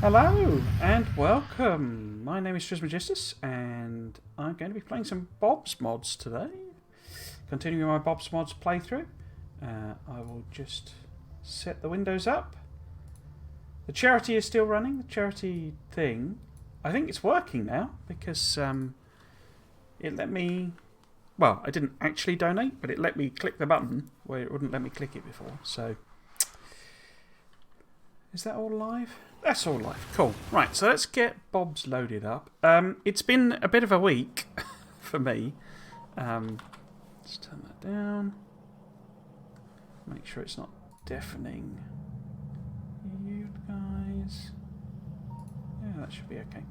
Hello and welcome. My name is Trismegistus and I'm going to be playing some Bob's Mods today. Continuing my Bob's Mods playthrough. I will just set the windows up. The charity is still running, the charity thing. I think it's working now because it let me... Well, I didn't actually donate, but it let me click the button where it wouldn't let me click it before. So, is that all live? That's all live. Cool. Right, so let's get Bob's loaded up. It's been a bit of a week for me. Let's turn that down. Make sure it's not deafening you guys. Yeah, that should be okay.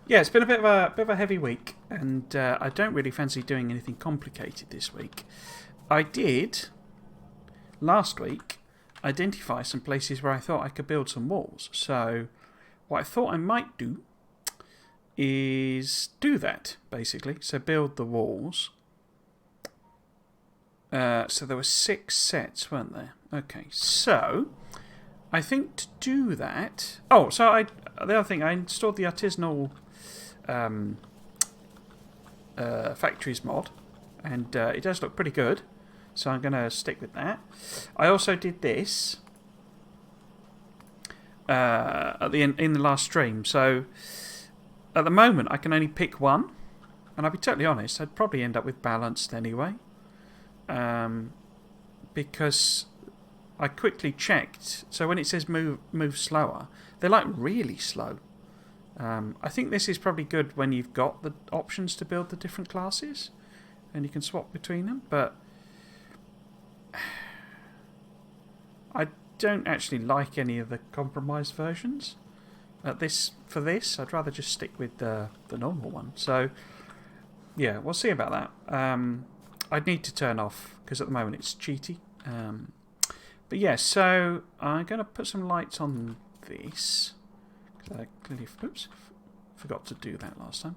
Yeah, it's been a bit of a heavy week, and I don't really fancy doing anything complicated this week. I did last week identify some places where I thought I could build some walls. So what I thought I might do is do that, basically. So build the walls. So there were 6 sets, weren't there? Okay, so I think to do that... Oh, so the other thing, I installed the artisanal factories mod, and it does look pretty good. So I'm going to stick with that. I also did this at the end, in the last stream. So at the moment I can only pick one, and I'll be totally honest, I'd probably end up with balanced anyway, because I quickly checked. So when it says move slower, they're like really slow. I think this is probably good when you've got the options to build the different classes and you can swap between them, but I don't actually like any of the compromised versions. For this, I'd rather just stick with the normal one. So, yeah, we'll see about that. I'd need to turn off, because at the moment it's cheaty. But yeah, so I'm going to put some lights on this. Because I clearly forgot to do that last time.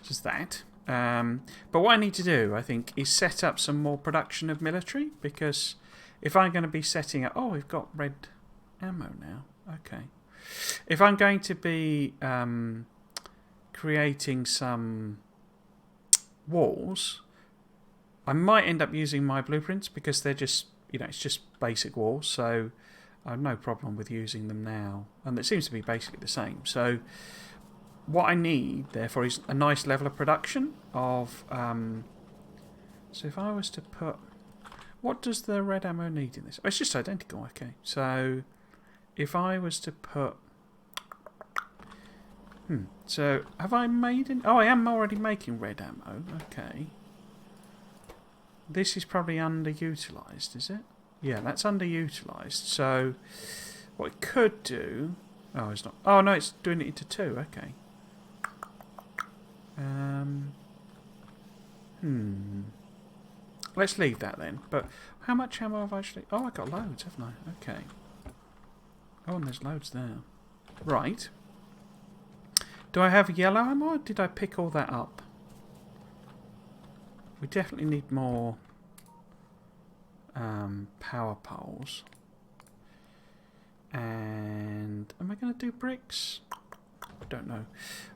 Just that. But what I need to do, I think, is set up some more production of military, because if I'm going to be setting up... Oh, we've got red ammo now. Okay. If I'm going to be creating some walls, I might end up using my blueprints, because they're just, it's just basic walls, so I have no problem with using them now. And it seems to be basically the same. So what I need, therefore, is a nice level of production of... so if I was to put... What does the red ammo need in this? Oh, it's just identical, okay. So if I was to put... So have I made... Oh, I am already making red ammo, okay. This is probably underutilised, is it? Yeah, that's underutilised. So what it could do... Oh, it's not... Oh, no, it's doing it into 2, okay. Let's leave that then. But how much ammo have I actually... Oh, I got loads, haven't I? Okay. Oh, and there's loads there. Right. Do I have yellow ammo, or did I pick all that up? We definitely need more power poles. And am I going to do bricks? I don't know.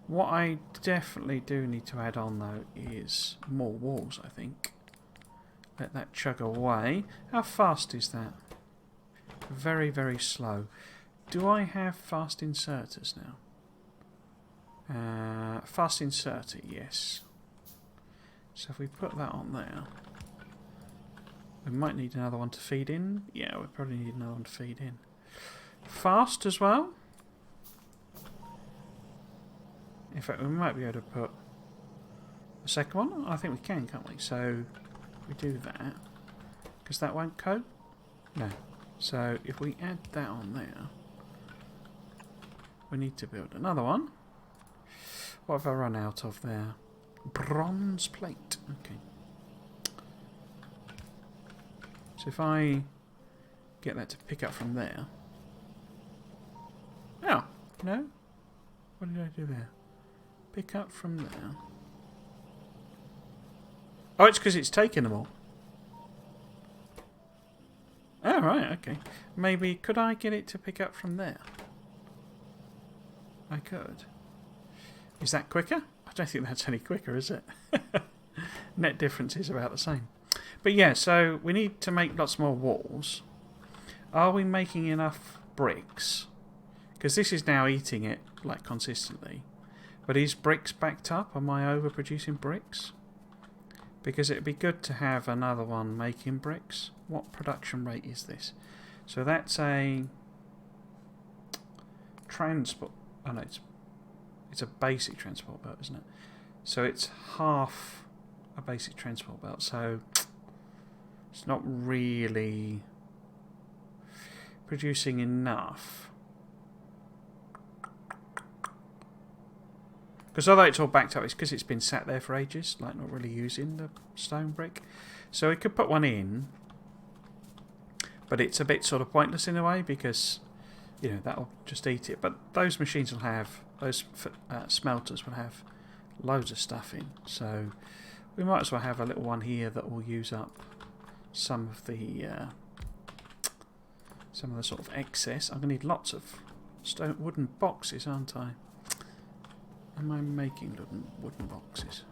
What I definitely do need to add on, though, is more walls, I think. Let that chug away. How fast is that? Very, very slow. Do I have fast inserters now? Fast inserter, yes. So if we put that on there, we might need another one to feed in. Yeah, we probably need another one to feed in. Fast as well. In fact, we might be able to put a second one. I think we can, can't we? So we do that, because that won't cope. No. So if we add that on there, we need to build another one. What have I run out of there? Bronze plate. Okay. So if I get that to pick up from there. Oh, no. What did I do there? Pick up from there. Oh, it's because it's taken them all. Oh, right, okay. Maybe, could I get it to pick up from there? I could. Is that quicker? I don't think that's any quicker, is it? Net difference is about the same. But yeah, so we need to make lots more walls. Are we making enough bricks? Because this is now eating it, like, consistently. But is bricks backed up? Am I overproducing bricks? Because it'd be good to have another one making bricks. What production rate is this? So that's a transport. Oh no, it's a basic transport belt, isn't it? So it's half a basic transport belt. So it's not really producing enough. Because although it's all backed up, it's because it's been sat there for ages, like not really using the stone brick. So we could put one in, but it's a bit sort of pointless in a way because, you know, that'll just eat it. But those machines will have, those smelters will have loads of stuff in. So we might as well have a little one here that will use up some of the sort of excess. I'm going to need lots of wooden boxes, aren't I? Am I making wooden boxes?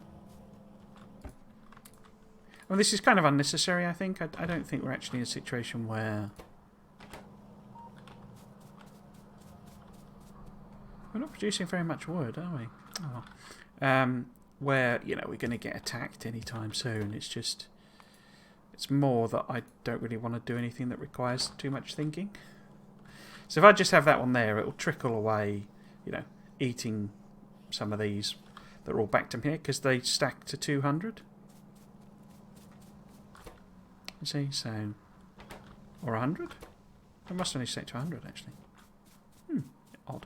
Well, this is kind of unnecessary, I think. I don't think we're actually in a situation where... We're not producing very much wood, are we? Oh well. Where, you know, we're going to get attacked anytime soon. It's just... It's more that I don't really want to do anything that requires too much thinking. So if I just have that one there, it'll trickle away, you know, eating some of these that are all backed in here because they stack to 200. You see, so... Or 100? It must only stack to 100, actually. Odd.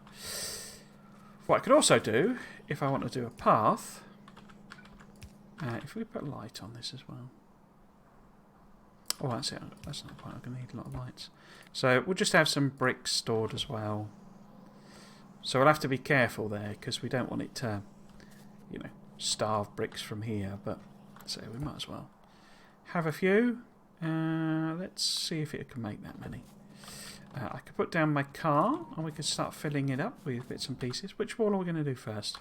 What I could also do, if I want to do a path... if we put light on this as well... Oh, that's it. That's not quite. I'm going to need a lot of lights. So we'll just have some bricks stored as well. So we'll have to be careful there because we don't want it to, you know, starve bricks from here. But so we might as well have a few. Let's see if it can make that many. I could put down my car and we could start filling it up with bits and pieces. Which wall are we going to do first?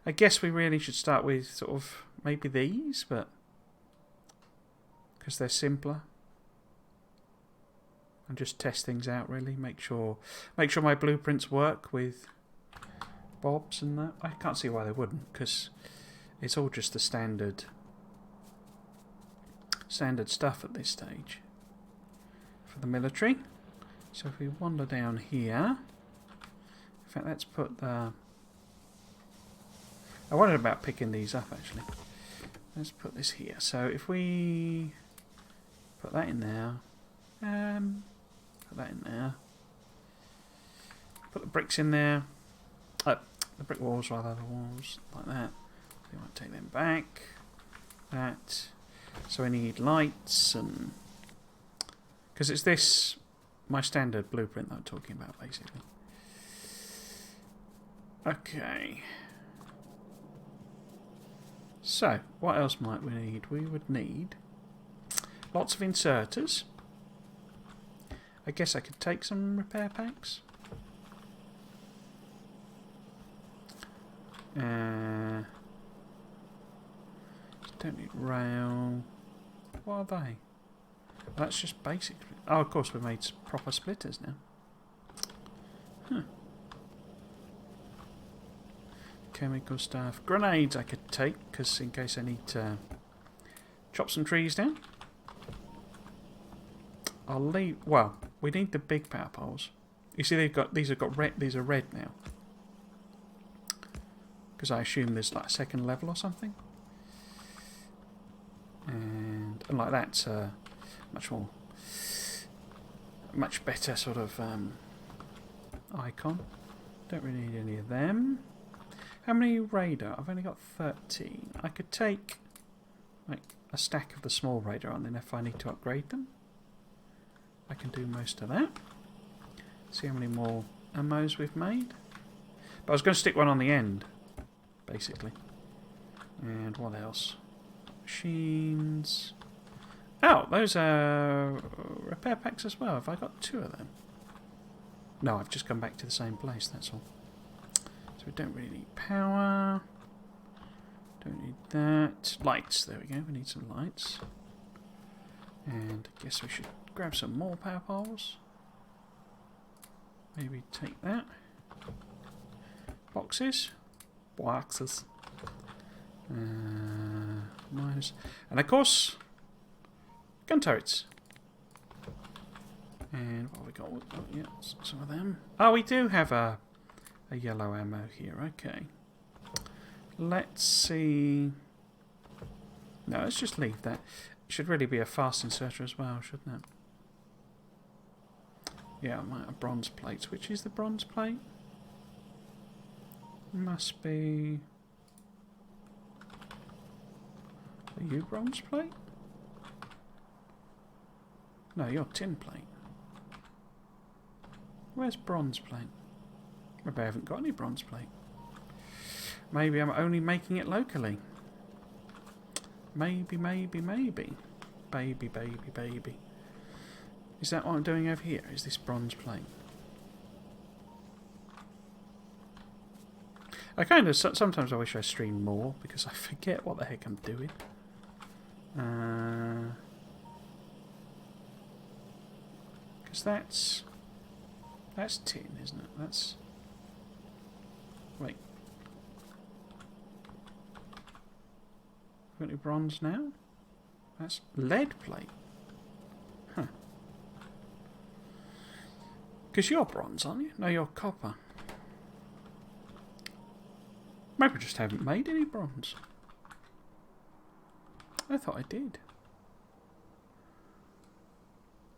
I guess we really should start with sort of maybe these, but because they're simpler. And just test things out really. Make sure my blueprints work with bobs and that. I can't see why they wouldn't, because it's all just the standard stuff at this stage for the military. So if we wander down here, in fact, let's put the... I wondered about picking these up actually. Let's put this here. So if we put that in there, put that in there, put the bricks in there, the brick walls rather, the walls like that. We might take them back. That. So I need lights and because it's this my standard blueprint that I'm talking about basically. Okay. So, what else might we need? We would need lots of inserters. I guess I could take some repair packs. Don't need rail. What are they? Well, that's just basic. Oh, of course, we made proper splitters now. Huh. Chemical stuff. Grenades I could take, because in case I need to chop some trees down. I'll leave... Well, we need the big power poles. You see, these are red now. Because I assume there's like a second level or something. And like that's much better sort of icon. Don't really need any of them. How many radar? I've only got 13. I could take like a stack of the small radar and then if I need to upgrade them, I can do most of that. See how many more ammos we've made. But I was going to stick one on the end, basically. And what else? Machines. Oh, those are repair packs as well. Have I got 2 of them? No, I've just come back to the same place, that's all. So we don't really need power. Don't need that. Lights, there we go, we need some lights. And I guess we should grab some more power poles. Maybe take that. Boxes. Boxes. Minus. And of course, gun turrets. And what have we got? Oh, yeah, some of them. Oh, we do have a yellow ammo here. Okay. Let's see. No, let's just leave that. It should really be a fast inserter as well, shouldn't it? Yeah, I might have bronze plates. Which is the bronze plate? Must be. Are you bronze plate? No, you're tin plate. Where's bronze plate? Maybe I haven't got any bronze plate. Maybe I'm only making it locally. Maybe. Baby. Is that what I'm doing over here? Is this bronze plate? I kind of... Sometimes I wish I streamed more because I forget what the heck I'm doing. Because that's tin, isn't it? That's... Wait. Got any bronze now? That's lead plate. Huh. Because you're bronze, aren't you? No, you're copper. Maybe I just haven't made any bronze. I thought I did.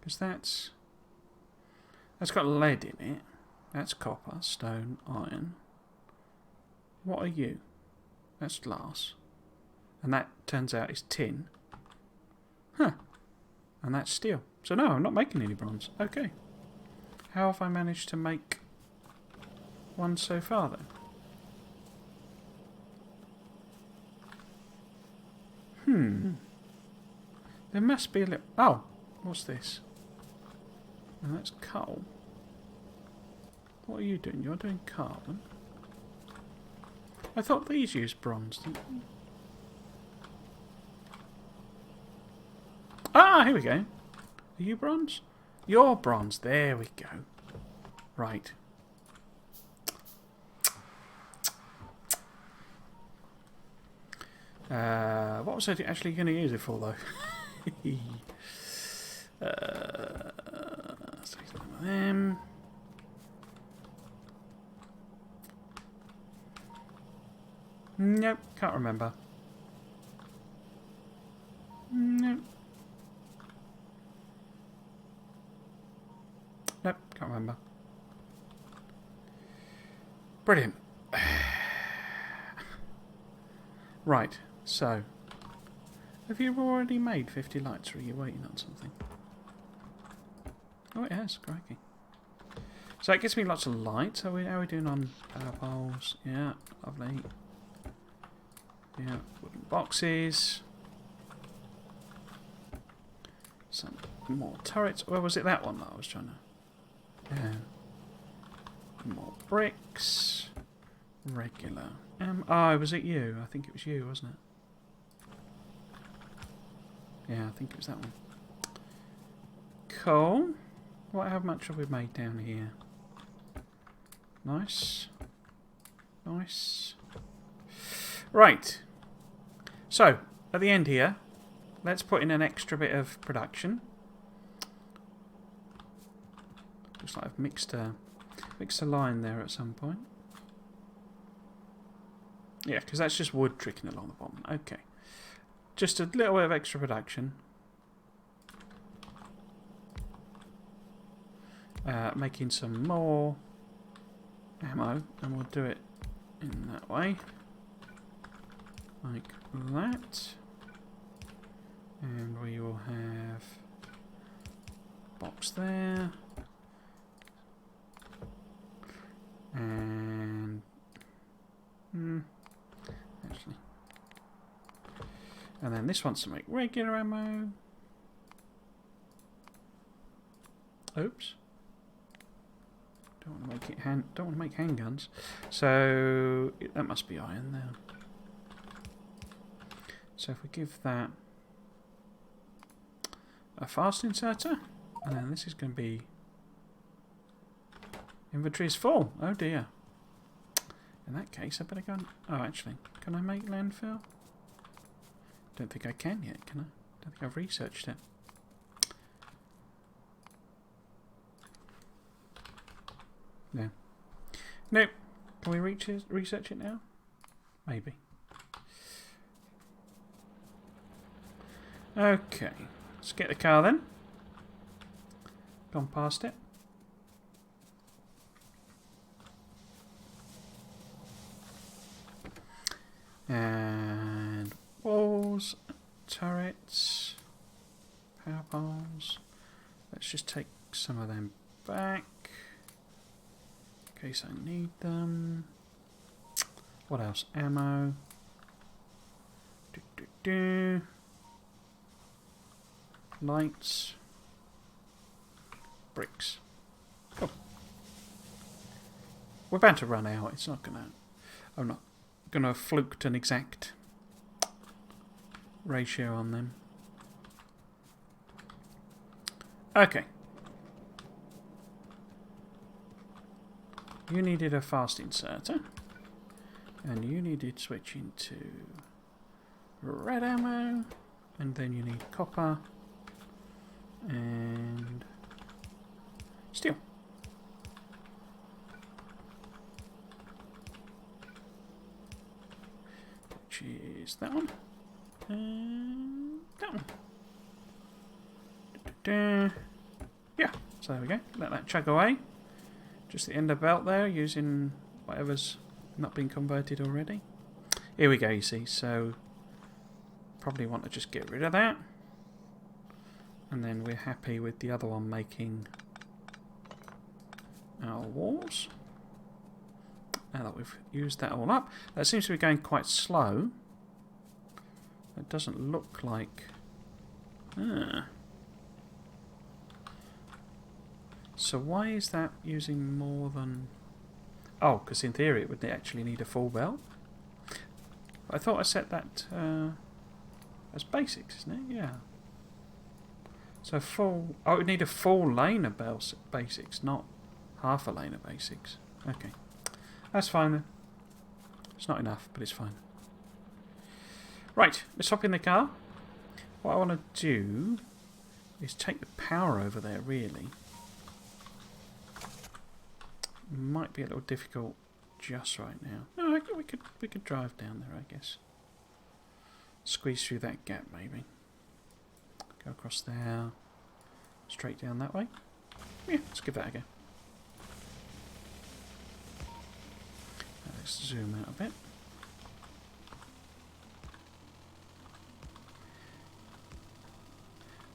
Because that's got lead in it. That's copper, stone, iron. What are you? That's glass. And that turns out is tin. Huh. And that's steel. So no, I'm not making any bronze. Okay. How have I managed to make one so far then? There must be a little... Oh! What's this? And that's coal. What are you doing? You're doing carbon. I thought these used bronze, didn't they? Ah, here we go. Are you bronze? You're bronze. There we go. Right. What was I actually going to use it for, though? Let's take some of them. Nope, can't remember. Nope. Nope, can't remember. Brilliant. Right, so have you already made 50 lights, or are you waiting on something? Oh, it has, crikey. So it gives me lots of lights. How are we doing on power poles? Yeah, lovely. Yeah, wooden boxes. Some more turrets. Where was it, that one that I was trying to... Yeah. More bricks. Regular. Oh, was it you? I think it was you, wasn't it? Yeah, I think it was that one. Cool. How much have we made down here? Nice. Nice. Right. So, at the end here, let's put in an extra bit of production. Looks like I've mixed a line there at some point. Yeah, because that's just wood trickling along the bottom. Okay. Just a little bit of extra production. Making some more ammo, and we'll do it in that way. Like that. And we will have a box there. And actually, and then this wants to make regular ammo. Oops. Don't want to make it don't want to make handguns. So that must be iron there. So if we give that a fast inserter, and then this is going to be inventory is full. Oh dear. In that case, I better go and... Oh, actually, can I make landfill? Don't think I can yet, can I? Don't think I've researched it. No. Nope. Can we research it now? Maybe. Okay. Let's get the car then. Gone past it. And walls, turrets, power poles. Let's just take some of them back in case I need them. What else? Ammo. Lights. Bricks. Oh. We're about to run out. It's not gonna... I'm not gonna have fluked an exact ratio on them. Okay. You needed a fast inserter. And you needed switching to red ammo. And then you need copper. And steel. Which is that one. And that one. Yeah, so there we go. Let that chug away. Just the ender belt there, using whatever's not been converted already. Here we go, you see. So probably want to just get rid of that. And then we're happy with the other one making our walls. Now that we've used that all up. That seems to be going quite slow. It doesn't look like... So why is that using more than... Oh, because in theory it would actually need a full belt. I thought I set that as basics, isn't it? Yeah. So full... Oh, it would need a full lane of basics, not half a lane of basics. Okay. That's fine then. It's not enough, but it's fine. Right, let's hop in the car. What I want to do is take the power over there, really. Might be a little difficult just right now. No, we could drive down there, I guess. Squeeze through that gap, maybe. Go across there. Straight down that way. Yeah, let's give that a go. Let's zoom out a bit.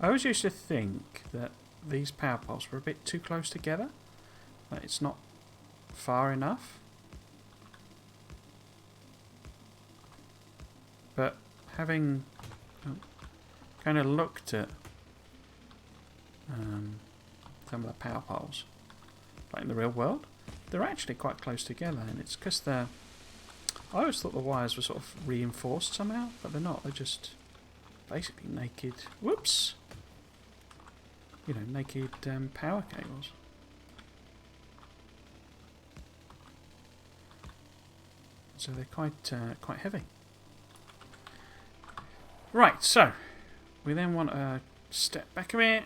I always used to think that these power poles were a bit too close together. That it's not far enough. But having kind of looked at some of the power poles, like in the real world, they're actually quite close together, and it's because they're... I always thought the wires were sort of reinforced somehow, but they're not. They're just basically naked... Whoops! You know, naked power cables. So they're quite heavy. Right, so we then want to step back a bit.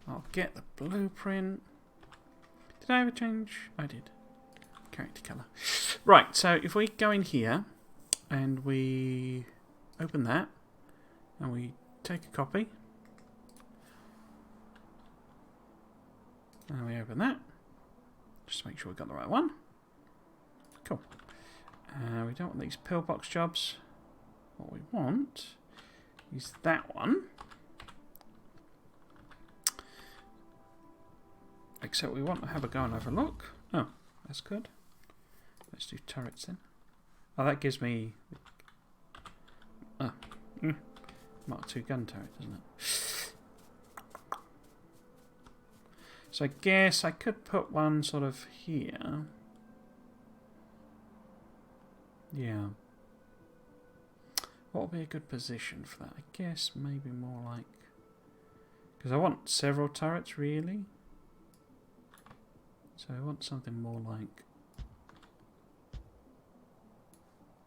I'll get the blueprint. Did I ever change? I did. Character colour. Right, so if we go in here and we open that and we take a copy and we open that, just to make sure we've got the right one. Cool. We don't want these pillbox jobs. What we want is that one. Except we want to have a go and have a look. Oh, that's good. Let's do turrets then. Oh, that gives me... Mark II gun turret, doesn't it? So I guess I could put one sort of here. Yeah. What would be a good position for that? I guess maybe more like... Because I want several turrets, really. So I want something more like...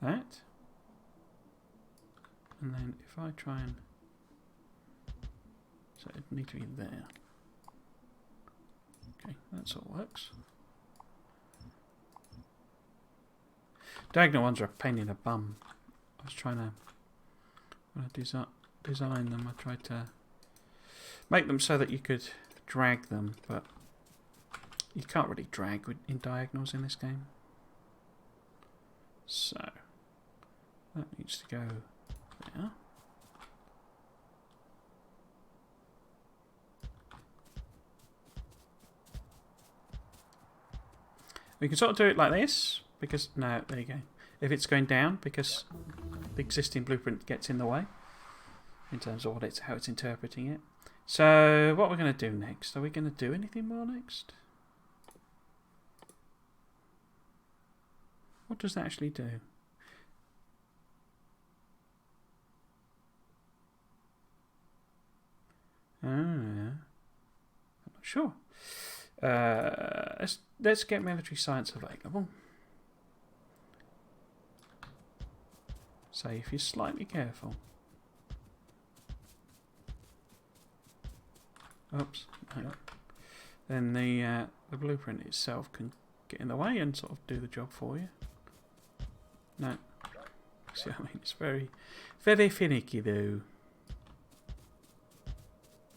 that. And then if I try and... So it'd need to be there. Okay, that sort of works. Diagonal ones are a pain in the bum. I was trying to... When I design them, I tried to make them so that you could drag them, but you can't really drag in diagonals in this game. So that needs to go there. We can sort of do it like this, because, no, there you go. If it's going down, because the existing blueprint gets in the way, in terms of how it's interpreting it. So, what we're going to do next? Are we going to do anything more next? What does that actually do? I'm not sure. Let's get military science available. So if you're slightly careful. Oops. No. Then the blueprint itself can get in the way and sort of do the job for you. No. See what I mean? It's very, very finicky though.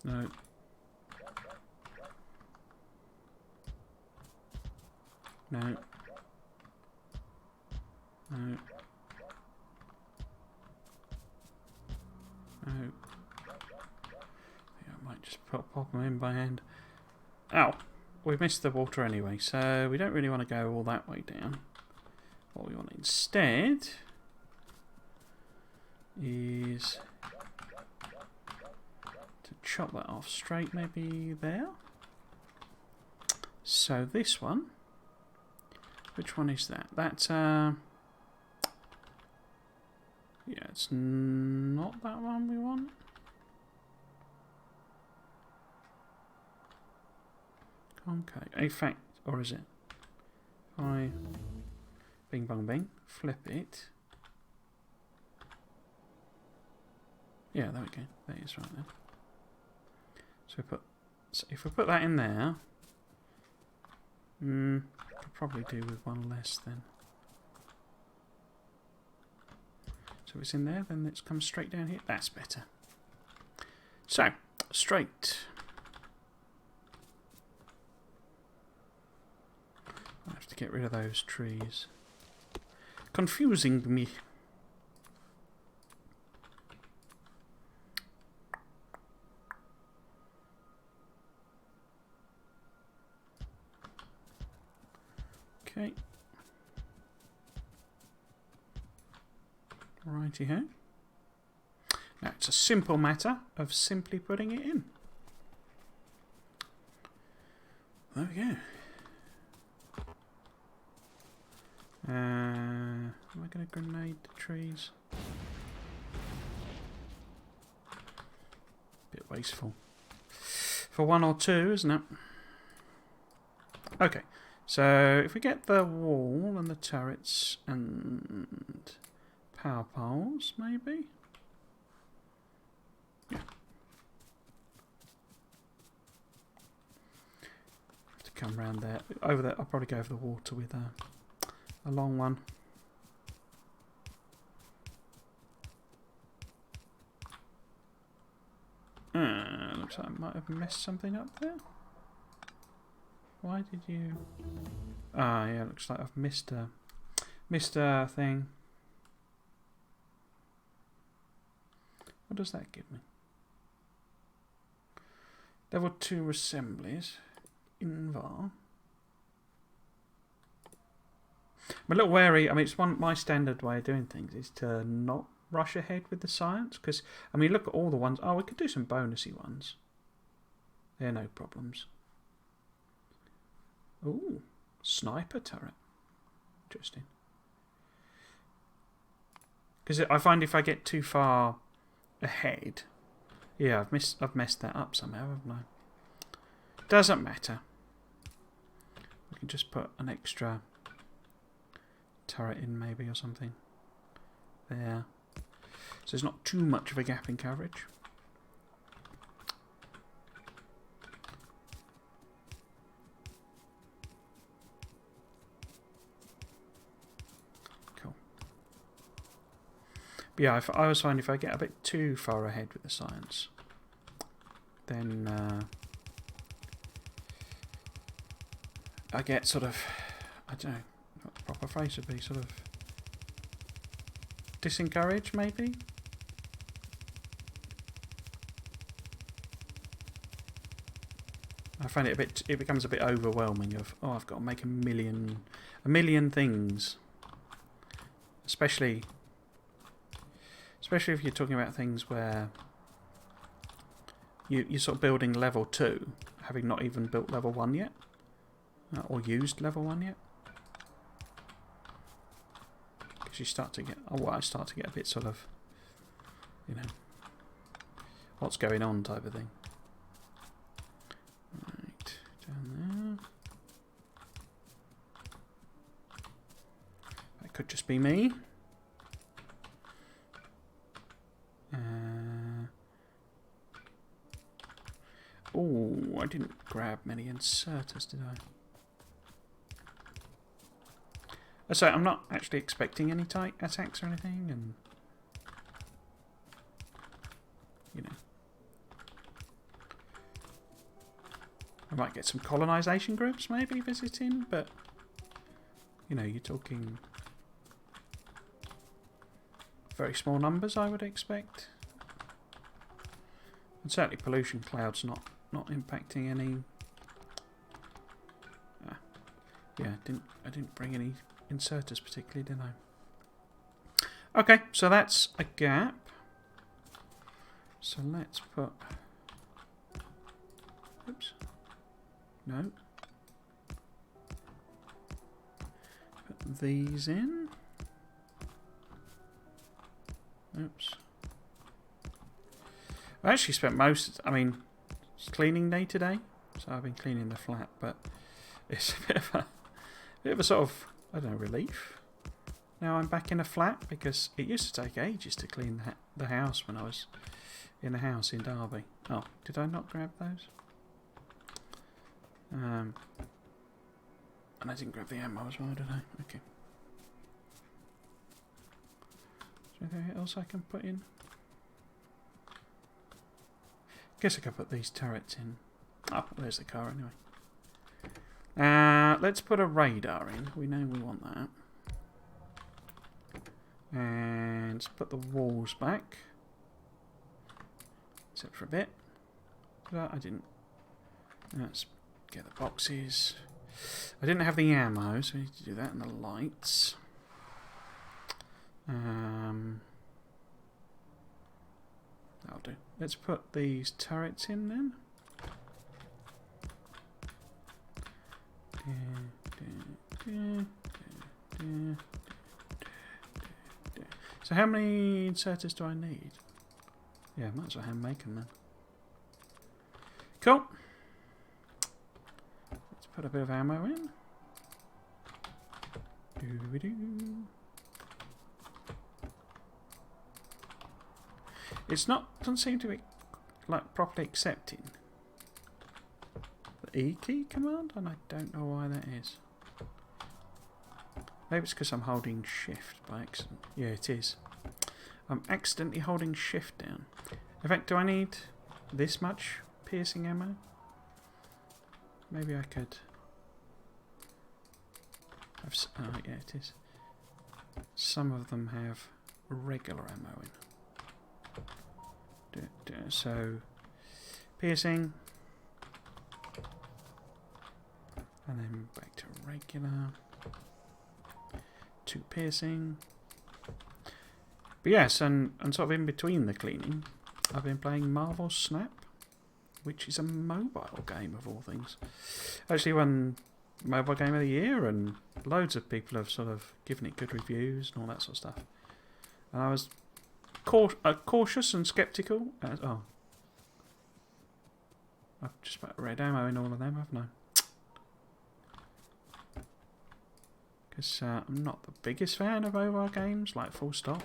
No. No. No. No. I might just pop them in by hand. Ow! We've missed the water anyway, so we don't really want to go all that way down. What we want instead is to chop that off straight, maybe there. So this one, which one is that? That's yeah, it's not that one we want. Okay, a fact, or is it? I bing bong bing, flip it. Yeah, there we go. That is right there. So if we put that in there, could probably do with one less then. So if it's in there, then it's come straight down here. That's better. So straight. I have to get rid of those trees. Confusing me. Okay. Righty-ho. Now it's a simple matter of simply putting it in. There we go. Am I going to grenade the trees? Bit wasteful. For one or two, isn't it? Okay, so if we get the wall and the turrets and power poles, maybe? Yeah. Have to come round there. Over there, I'll probably go over the water with a long one. Looks like I might have messed something up there. Why did you... Ah, yeah, looks like I've missed a thing. What does that give me? Level 2 assemblies. Invar. I'm a little wary. I mean, it's my standard way of doing things is to not rush ahead with the science. Because, I mean, look at all the ones. Oh, we could do some bonusy ones. They're no problems. Ooh, sniper turret. Interesting. Because I find if I get too far ahead, yeah, I've messed that up somehow, haven't I? Doesn't matter. We can just put an extra turret in maybe or something. There. So there's not too much of a gap in coverage. Cool. But yeah, I always find if I get a bit too far ahead with the science, then I get sort of, I don't know what the proper phrase would be, sort of discouraged maybe? I find it becomes a bit overwhelming of, oh, I've got to make a million things. Especially if you're talking about things where you're sort of building level 2, having not even built level 1 yet. Or used level 1 yet. Because you start to get, I start to get a bit sort of, you know, what's going on type of thing. Right, down there. That could just be me. Oh, I didn't grab many inserters, did I? So I'm not actually expecting any tight attacks or anything, and you know, I might get some colonisation groups maybe visiting, but you know, you're talking very small numbers, I would expect, and certainly pollution clouds not impacting any. Yeah, I didn't bring any inserters particularly, did I? Okay, so that's a gap. So let's put... Oops. No. Put these in. Oops. I actually spent most... I mean, it's cleaning day today, so I've been cleaning the flat, but it's a bit of a sort of, I don't know, relief. Now I'm back in a flat, because it used to take ages to clean the house when I was in a house in Derby. Oh, did I not grab those? And I didn't grab the ammo as well, did I? Okay. Is there anything else I can put in? Guess I could put these turrets in. Oh, there's the car anyway. Let's put a radar in. We know we want that. And let's put the walls back. Except for a bit. But I didn't. Let's get the boxes. I didn't have the ammo, so we need to do that, and the lights. That'll do. Let's put these turrets in then. So how many inserters do I need? Yeah, might as well hand make them then. Cool. Let's put a bit of ammo in. It's not, doesn't seem to be like properly accepting the E key command, and I don't know why that is. Maybe it's because I'm holding shift by accident. Yeah, it is. I'm accidentally holding shift down. In fact, do I need this much piercing ammo? Maybe I could have... Oh, yeah, it is. Some of them have regular ammo in. So, piercing. And then back to regular. 2 piercing. But yes, and sort of in between the cleaning, I've been playing Marvel Snap, which is a mobile game of all things. Actually, when mobile game of the year, and loads of people have sort of given it good reviews and all that sort of stuff. And I was cautious and sceptical. Oh, I've just put red ammo in all of them, haven't I? Because I'm not the biggest fan of mobile games, like full stop.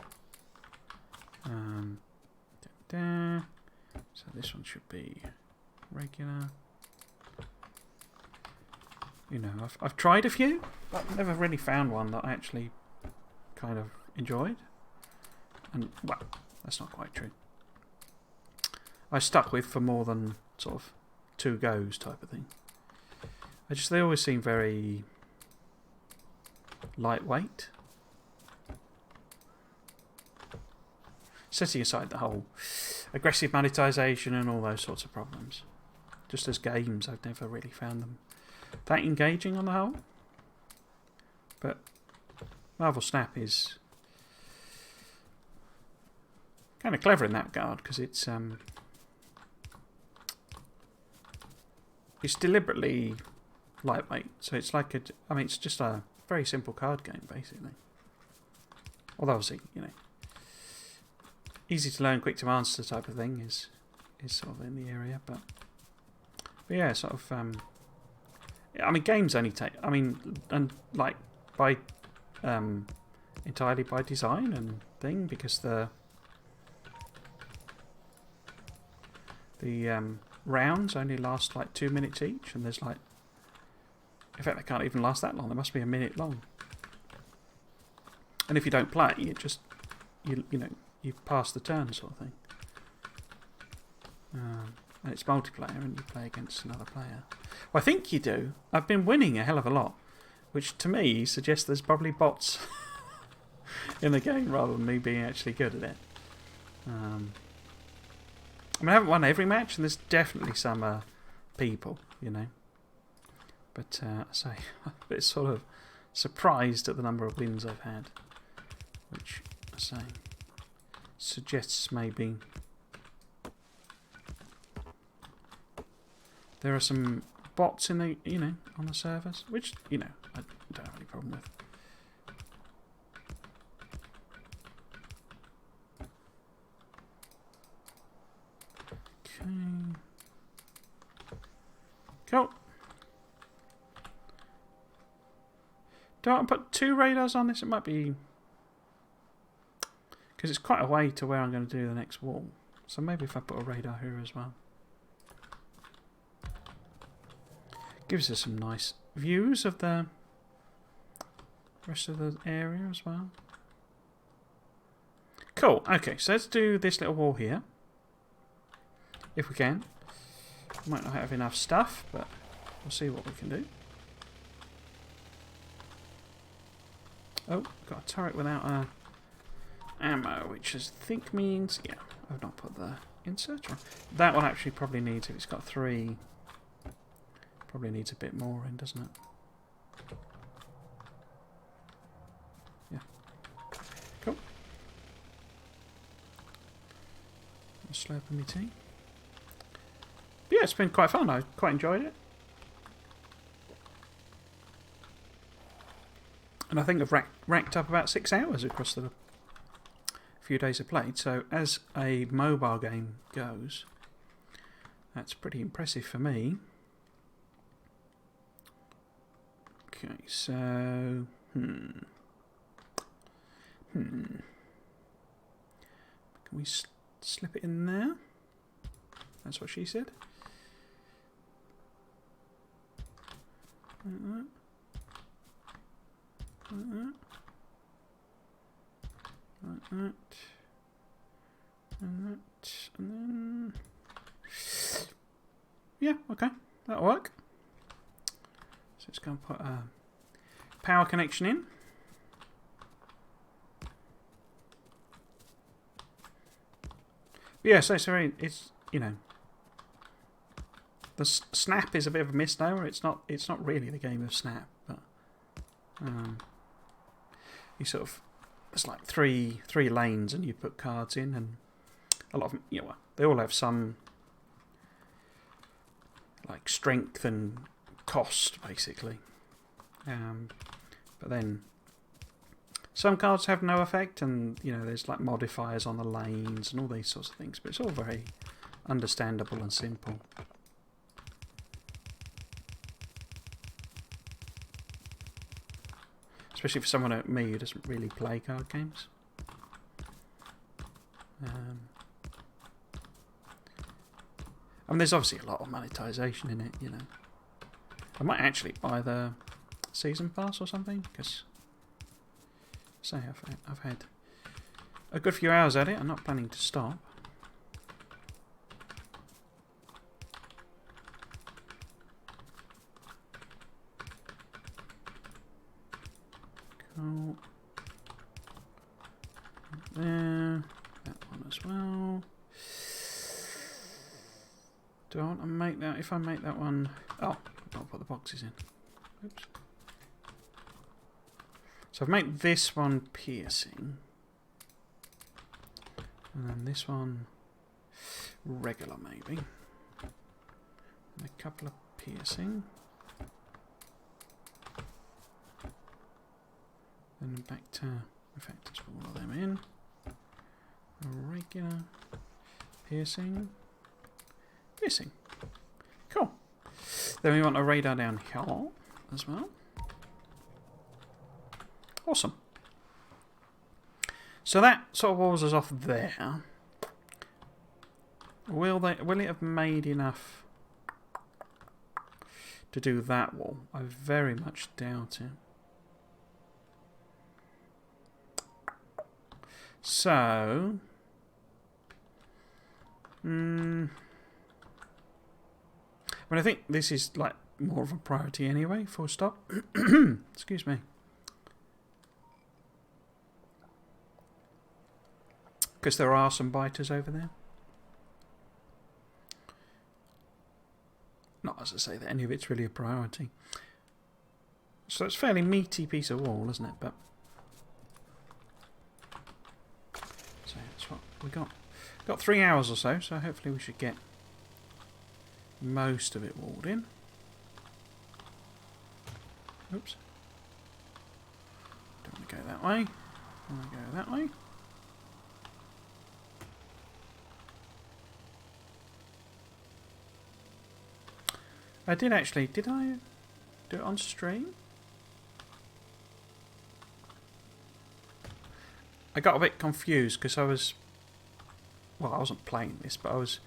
So this one should be regular. You know, I've tried a few, but never really found one that I actually kind of enjoyed. And, well, that's not quite true. I stuck with for more than sort of 2 goes type of thing. They always seem very lightweight. Setting aside the whole aggressive monetization and all those sorts of problems. Just as games, I've never really found them that engaging on the whole. But Marvel Snap is kind of clever in that regard, because it's deliberately lightweight. So it's like it's just a very simple card game basically. Although obviously, you know, easy to learn, quick to answer type of thing is sort of in the area, but yeah, sort of. I mean, games only take. I mean, and like by entirely by design and thing, because the rounds only last like 2 minutes each, and there's like, in fact, they can't even last that long. They must be a minute long. And if you don't play, it just you know. You pass the turn sort of thing. And it's multiplayer and you play against another player. Well, I think you do. I've been winning a hell of a lot, which to me suggests there's probably bots in the game rather than me being actually good at it. I mean, I haven't won every match, and there's definitely some people, you know. But I say, I'm a bit sort of surprised at the number of wins I've had, which I say suggests maybe there are some bots in the, you know, on the servers, which, you know, I don't have any problem with. Okay. Cool. Do I want to put 2 radars on this? It might be, because it's quite a way to where I'm going to do the next wall. So maybe if I put a radar here as well. Gives us some nice views of the rest of the area as well. Cool. Okay, so let's do this little wall here. If we can. Might not have enough stuff, but we'll see what we can do. Oh, got a turret without ammo, which I think means, yeah, I've not put the insert on. That one actually probably needs, if it's got 3, probably needs a bit more in, doesn't it? Yeah. Cool. Slurping my tea. But yeah, it's been quite fun. I quite enjoyed it. And I think I've racked up about 6 hours across the few days I've played. So as a mobile game goes, that's pretty impressive for me. Okay, so can we slip it in there? That's what she said. Like that. Like that. Like that. And that. And then, yeah, okay, that'll work. So it's going to put a power connection in. But yeah, so it's, you know, the snap is a bit of a misnomer. It's not really the game of Snap, but you sort of, there's like three lanes, and you put cards in, and a lot of them, you know, they all have some like strength and cost basically. But then some cards have no effect, and you know there's like modifiers on the lanes and all these sorts of things. But it's all very understandable and simple. Especially for someone like me who doesn't really play card games. I mean, there's obviously a lot of monetization in it, you know. I might actually buy the season pass or something, because say I've had a good few hours at it. I'm not planning to stop. Cool. There, that one as well. Do I want to make that? If I make that one, oh, I'll put the boxes in. Oops. So I've made this one piercing, and then this one regular maybe, and a couple of piercing, then back to, in fact, let's put all of them in. A regular piercing. Piercing. Cool. Then we want a radar down here as well. Awesome. So that sort of walls us off there. Will it have made enough to do that wall? I very much doubt it. So I mean, I think this is like more of a priority anyway, full stop. Excuse me. Because there are some biters over there. Not as I say that any of it's really a priority. So it's a fairly meaty piece of wall, isn't it? But so that's what we got. Got 3 hours or so, so hopefully we should get most of it walled in. Oops. Don't want to go that way. I want to go that way. I did actually. Did I do it on stream? I got a bit confused because I was. Well, I wasn't playing this, but I was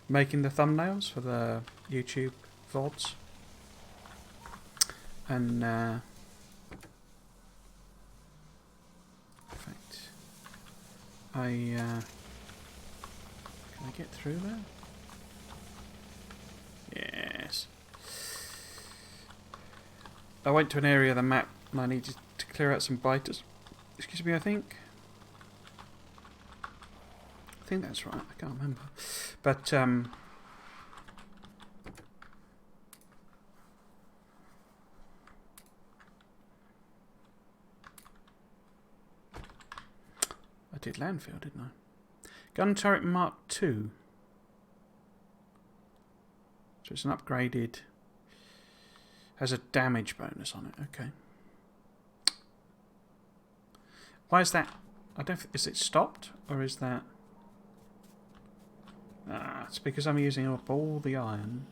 making the thumbnails for the YouTube VODs. And, in fact, can I get through there? Yes. I went to an area of the map and I needed to clear out some biters. Excuse me, I think that's right. I can't remember. But I did landfill, didn't I? Gun turret Mark II. So it's an upgraded. Has a damage bonus on it. Okay. Why is that? I don't. Is it stopped or is that? Ah, it's because I'm using up all the iron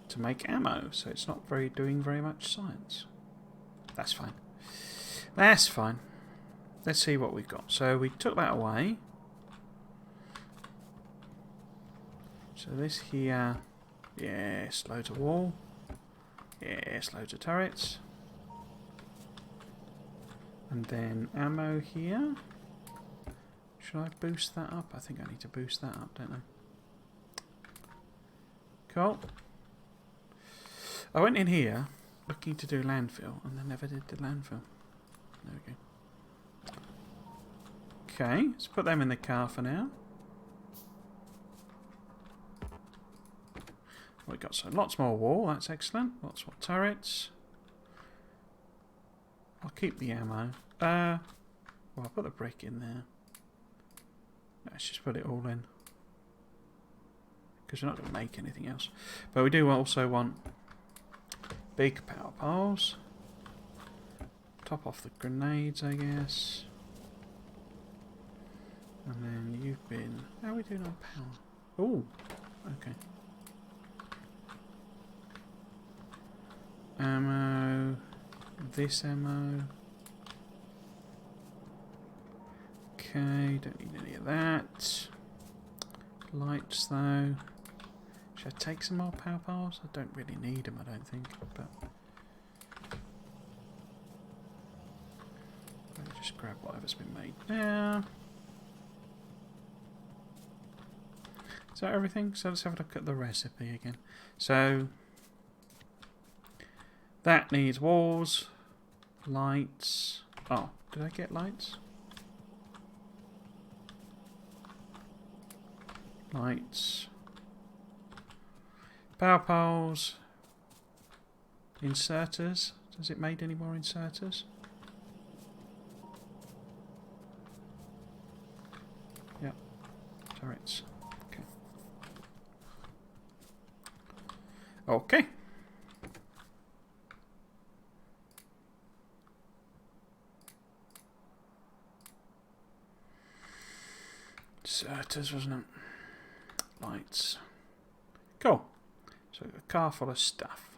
to make ammo, so it's not doing very much science. That's fine. That's fine. Let's see what we've got. So we took that away. So this here, yes, loads of wall. Yes, loads of turrets. And then ammo here. Should I boost that up? I think I need to boost that up, don't I? Cool. I went in here looking to do landfill, and I never did the landfill. There we go. Okay, let's put them in the car for now. We've got so lots more wall, that's excellent. Lots more turrets. I'll keep the ammo. Well, I'll put the brick in there. Let's just put it all in. Because we're not going to make anything else. But we do also want big power poles. Top off the grenades, I guess. And then you've been... How are we doing on power? Oh, okay. Ammo. This ammo. Okay, don't need any of that. Lights though. Should I take some more power poles? I don't really need them, I don't think. But let me just grab whatever's been made now. Is that everything? So let's have a look at the recipe again. So that needs walls, lights. Oh, did I get lights? Lights. Power poles. Inserters. Does it make any more inserters? Yep. Turrets. Okay. Okay. Inserters, wasn't it? Lights. Cool. So a car full of stuff.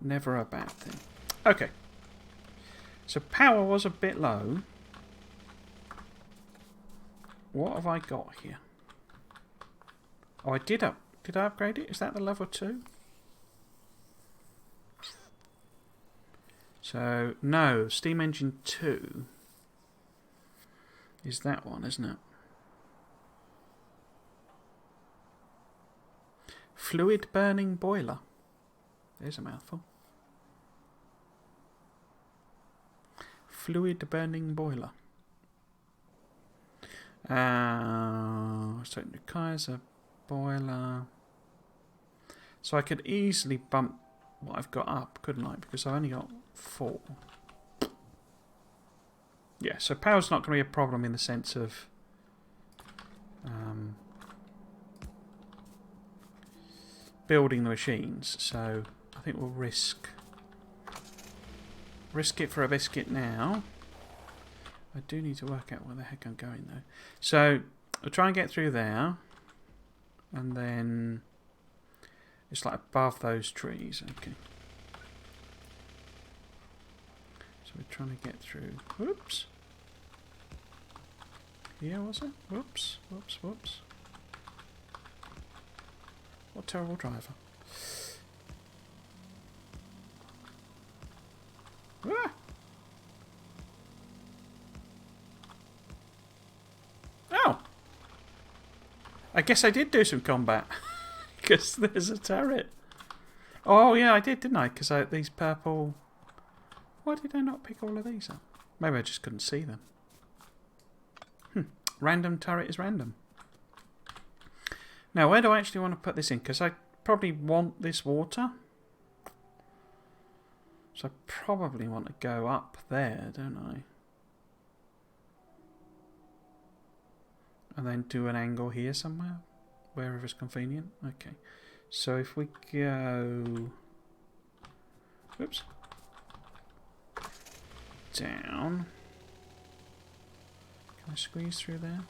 Never a bad thing. Okay. So power was a bit low. What have I got here? Oh, I did I upgrade it? Is that the level 2? So no, steam engine 2 is that one, isn't it? Fluid burning boiler. There's a mouthful. Fluid burning boiler. So it requires a boiler. So I could easily bump what I've got up, couldn't I? Because I've only got 4. Yeah, so power's not going to be a problem in the sense of building the machines. So I think we'll risk it for a biscuit now. I do need to work out where the heck I'm going though. So I'll try and get through there, and then it's like above those trees. Okay. So we're trying to get through. Whoops. Here was it? Whoops. Whoops. Whoops. What a terrible driver. Ah! Oh! I guess I did do some combat. Because there's a turret. Oh yeah, I did, didn't I? Because these purple... Why did I not pick all of these up? Maybe I just couldn't see them. Random turret is random. Now, where do I actually want to put this in? Because I probably want this water. So I probably want to go up there, don't I? And then do an angle here somewhere. Wherever's convenient. Okay. So if we go... Oops. Down. Can I squeeze through there?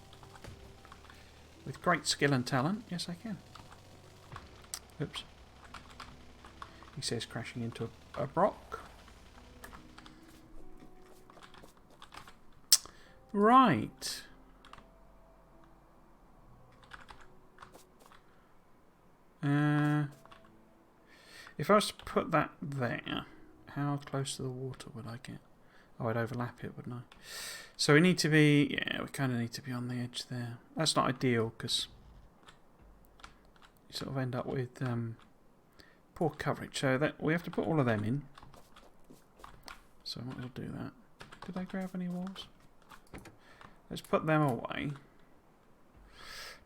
With great skill and talent, yes I can. Oops. He says crashing into a rock. Right. If I was to put that there, how close to the water would I get? Oh, I'd overlap it, wouldn't I? So we need to be... Yeah, we kind of need to be on the edge there. That's not ideal, because you sort of end up with poor coverage. So that we have to put all of them in. So I might as well do that. Did I grab any walls? Let's put them away.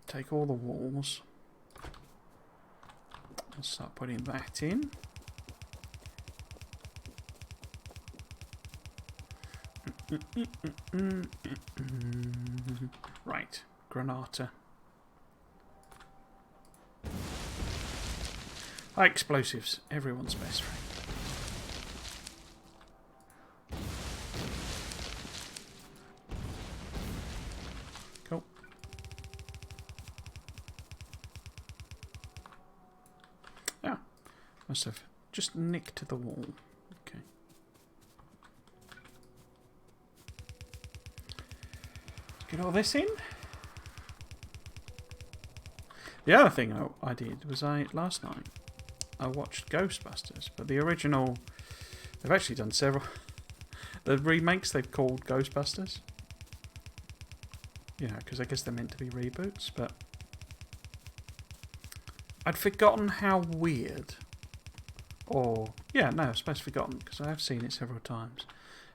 Take all the walls. And start putting that in. Right, Granata. High explosives, everyone's best friend. Cool. Ah, must have just nicked the wall. Okay. Get all this in. The other thing I did was last night I watched Ghostbusters, but the original, they've actually done several. The remakes they've called Ghostbusters. You know, because I guess they're meant to be reboots, but I'd forgotten how weird, I suppose forgotten, because I have seen it several times,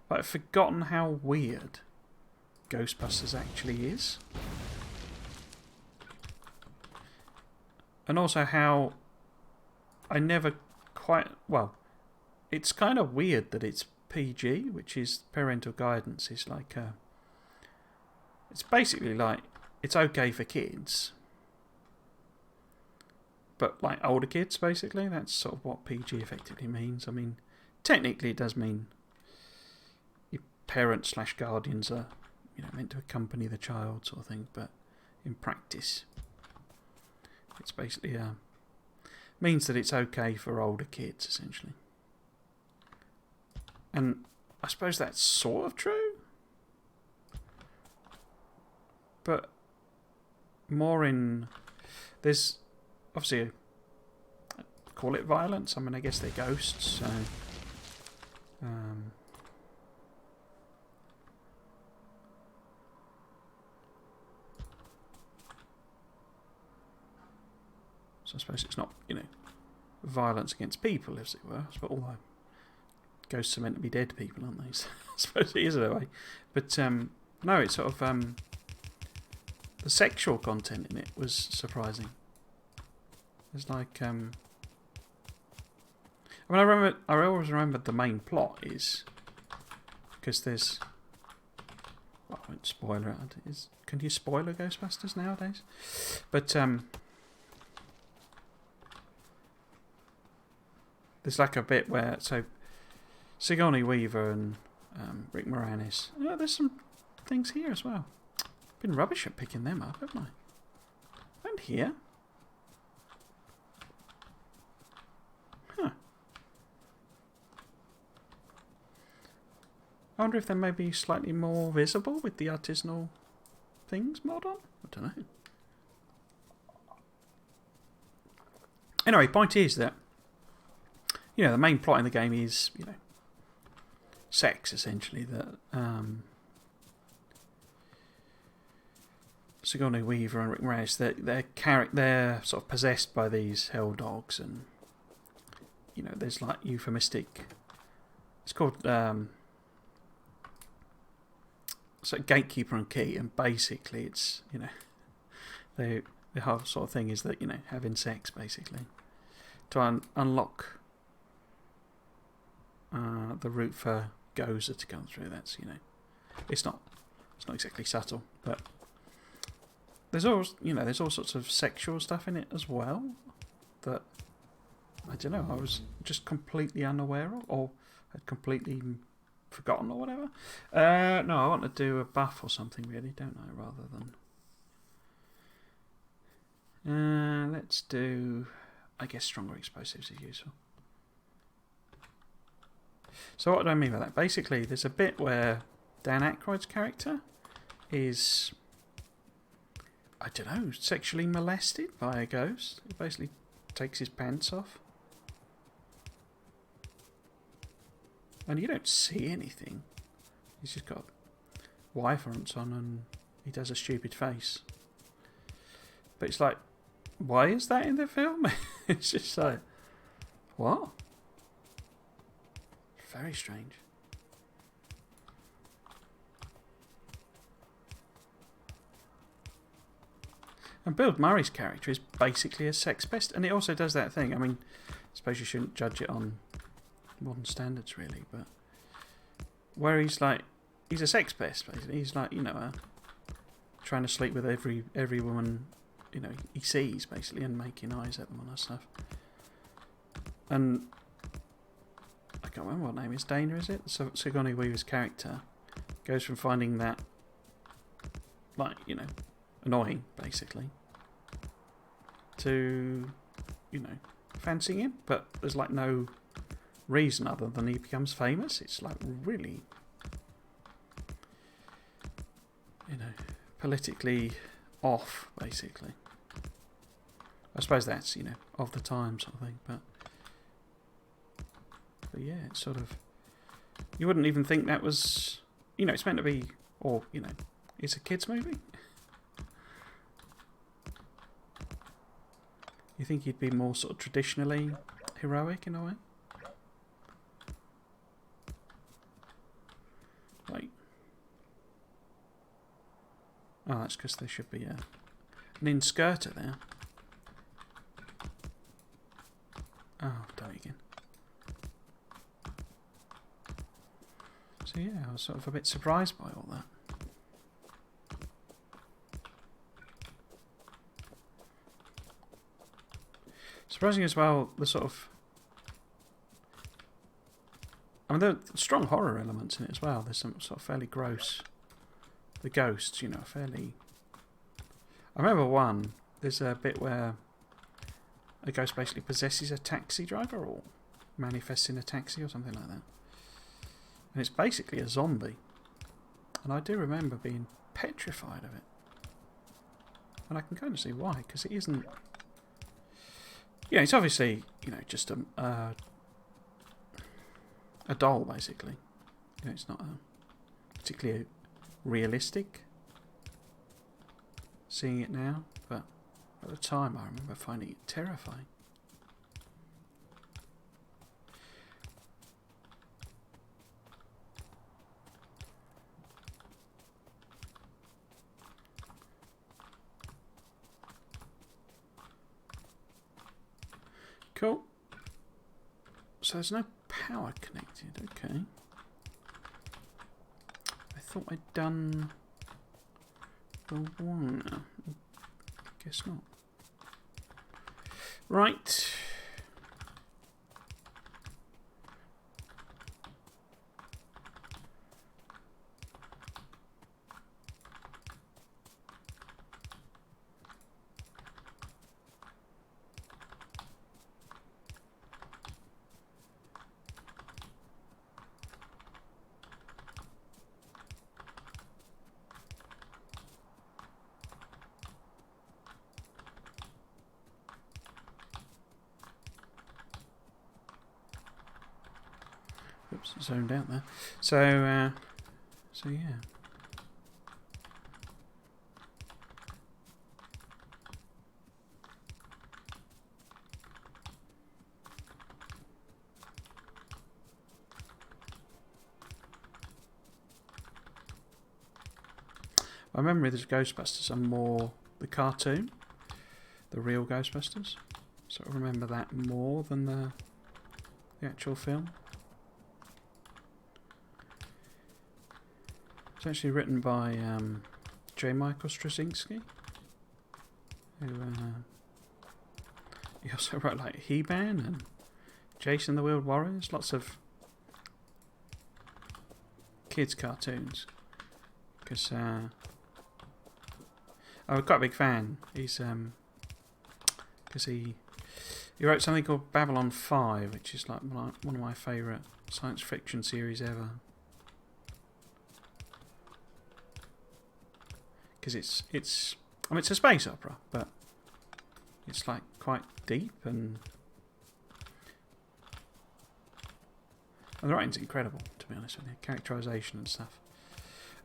but I've forgotten how weird Ghostbusters actually is. And also how I never quite... Well, it's kind of weird that it's PG, which is parental guidance. It's like... it's basically like... It's okay for kids. But like older kids, basically. That's sort of what PG effectively means. I mean, technically it does mean your parents/guardians are, meant to accompany the child sort of thing. But in practice... It's basically means that it's okay for older kids, essentially. And I suppose that's sort of true. But more in... There's obviously... call it violence. I mean, I guess they're ghosts, so... So I suppose it's not, violence against people, as it were. But although ghosts are meant to be dead people, aren't they? So I suppose it is in a way. But no, it's sort of the sexual content in it was surprising. There's like I mean, I always remembered the main plot is because there's. Well, I won't spoiler it. Can you spoiler Ghostbusters nowadays? But there's like a bit where Sigourney Weaver and Rick Moranis. Oh, there's some things here as well. Been rubbish at picking them up, haven't I? And here. Huh. I wonder if they may be slightly more visible with the artisanal things mod on. I don't know. Anyway, point is that the main plot in the game is, sex, essentially. That Sigourney Weaver and Rick Moranis, they're sort of possessed by these hell dogs, and there's like euphemistic. It's called gatekeeper and key, and basically it's the whole sort of thing is that having sex basically to unlock. The route for Gozer to come through. That's it's not exactly subtle, but there's all sorts of sexual stuff in it as well that I don't know. I was just completely unaware of, or had completely forgotten, or whatever. No, I want to do a buff or something, really, don't I? Rather than let's do, I guess, stronger explosives is useful. So what do I mean by that? Basically, there's a bit where Dan Aykroyd's character is, I don't know, sexually molested by a ghost. He basically takes his pants off. And you don't see anything. He's just got Y-fronts on and he does a stupid face. But it's like, why is that in the film? It's just like, what? Very strange. And Bill Murray's character is basically a sex pest, and it also does that thing. I mean, I suppose you shouldn't judge it on modern standards, really, but where he's a sex pest, basically. He's like, trying to sleep with every woman, he sees, basically, and making eyes at them and that stuff. And I can't remember what name is. Dana, is it? So Sigourney Weaver's character goes from finding that, like, you know, annoying, basically, to, you know, fancying him. But there's like no reason other than he becomes famous. It's like really, you know, politically off, basically. I suppose that's, you know, of the time sort of thing, but yeah, it's sort of, you wouldn't even think that was, you know, it's meant to be, or, you know, it's a kids movie. You think he'd be more sort of traditionally heroic in a way? Like, oh, that's because there should be an inskirter there. Oh, die again. So yeah, I was sort of a bit surprised by all that. Surprising as well, the sort of, I mean, there are strong horror elements in it as well. There's some sort of fairly gross, the ghosts, you know, fairly, I remember one, there's a bit where a ghost basically possesses a taxi driver or manifests in a taxi or something like that. And it's basically a zombie. And I do remember being petrified of it. And I can kind of see why, because it isn't... Yeah, it's obviously, you know, just a doll, basically. You know, it's not particularly realistic seeing it now, but at the time I remember finding it terrifying. Cool. So there's no power connected, okay. I thought I'd done the one. Guess not. Right. Oops, zoned out there. So yeah. My memory of the Ghostbusters are more the cartoon, the real Ghostbusters. So I remember that more than the actual film. It's actually written by J. Michael Straczynski, who he also wrote like He-Man and Jason the Wheeled Warriors, lots of kids cartoons. Because I'm quite a big fan. He's because he wrote something called Babylon 5, which is like one of my favourite science fiction series ever. Because it's I mean, it's a space opera, but it's like quite deep and the writing's incredible, to be honest with you. Characterisation and stuff.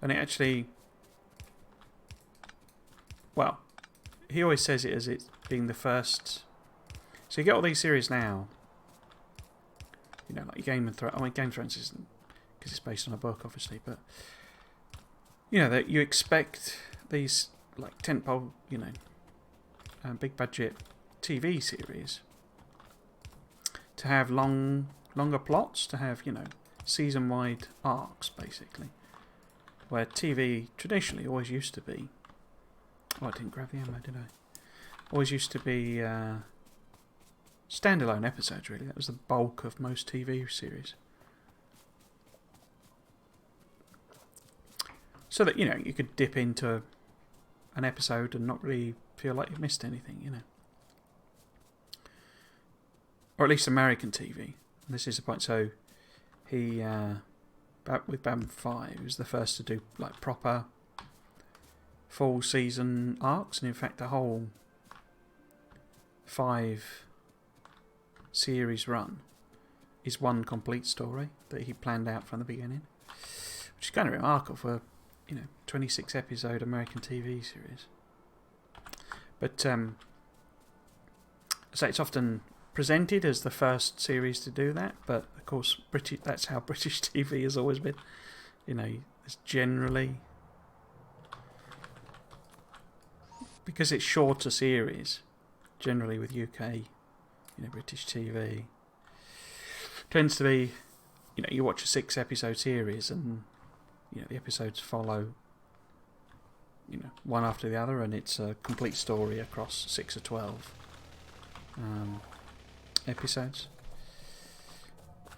And it actually, well, he always says it as it being the first. So you get all these series now, you know, like Game of Thrones. I mean, Game of Thrones isn't, because it's based on a book, obviously, but you know that you expect these like tentpole, you know, big budget TV series to have longer plots, to have, you know, season-wide arcs, basically. Where TV traditionally always used to be... Oh, I didn't grab the ammo, did I? Always used to be standalone episodes, really. That was the bulk of most TV series. So that, you could dip into an episode and not really feel like you've missed anything, Or at least American TV. This is the point. So he, with Babylon 5, he was the first to do like proper full season arcs, and in fact the whole 5 series run is one complete story that he planned out from the beginning, which is kind of remarkable for 26 episode American TV series. But so it's often presented as the first series to do that, but of course that's how British TV has always been. It's generally, because it's shorter series, generally with UK, British TV, tends to be, you watch a 6 episode series and the episodes follow, one after the other, and it's a complete story across 6 or 12 episodes.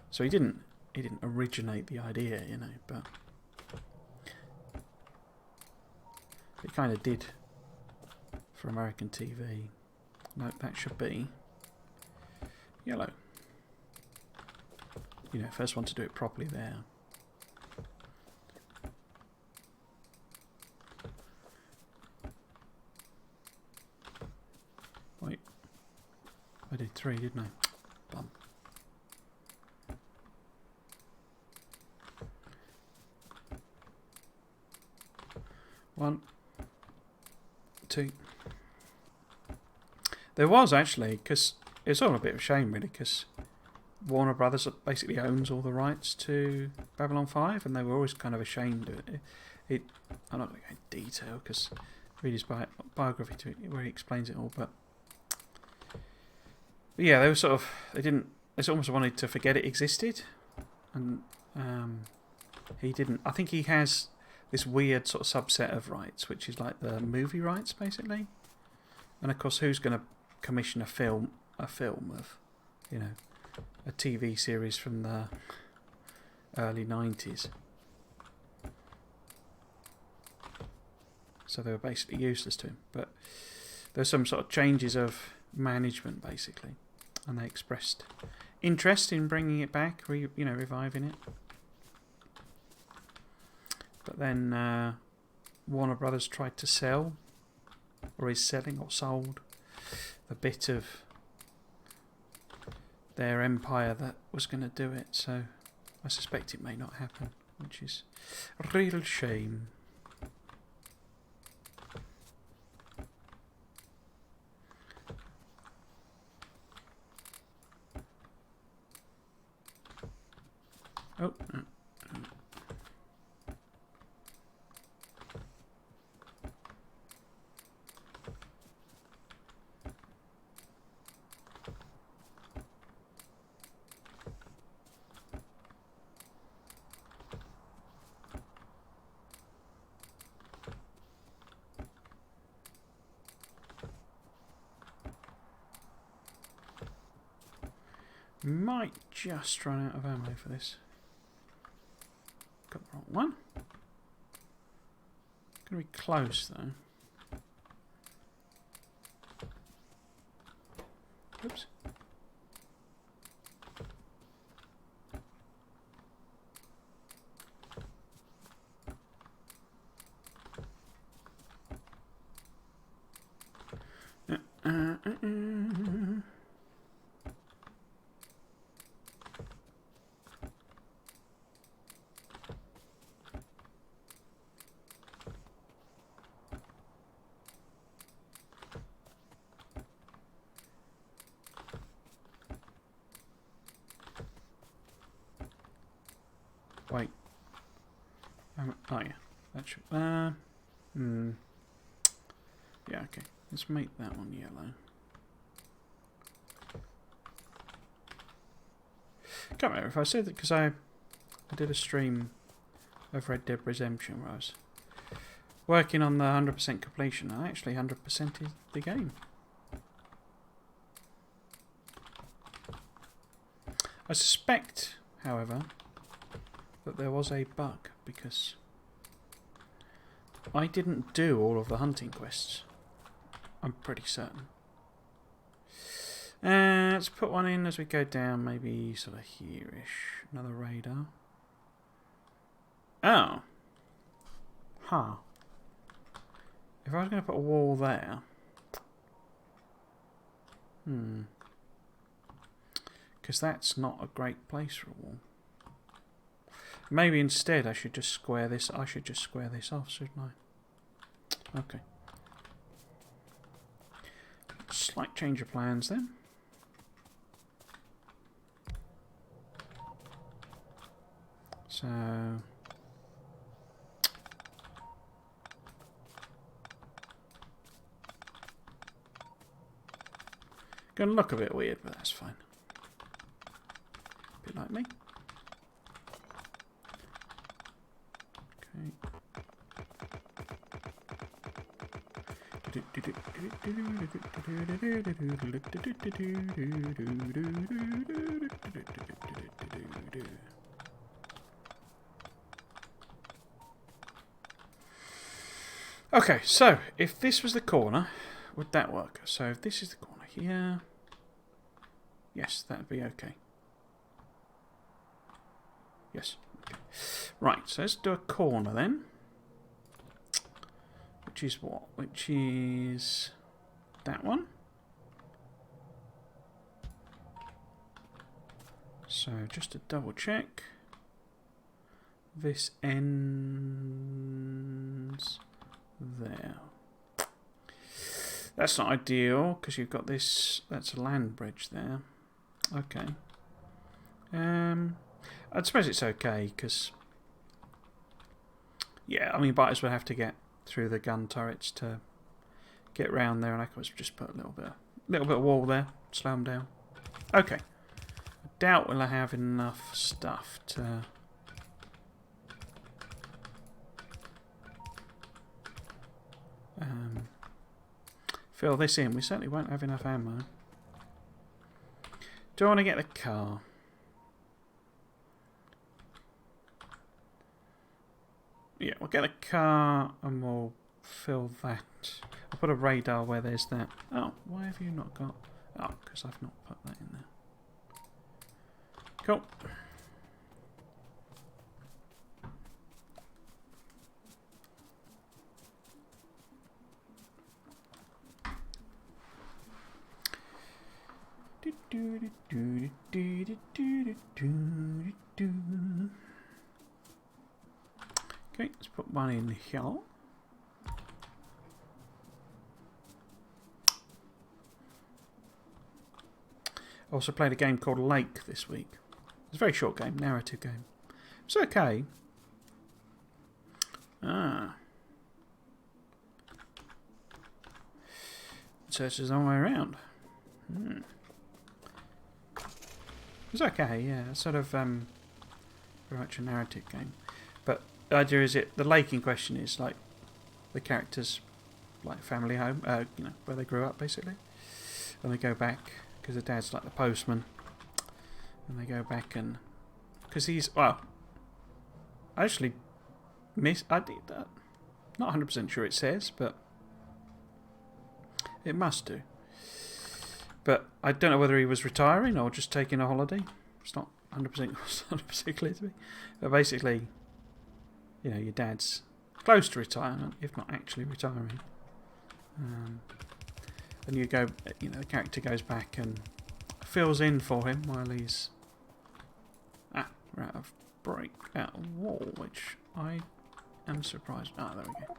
So he didn't originate the idea, but he kind of did for American TV. No, that should be yellow. First one to do it properly there. Wait, I did 3, didn't I? Bum. One, 2. There was actually, because it's all a bit of a shame really, because Warner Brothers basically owns all the rights to Babylon 5, and they were always kind of ashamed of it. I'm not going to go into detail because read his biography to it where he explains it all, but yeah, they were they almost wanted to forget it existed, and he didn't. I think he has this weird sort of subset of rights, which is like the movie rights basically, and of course who's going to commission a film of a TV series from the early 90s. So they were basically useless to him. But there's some sort of changes of management basically, and they expressed interest in bringing it back, reviving it. But then Warner Brothers tried to sell, or is selling, or sold the bit of their empire that was going to do it, so I suspect it may not happen, which is a real shame. Oh, might just run out of ammo for this. Got the wrong one. Gonna be close though. Oops. Wait. Oh yeah, that should. Yeah, okay. Let's make that one yellow. Can't remember if I said that because I did a stream of Red Dead Redemption where I was working on the 100% completion. I actually 100%ed the game. I suspect, however, that there was a bug because I didn't do all of the hunting quests. I'm pretty certain. Let's put one in as we go down, maybe sort of here-ish. Another radar. Oh. Huh. If I was going to put a wall there... Because that's not a great place for a wall. Maybe instead I should just square this. I should just square this off, shouldn't I? Okay. Slight change of plans then. So... Going to look a bit weird, but that's fine. A bit like me. Okay, so if this was the corner, would that work? So if this is the corner here, yes, that'd be okay. Yes. Okay. Right, so let's do a corner then. Which is what? Which is that one. So just to double check, this ends there. That's not ideal because you've got this. That's a land bridge there. Okay. I suppose it's okay because, yeah, I mean, biters would have to get through the gun turrets to get round there, and I could just put a little bit of wall there, slow them down. Okay. I doubt we'll have enough stuff to. Fill this in. We certainly won't have enough ammo. Do I want to get the car? Yeah, we'll get a car and we'll fill that. I'll put a radar where there's that. Oh, why have you not got... Oh, because I've not put that in there. Cool. Okay, let's put one in here. I also played a game called Lake this week. It's a very short game, narrative game. It's okay. Ah. It searches all the way around. It's okay, yeah. It's sort of very much a narrative game. But the idea is the lake in question is like the characters' like family home, you know, where they grew up basically. And they go back because the dad's like the postman. And they go back and because he's well, I actually I did that. Not 100% sure it says, but it must do. But I don't know whether he was retiring or just taking a holiday. It's not 100% clear to me. But basically, you know, your dad's close to retirement, if not actually retiring. And you go, you know, the character goes back and fills in for him while he's we're out of wall, which I am surprised. Ah, there we go.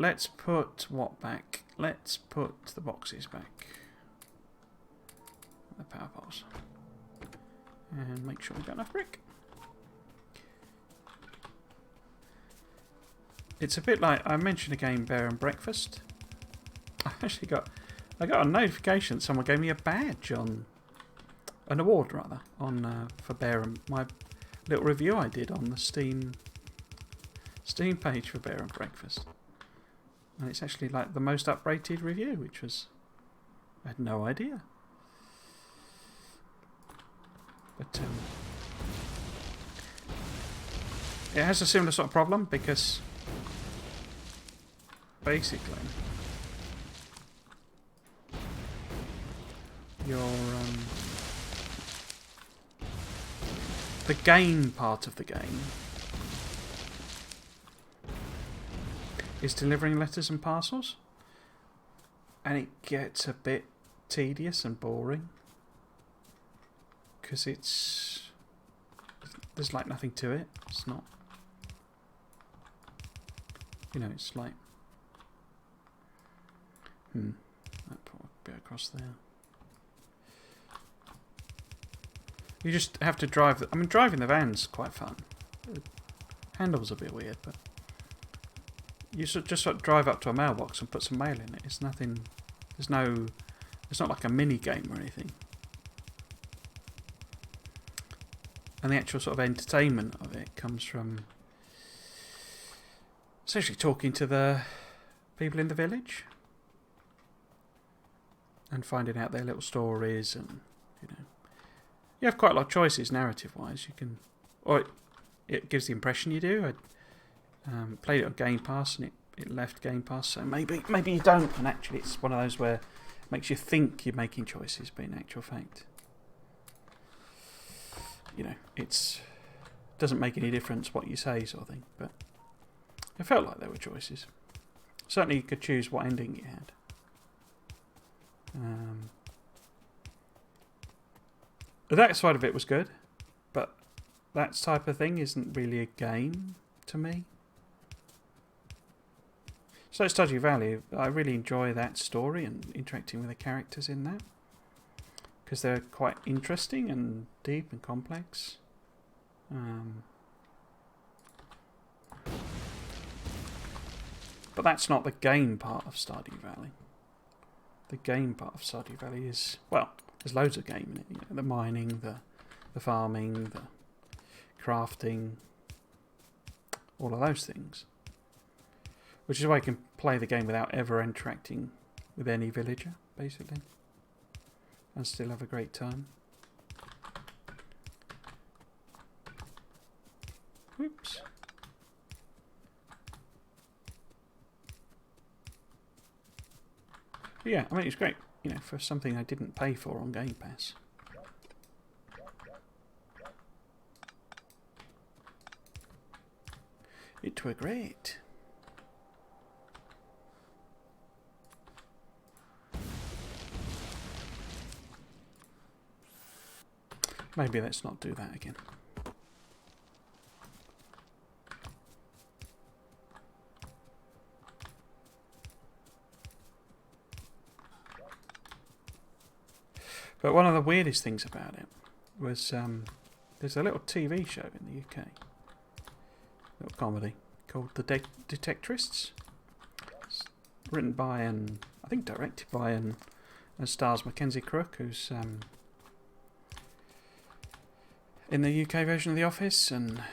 Let's put what back? Let's put the boxes back. The power poles. And make sure we've got enough brick. It's a bit like I mentioned a game, Bear and Breakfast. I got a notification that someone gave me a badge on an award rather on for Bear and my little review I did on the Steam page for Bear and Breakfast. And it's actually like the most uprated review, which was I had no idea. But it has a similar sort of problem because basically your the game part of the game is delivering letters and parcels, and it gets a bit tedious and boring because there's like nothing to it. It's not, you know, it's like that put a bit across there. You just have to drive. I mean, driving the van's quite fun. The handle's a bit weird, but you just sort of drive up to a mailbox and put some mail in it. It's nothing. It's not like a mini game or anything. And the actual sort of entertainment of it comes from essentially talking to the people in the village and finding out their little stories, and you have quite a lot of choices narrative-wise. You can, or it gives the impression you do. I played it on Game Pass and it left Game Pass, so maybe you don't. And actually, it's one of those where it makes you think you're making choices, but in actual fact, it doesn't make any difference what you say, sort of thing. But it felt like there were choices. Certainly, you could choose what ending you had. That side of it was good, but that type of thing isn't really a game to me. So Stardew Valley, I really enjoy that story and interacting with the characters in that, because they're quite interesting and deep and complex. But that's not the game part of Stardew Valley. The game part of Stardew Valley is, well, there's loads of game in it. The mining, the farming, the crafting, all of those things. Which is why you can play the game without ever interacting with any villager, basically. And still have a great time. Whoops. But yeah, I mean, it's great, for something I didn't pay for on Game Pass. It were great. Maybe let's not do that again. But one of the weirdest things about it was there's a little TV show in the UK, little comedy called The Detectorists. It's written by and I think directed by and stars Mackenzie Crook, who's in the UK version of The Office, and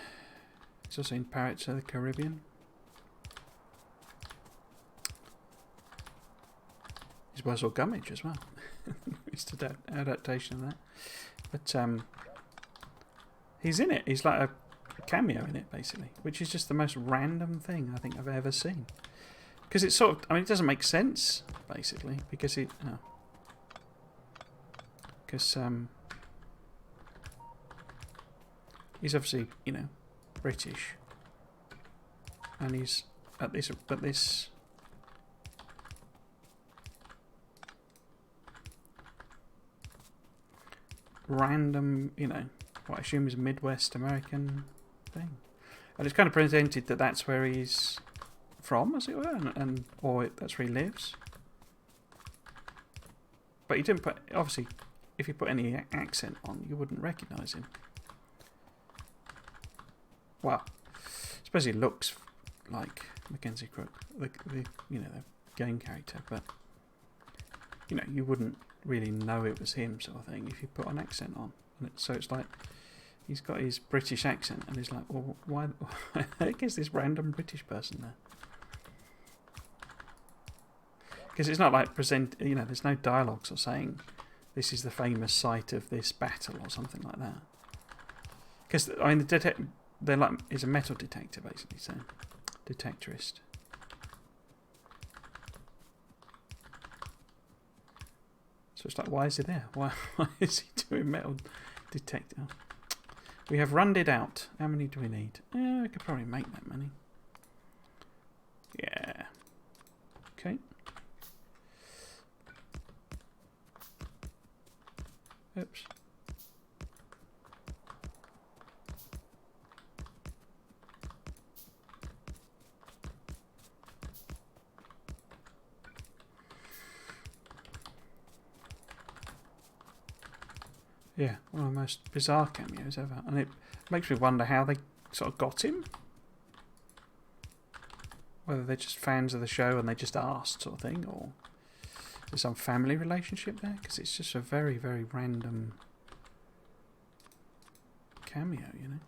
he's also in Pirates of the Caribbean. He's Wurzel Gummidge as well. It's an adaptation of that. But he's in it. He's like a cameo in it, basically, which is just the most random thing I think I've ever seen. Because it's sort of, I mean, it doesn't make sense, basically, because he's obviously, British, and he's at this random, what I assume is a Midwest American thing, and it's kind of presented that that's where he's from, as it were, or that's where he lives. But he didn't put, obviously, if you put any accent on, you wouldn't recognise him. Well, I suppose he looks like Mackenzie Crook, the game character, but you wouldn't really know it was him, sort of thing, if you put an accent on. So it's like he's got his British accent, and he's like, well, why is this random British person there? Because it's not like there's no dialogues or saying this is the famous site of this battle or something like that. Because I mean, they're like is a metal detector basically, so detectorist. So it's like, why is he there? Why is he doing metal detector? We have runned it out. How many do we need? I could probably make that many. Yeah. Okay. Oops. Yeah, one of the most bizarre cameos ever. And it makes me wonder how they sort of got him. Whether they're just fans of the show and they just asked, sort of thing, or there's some family relationship there, because it's just a very, very random cameo, you know.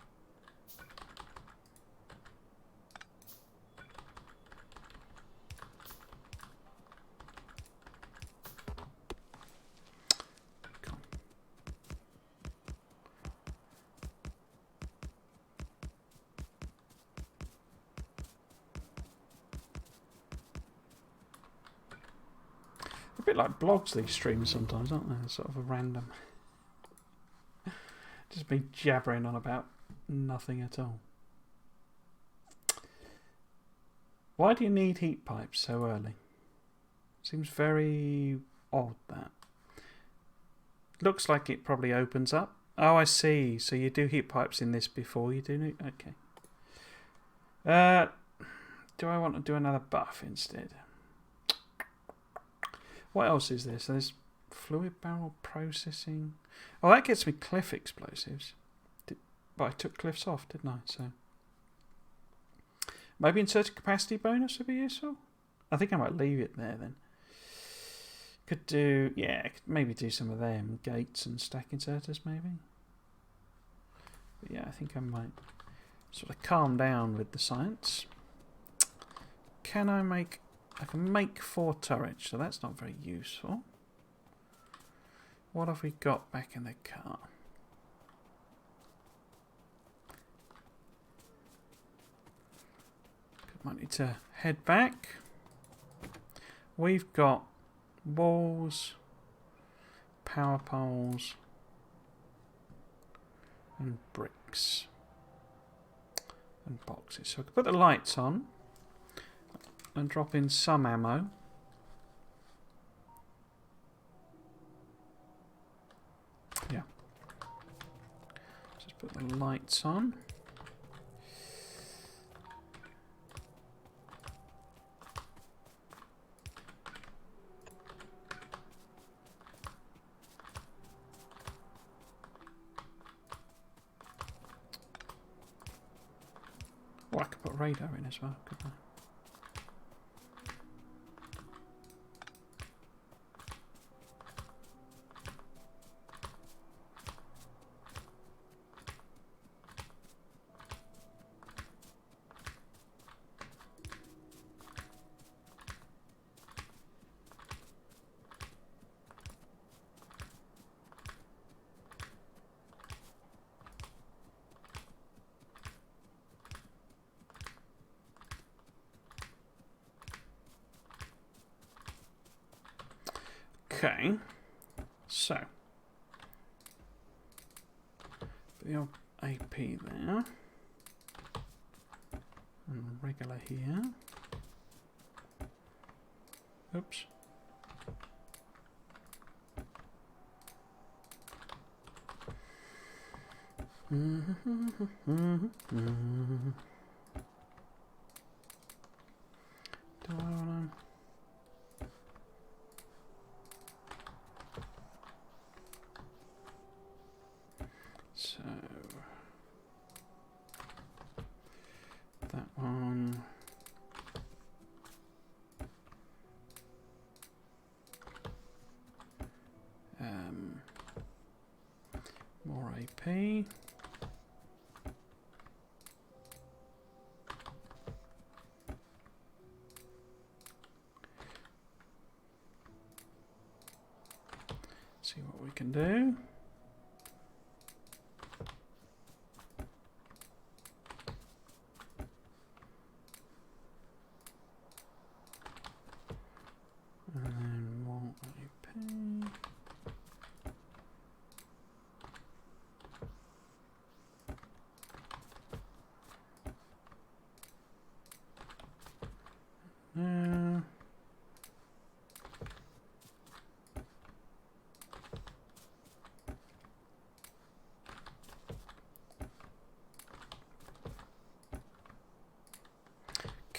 A bit like blogs, these streams sometimes, aren't they? They're sort of a random. Just me jabbering on about nothing at all. Why do you need heat pipes so early? Seems very odd, that. Looks like it probably opens up. Oh, I see. So you do heat pipes in this before you do... Okay. Do I want to do another buff instead? What else is there? So there's fluid barrel processing. Oh, that gets me cliff explosives. But I took cliffs off, didn't I? So maybe insert a capacity bonus would be useful. I think I might leave it there then. Could do, yeah, could maybe do some of them. Gates and stack inserters maybe. But yeah, I think I might sort of calm down with the science. Can I make... I can make 4 turrets, so that's not very useful. What have we got back in the car? Might need to head back. We've got walls, power poles, and bricks. And boxes. So I can put the lights on and drop in some ammo. Yeah. Just put the lights on. Oh, I could put radar in as well, couldn't I? Okay, so the old AP there, and regular here. Oops. Do I want to... So that one. More AP. See what we can do.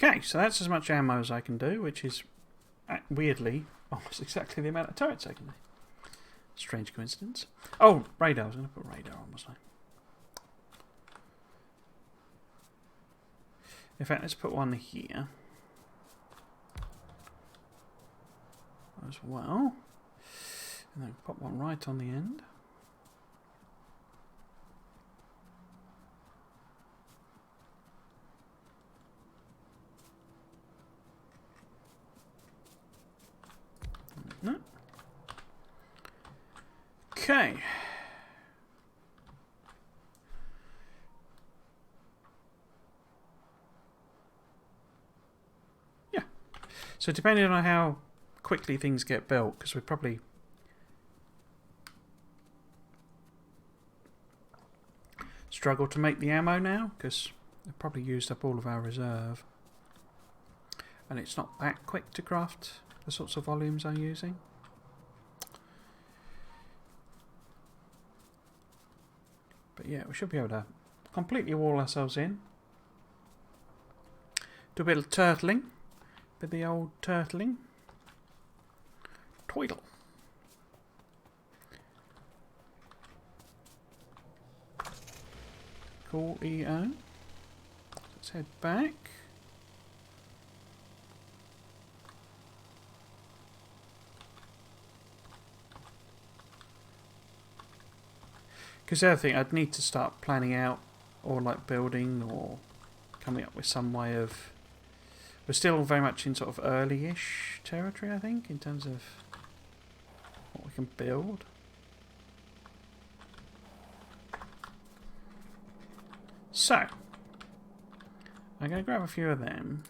Okay, so that's as much ammo as I can do, which is weirdly almost exactly the amount of turrets I can do. Strange coincidence. Oh, radar. I was going to put radar on, wasn't I? In fact, let's put one here as well. And then pop one right on the end. No. Okay. Yeah. So depending on how quickly things get built, because we probably struggle to make the ammo now, because we've probably used up all of our reserve. And it's not that quick to craft the sorts of volumes I'm using. But yeah, we should be able to completely wall ourselves in. Do a bit of turtling. Bit of the old turtling. Twiddle. Cool EO. Let's head back. Because the other thing, I'd need to start planning out, or like building, or coming up with some way of... We're still very much in sort of early-ish territory, I think, in terms of what we can build. So, I'm going to grab a few of them.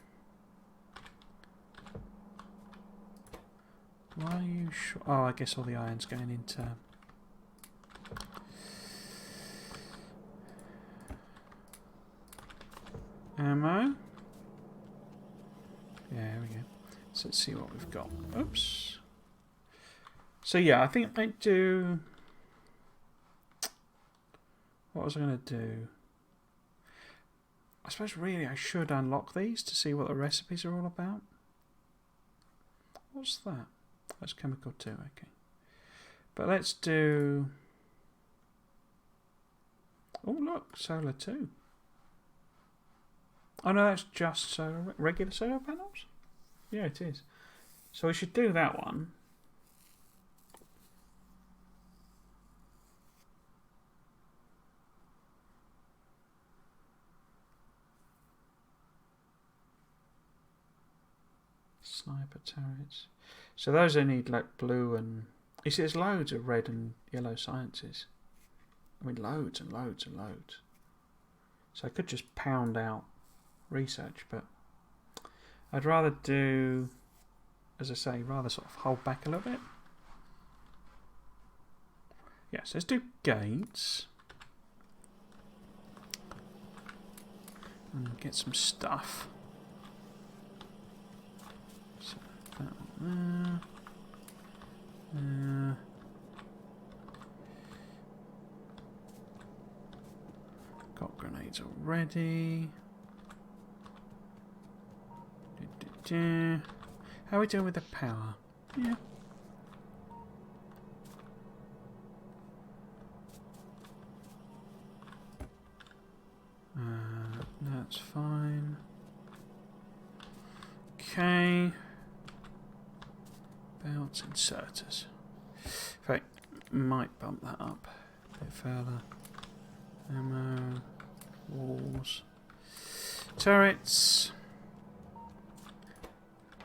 Why are you sure? Oh, I guess all the iron's going into... ammo. Yeah, here we go. So let's see what we've got. Oops. So yeah, I think I do... What was I going to do? I suppose really I should unlock these to see what the recipes are all about. What's that? That's chemical 2, okay. But let's do... Oh look, solar 2. Oh no, that's just solar, regular solar panels? Yeah, it is. So we should do that one. Sniper turrets. So those only need like blue and... You see, there's loads of red and yellow sciences. I mean, loads and loads and loads. So I could just pound out research, but I'd rather do, as I say, rather sort of hold back a little bit. Yes, let's do gates. And get some stuff. So that one there. Got grenades already. How are we doing with the power? Yeah. That's fine. Okay. Belts, inserters. In fact, might bump that up a bit further. Ammo, walls, turrets.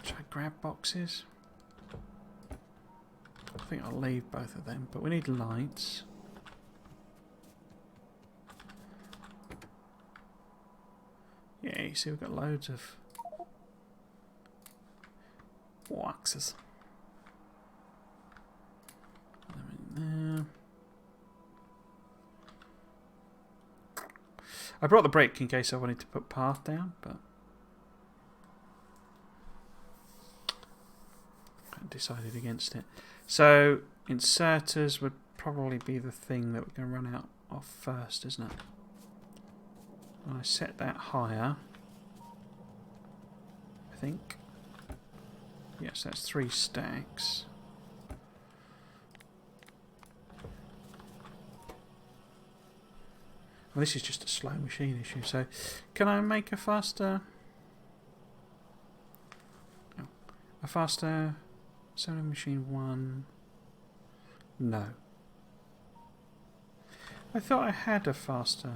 Should I grab boxes? I think I'll leave both of them, but we need lights. Yeah, you see we've got loads of boxes. Put them in there. I brought the brick in case I wanted to put path down, but I decided against it. So inserters would probably be the thing that we're going to run out of first, isn't it? When I set that higher, think. Yes, that's 3 stacks. Well, this is just a slow machine issue, so can I make a faster... Oh, a faster sewing machine 1? No. I thought I had a faster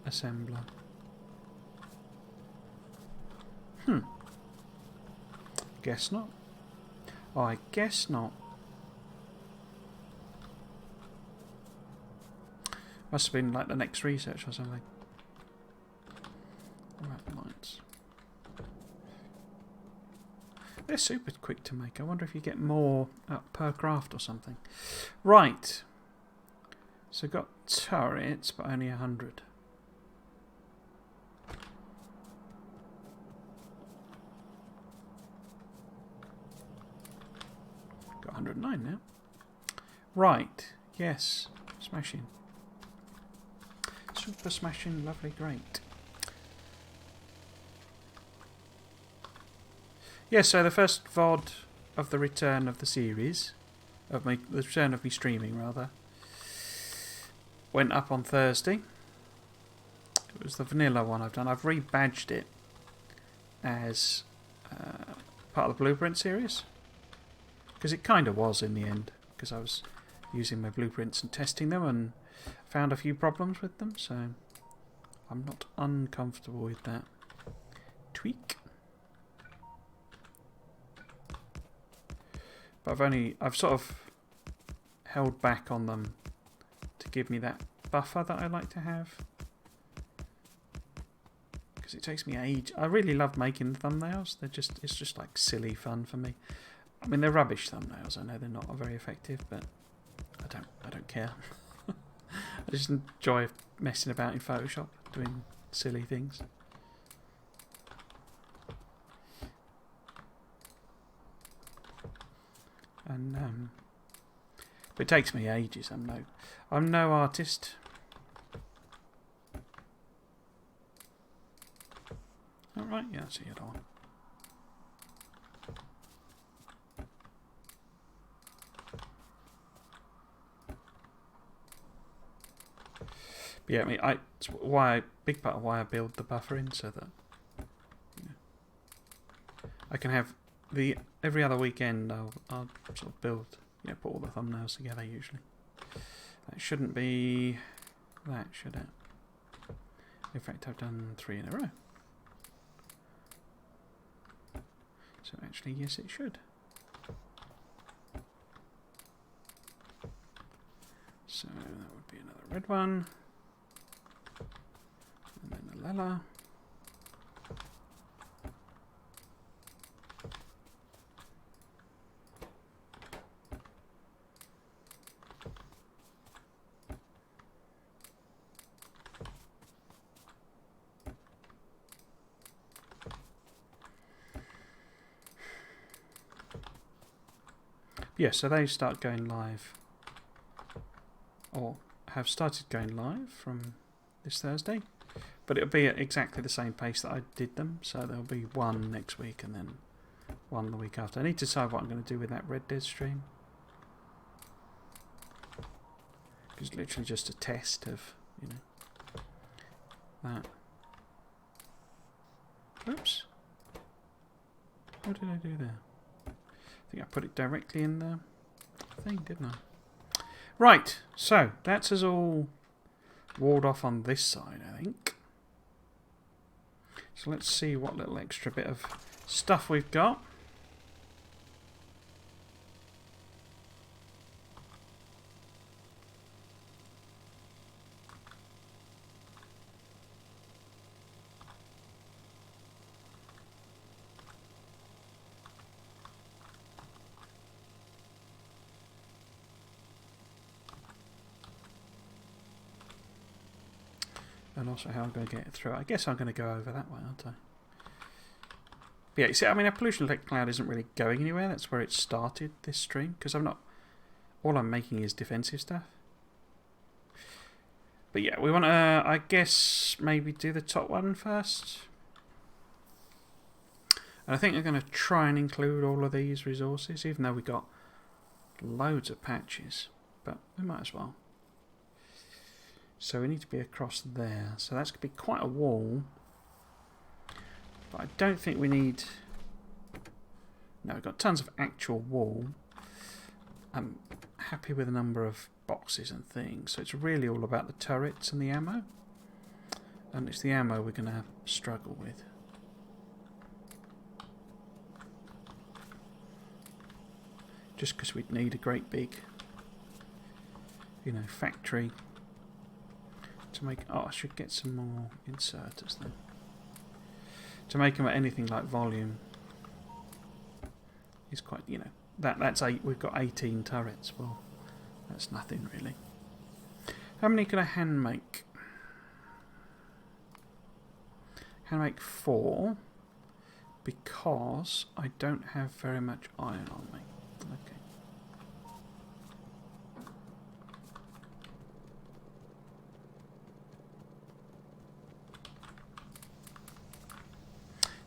assembler. Guess not. Oh, I guess not. Must have been like the next research or something. Right, lights. They're super quick to make. I wonder if you get more per craft or something. Right. So got turrets, but only 100. Got 109 now. Right. Yes. Smashing. Super smashing. Lovely. Great. Yeah, so the first VOD of the return of the series, the return of me streaming rather, went up on Thursday. It was the vanilla one I've done. I've rebadged it as part of the Blueprint series, because it kind of was in the end, because I was using my blueprints and testing them and found a few problems with them, so I'm not uncomfortable with that tweak. But I've sort of held back on them to give me that buffer that I like to have, because it takes me age. I really love making thumbnails. It's just like silly fun for me. I mean, they're rubbish thumbnails. I know they're not very effective, but I don't care. I just enjoy messing about in Photoshop, doing silly things. And but it takes me ages. I'm no artist. All right, yeah, that's the other one. But yeah, I mean, it's big part of why I build the buffer in, so that I can have every other weekend I'll sort of build, put all the thumbnails together usually. That shouldn't be that, should it? In fact, I've done 3 in a row. So actually, yes, it should. So that would be another red one. And then a Lella. Yeah, so they start going live, or have started going live from this Thursday, but it'll be at exactly the same pace that I did them, so there'll be one next week and then one the week after. I need to decide what I'm going to do with that Red Dead stream. It's literally just a test of, that. Oops. What did I do there? I think I put it directly in the thing, didn't I? Right, so that's us all walled off on this side, I think. So let's see what little extra bit of stuff we've got. And also how I'm going to get it through. I guess I'm going to go over that way, aren't I? But yeah, you see, I mean, a pollution effect cloud isn't really going anywhere. That's where it started, this stream. Because all I'm making is defensive stuff. But yeah, we want to, I guess, maybe do the top one first. And I think I'm going to try and include all of these resources, even though we got loads of patches. But we might as well. So we need to be across there. So that's going to be quite a wall. But I don't think we need... No, we've got tons of actual wall. I'm happy with the number of boxes and things. So it's really all about the turrets and the ammo. And it's the ammo we're going to struggle with. Just because we'd need a great big, you know, factory to make... Oh, I should get some more inserters then. To make them at anything like volume is quite, you know, that's 8. We've got 18 turrets. Well, that's nothing really. How many can I hand make? Hand make 4 because I don't have very much iron on me. Okay.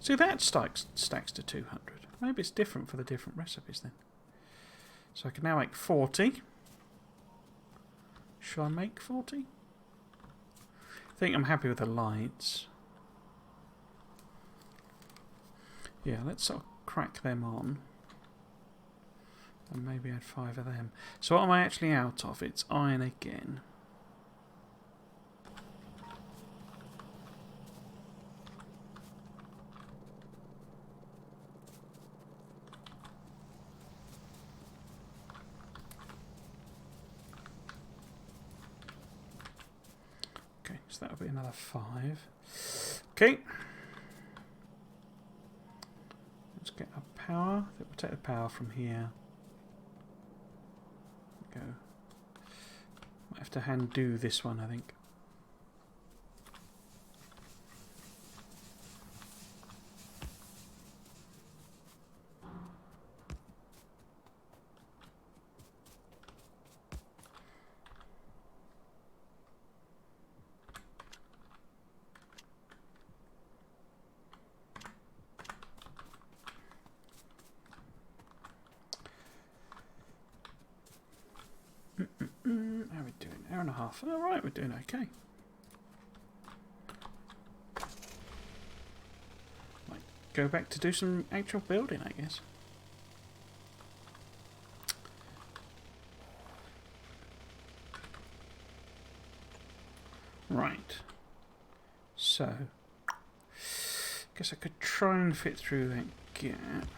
So that stacks to 200. Maybe it's different for the different recipes then. So I can now make 40. Shall I make 40? I think I'm happy with the lights. Yeah, let's sort of crack them on. And maybe add 5 of them. So what am I actually out of? It's iron again. Okay, so that'll be another 5. Okay. Let's get our power. I think we'll take the power from here. Go. Might have to hand do this one, I think. How are we doing? Hour and a half. All right, we're doing okay. Might go back to do some actual building, I guess. Right. So, guess I could try and fit through that gap.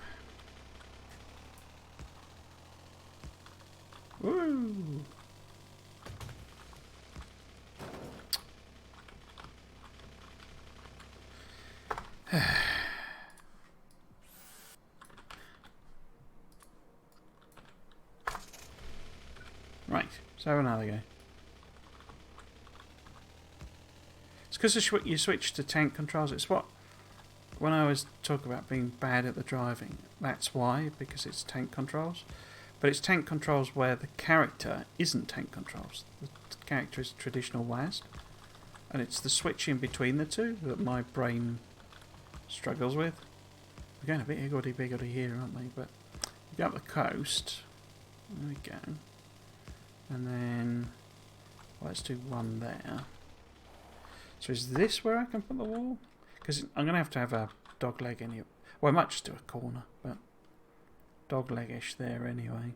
Woo! Right, so another go. It's because you switch to tank controls. It's what, when I always talk about being bad at the driving, that's why, because it's tank controls. But it's tank controls where the character isn't tank controls. The character is traditional WASD. And it's the switching between the two that my brain struggles with. We're going a bit higgledy-piggledy here, aren't we? But we go up the coast. There we go. And then... Well, let's do one there. So is this where I can put the wall? Because I'm going to have a dog leg anyway. Well, I might just do a corner, but... Dog leg-ish there anyway.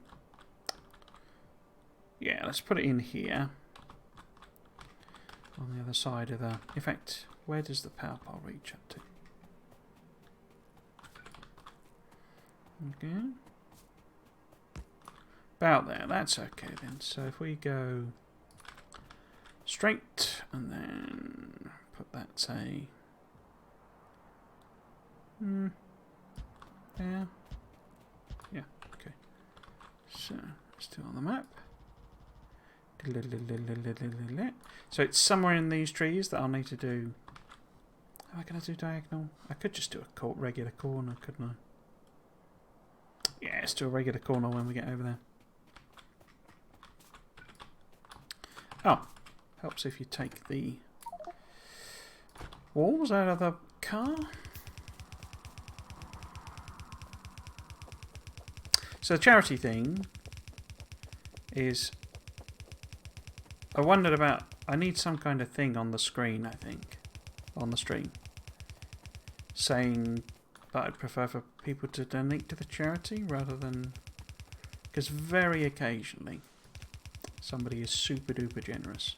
Yeah, let's put it in here. On the other side of the... In fact, where does the power pole reach up to? Okay. About there, that's okay then. So if we go straight and then put that, say... there. Yeah, okay. So, let's do it on the map. So it's somewhere in these trees that I'll need to do... Am I going to do diagonal? I could just do a regular corner, couldn't I? Yeah, let's do a regular corner when we get over there. Oh, helps if you take the walls out of the car. So the charity thing is, I wondered about, I need some kind of thing on the screen, I think, on the stream, saying that I'd prefer for people to donate to the charity rather than, because very occasionally somebody is super duper generous.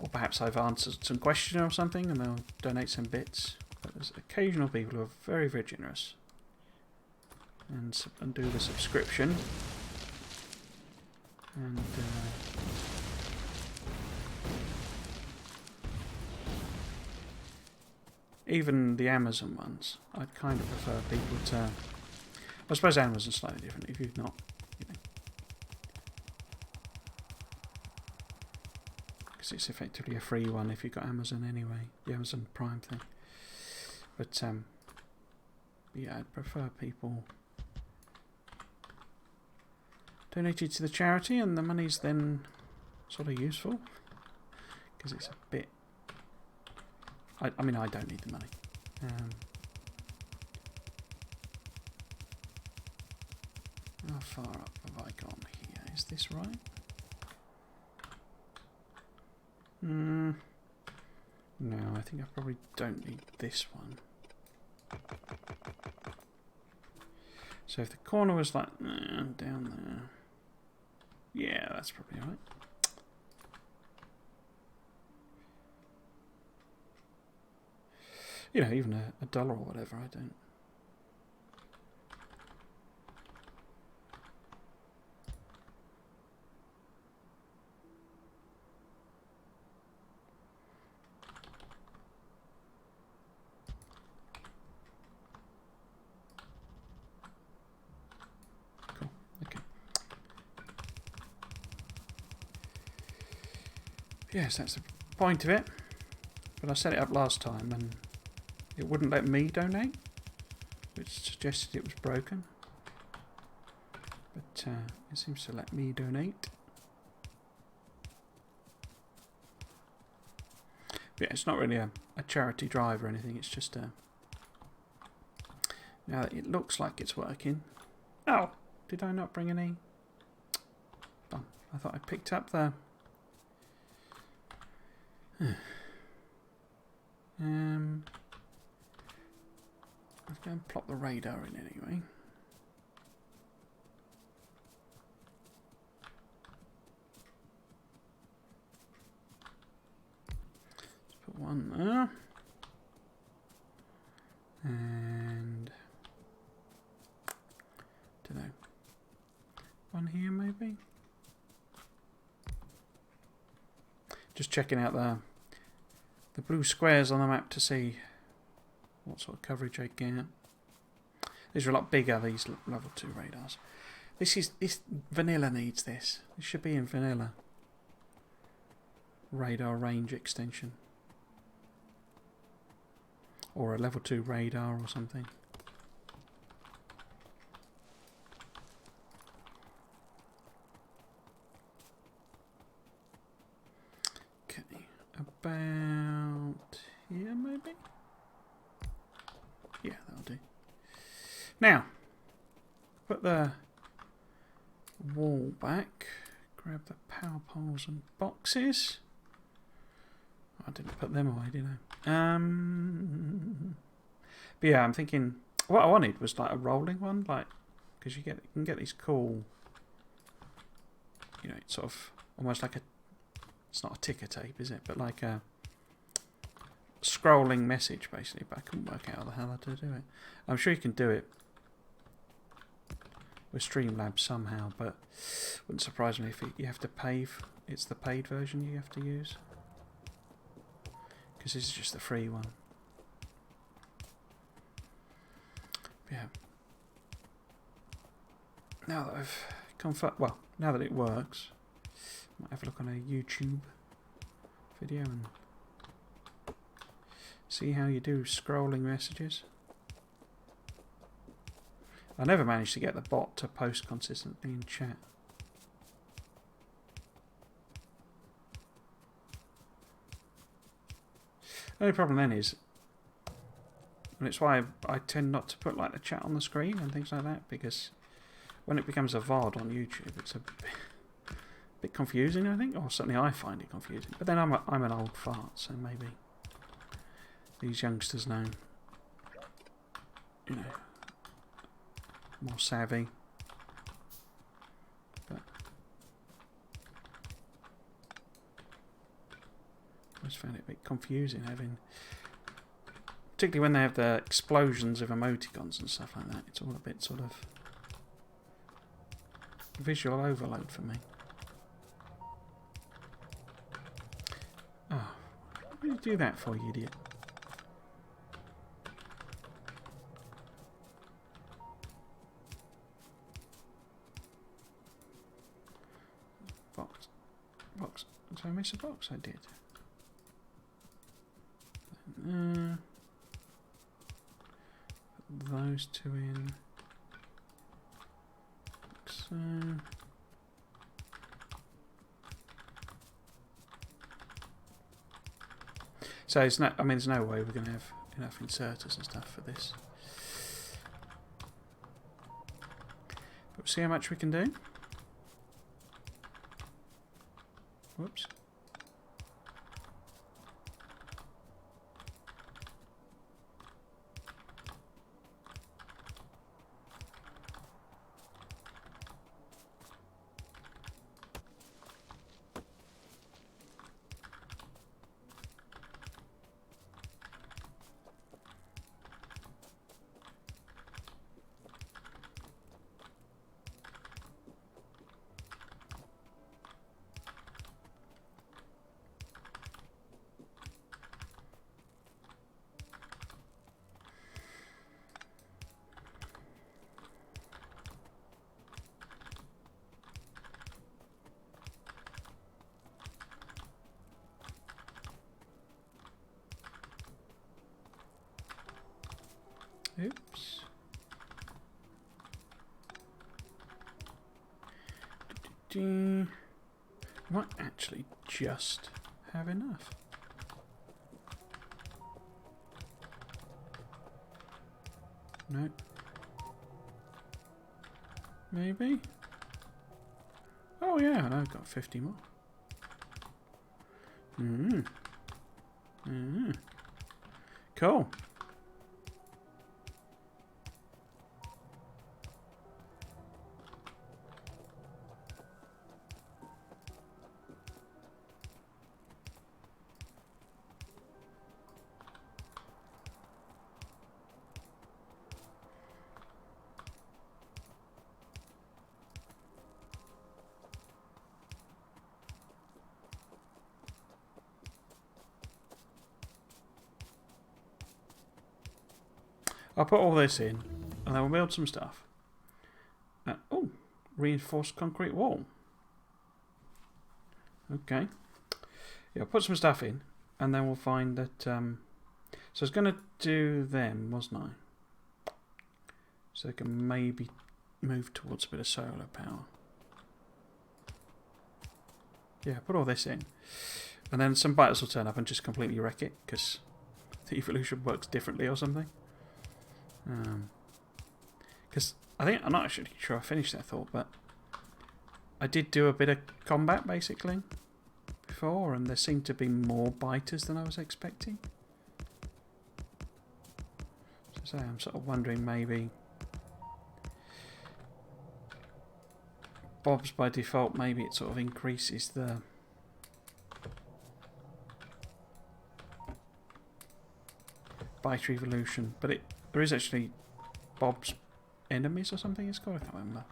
Or perhaps I've answered some question or something and they'll donate some bits. But there's occasional people who are very, very generous and do the subscription. And even the Amazon ones, I'd kind of prefer people to... I suppose Amazon's slightly different if you've not, you know, because it's effectively a free one if you've got Amazon anyway, the Amazon Prime thing. But yeah, I'd prefer people donated to the charity, and the money's then sort of useful because it's a bit. I mean, I don't need the money. How far up have I gone here? Is this right? No, I think I probably don't need this one. So if the corner was like down there, yeah, that's probably right. You know, even a dollar or whatever, I don't. Cool, okay. Yes, that's the point of it. But I set it up last time and it wouldn't let me donate, which suggested it was broken. But it seems to let me donate. But yeah, it's not really a charity drive or anything, it's just a... Now that it looks like it's working... Oh! Did I not bring any? Oh, I thought I picked up the... Let's go and plop the radar in anyway. Let's put one there. And... don't know. One here maybe? Just checking out the blue squares on the map to see what sort of coverage I get. These are a lot bigger, these level 2 radars. This vanilla needs this. This should be in vanilla. Radar range extension. Or a level 2 radar or something. Okay, about here maybe? Yeah, that'll do. Now, put the wall back, grab the power poles and boxes. I didn't put them away, did I? But yeah, I'm thinking, what I wanted was like a rolling one, like, because you can get these cool, you know, it's sort of almost like a, it's not a ticker tape, is it? But like a scrolling message, basically. But I couldn't work out how to do it. I'm sure you can do it with Streamlabs somehow, but wouldn't surprise me if you have to pay. It's the paid version you have to use, because this is just the free one. Yeah. Now that I've well, now that it works, I might have a look on a YouTube video and see how you do scrolling messages. I never managed to get the bot to post consistently in chat. The only problem then is And it's why I tend not to put like the chat on the screen and things like that, because when it becomes a VOD on YouTube, it's a bit confusing, I think, or certainly I find it confusing. But then I'm an old fart, so maybe these youngsters know, you know, more savvy. But I just found it a bit confusing having, particularly when they have the explosions of emoticons and stuff like that. It's all a bit sort of visual overload for me. Oh, what did you do that for, you idiot? Box. Did I miss a box? I did. Put those two in. So. So it's no. I mean, there's no way we're going to have enough inserters and stuff for this. But we'll see how much we can do. Whoops. Oops. Might actually just have enough. No. Maybe. Oh yeah, I've got 50 more. Cool. I'll put all this in, and then we'll build some stuff. Oh, reinforced concrete wall. Okay. Yeah, I'll put some stuff in, and then we'll find that... so I was going to do them, wasn't I? So they can maybe move towards a bit of solar power. Yeah, put all this in. And then some biters will turn up and just completely wreck it, because the evolution works differently or something. Because I'm not actually sure I finished that thought, but I did do a bit of combat basically before, and there seemed to be more biters than I was expecting. So I'm sort of wondering maybe Bob's by default, maybe it sort of increases the biter evolution, but there is actually Bob's enemies or something it's called, I can't remember.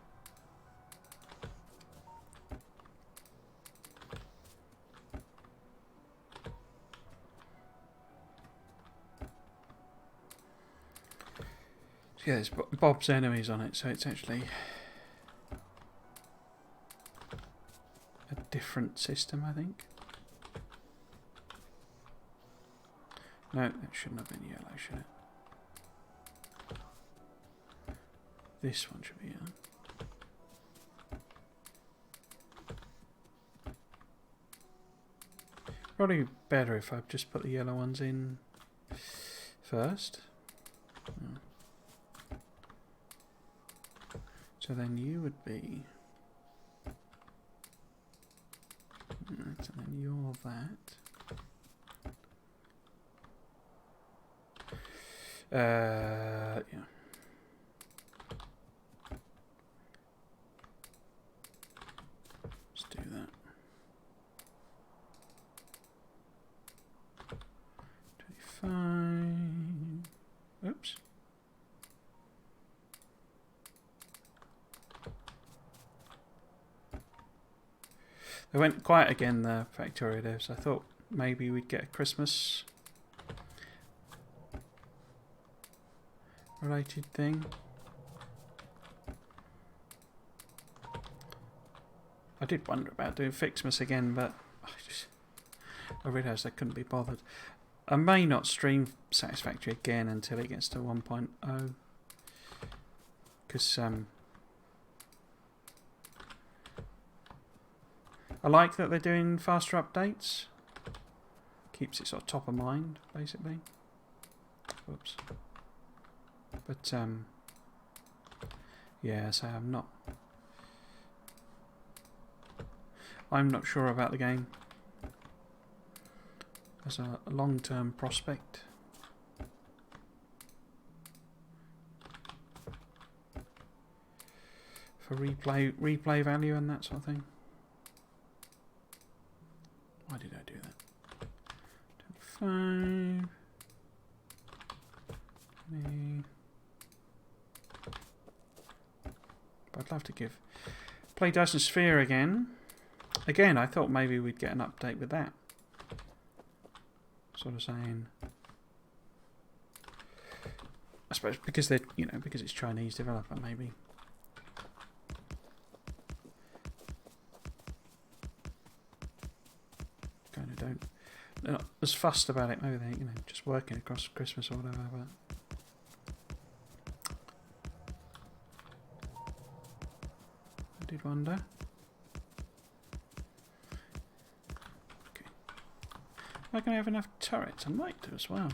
So yeah, there's Bob's enemies on it, so it's actually a different system, I think. No, that shouldn't have been yellow, should it? This one should be yellow. Probably better if I just put the yellow ones in first. So then you would be... Right, so then you're that. Yeah. Let's do that. 25. Oops. They went quiet again, the Factorio devs. I thought maybe we'd get a Christmas related thing. I did wonder about doing Fixmas again, but I realised I couldn't be bothered. I may not stream Satisfactory again until it gets to 1.0, because I like that they're doing faster updates. Keeps it sort of top of mind, basically. Whoops. But yeah, so I'm not sure about the game as a long-term prospect. For replay value and that sort of thing. Why did I do that? 25. But I'd love to play Dyson Sphere again. Again, I thought maybe we'd get an update with that. Sort of saying, I suppose because they're, because it's Chinese developer, maybe. Kind of they're not as fussed about it. Maybe they, just working across Christmas or whatever. But I did wonder. Okay, am I going to have enough turrets? I might do as well.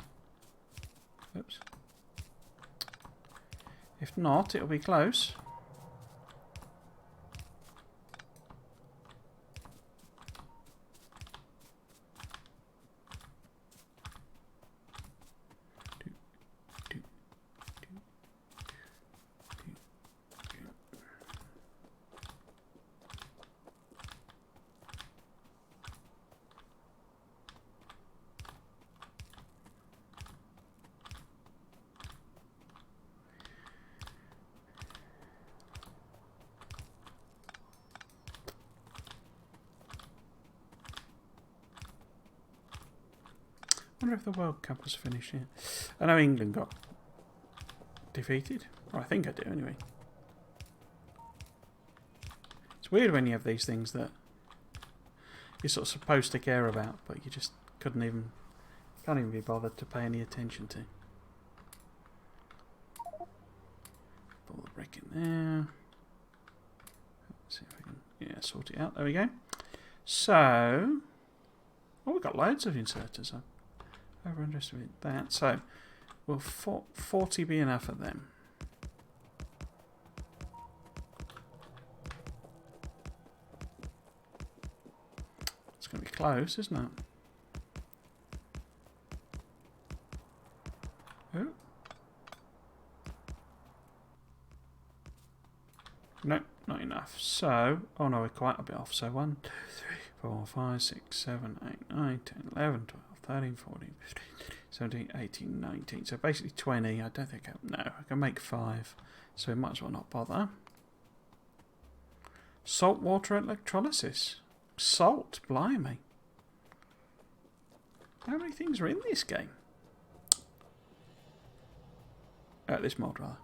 Oops. If not, it'll be close. I wonder if the World Cup was finished yet. I know England got defeated. Or I think I do anyway. It's weird when you have these things that you're sort of supposed to care about, but you just can't even be bothered to pay any attention to. Put all the brick in there. Let's see if we can sort it out. There we go. So, we've got loads of inserters. I'm over-underestimated that. So, will 40 be enough of them? It's going to be close, isn't it? Oh. No, not enough. So, oh no, we're quite a bit off. So 1, 2, 3, 4, 5, 6, 7, 8, 9, 10, 11, 12, 13, 14, 15, 17, 18, 19. So basically 20. I don't think I can make 5. So we might as well not bother. Saltwater electrolysis. Salt, blimey. How many things are in this game? This mod, rather.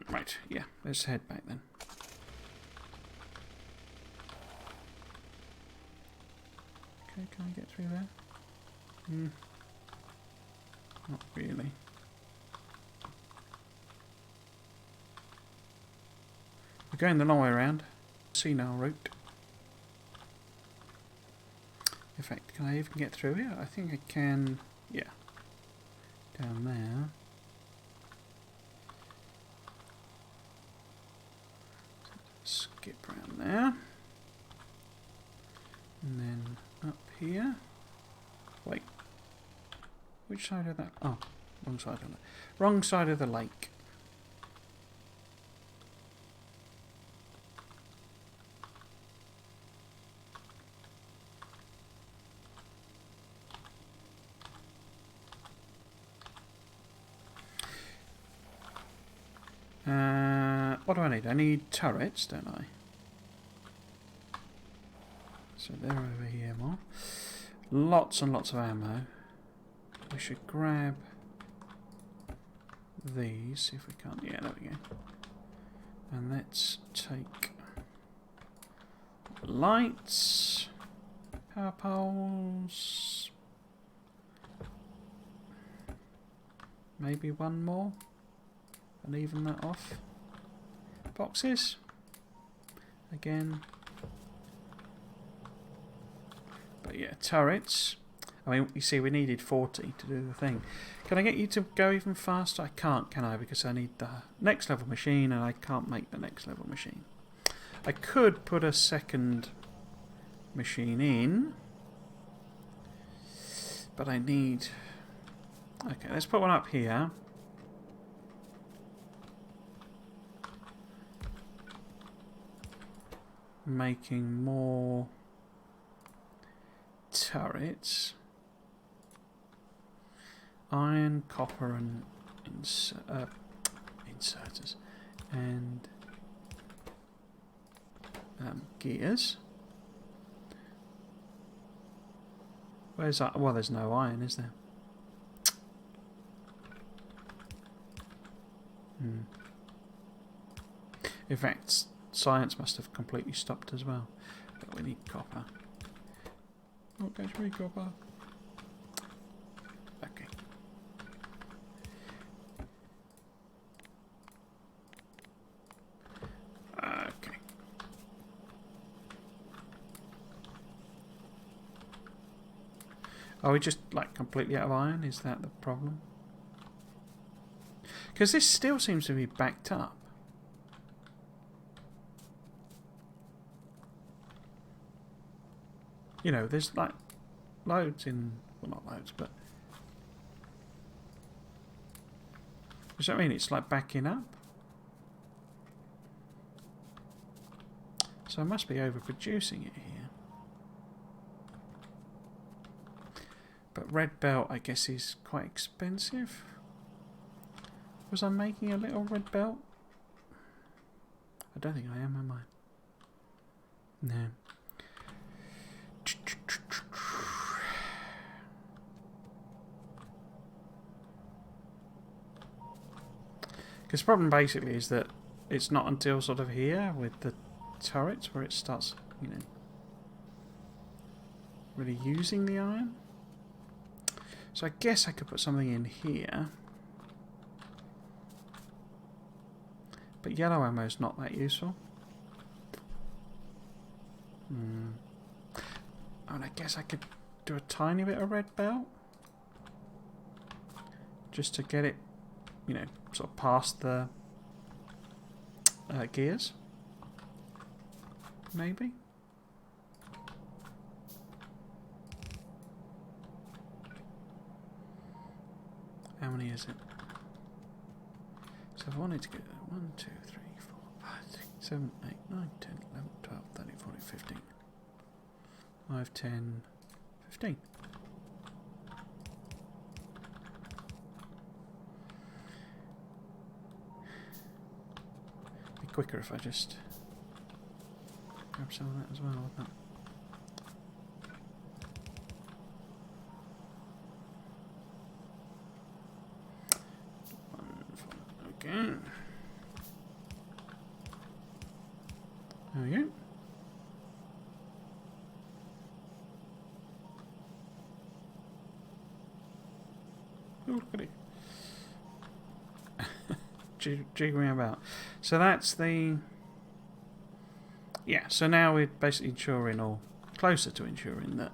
Right, yeah, let's head back then. Okay, can I get through there? Not really. We're going the long way around. Senile route. In fact, can I even get through here? I think I can. Yeah. Down there. skip around there. And then up here. Wait. Which side of that? Oh, wrong side of the lake. Wrong side of the lake. What do I need? I need turrets, don't I? So they're over here more. Lots and lots of ammo. We should grab these, see if we can't. Yeah, there we go. And let's take lights, power poles, maybe one more, and even that off. Boxes again. But yeah, turrets. I mean, you see, we needed 40 to do the thing. Can I get you to go even faster? I can't, can I? Because I need the next level machine, and I can't make the next level machine. I could put a second machine in, but I need... Okay, let's put one up here. Making more turrets. Iron, copper, and inserters, and gears. Where's that? Well, there's no iron, is there? In fact, science must have completely stopped as well. But we need copper. Oh, gosh, we need copper. Okay. Okay. Are we just like completely out of iron? Is that the problem? Because this still seems to be backed up. You know, there's like loads in... Well, not loads, but... Does that mean it's like backing up? So I must be overproducing it here. But red belt, I guess, is quite expensive. Was I making a little red belt? I don't think I am I? No. Because the problem basically is that it's not until sort of here with the turrets where it starts, you know, really using the iron. So I guess I could put something in here. But yellow ammo is not that useful. And I guess I could do a tiny bit of red belt. Just to get it, you know, sort of past the gears. Maybe. How many is it? So if I wanted to get 1, 2, 3, 4, 5, 6, 7, 8, 9, 10, 11, 12, 13, 14, 15. 5, 10, 15. Be quicker if I just grab some of that as well, wouldn't it? Okay. There we go. Oh, look at it. Jiggering about. So that's the... Yeah, so now we're basically ensuring, or closer to ensuring, that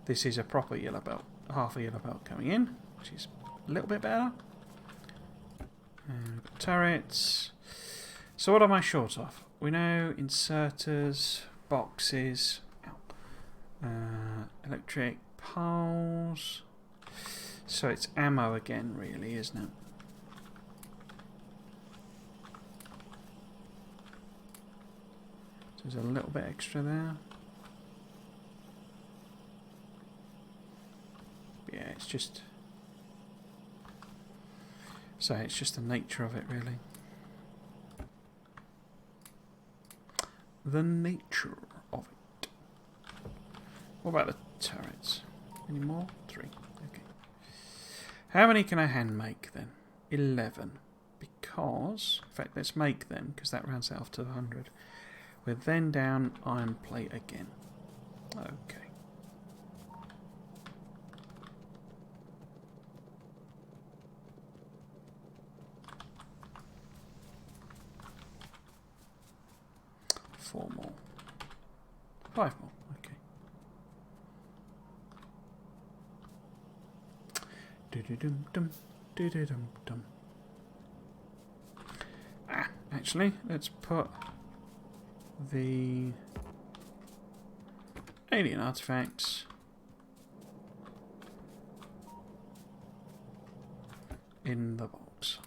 this is a proper yellow belt. Half a yellow belt coming in, which is a little bit better. And we've got turrets. So what am I short of? We know inserters, boxes, electric poles. So it's ammo again, really, isn't it? So there's a little bit extra there. Yeah, it's just... So it's just the nature of it, really. The nature of it. What about the turrets? Any more? 3. Okay. How many can I hand make then? 11. Because, in fact, let's make them, because that rounds it off to 100. We're then down iron plate again. Okay. Four more. 5 more. Okay. Do-do-dum-dum. Do-do-dum-dum. Actually, let's put the alien artifacts in the box.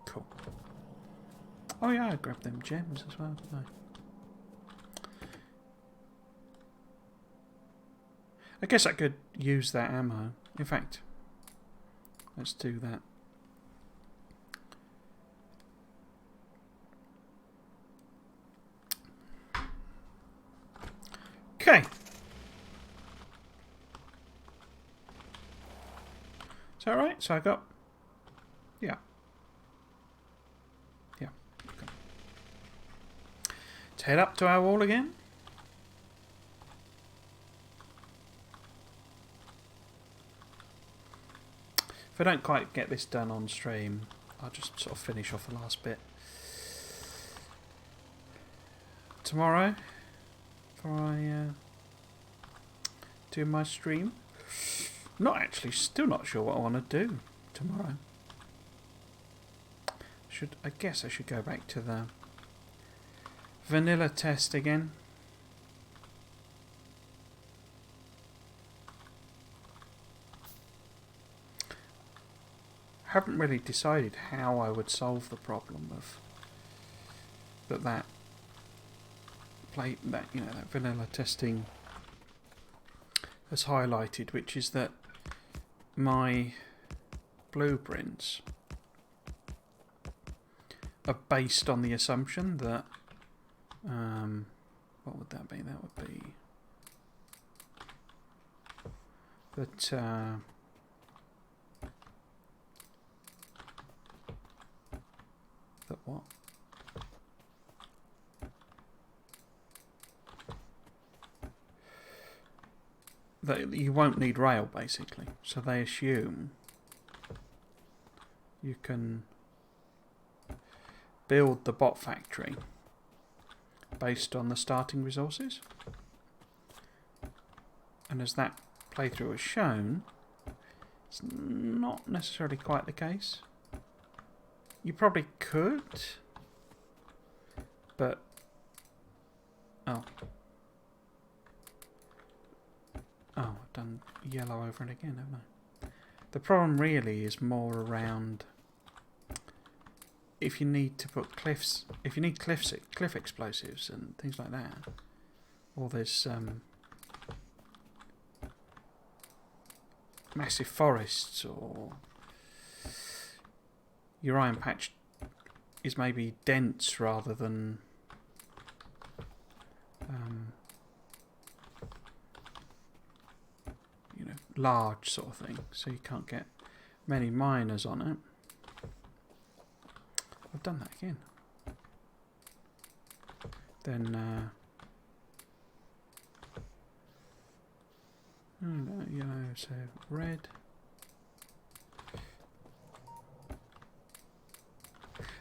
Cool. Oh yeah, I grabbed them gems as well, didn't I? I guess I could use that ammo. In fact, let's do that. Okay. Is that right? So I got... Yeah. Yeah. Okay. Let's head up to our wall again. If I don't quite get this done on stream, I'll just sort of finish off the last bit tomorrow before I do my stream. Still not sure what I want to do tomorrow. I guess I should go back to the vanilla test again. Haven't really decided how I would solve the problem of that vanilla testing has highlighted, which is that my blueprints are based on the assumption that what would that be? That would be that what? That you won't need rail, basically. So they assume you can build the bot factory based on the starting resources. And as that playthrough has shown, it's not necessarily quite the case. You probably could, but I've done yellow over it again, haven't I? The problem really is more around if you need to put cliff explosives and things like that, or there's massive forests, or your iron patch is maybe dense rather than large sort of thing, so you can't get many miners on it. I've done that again. Then so red.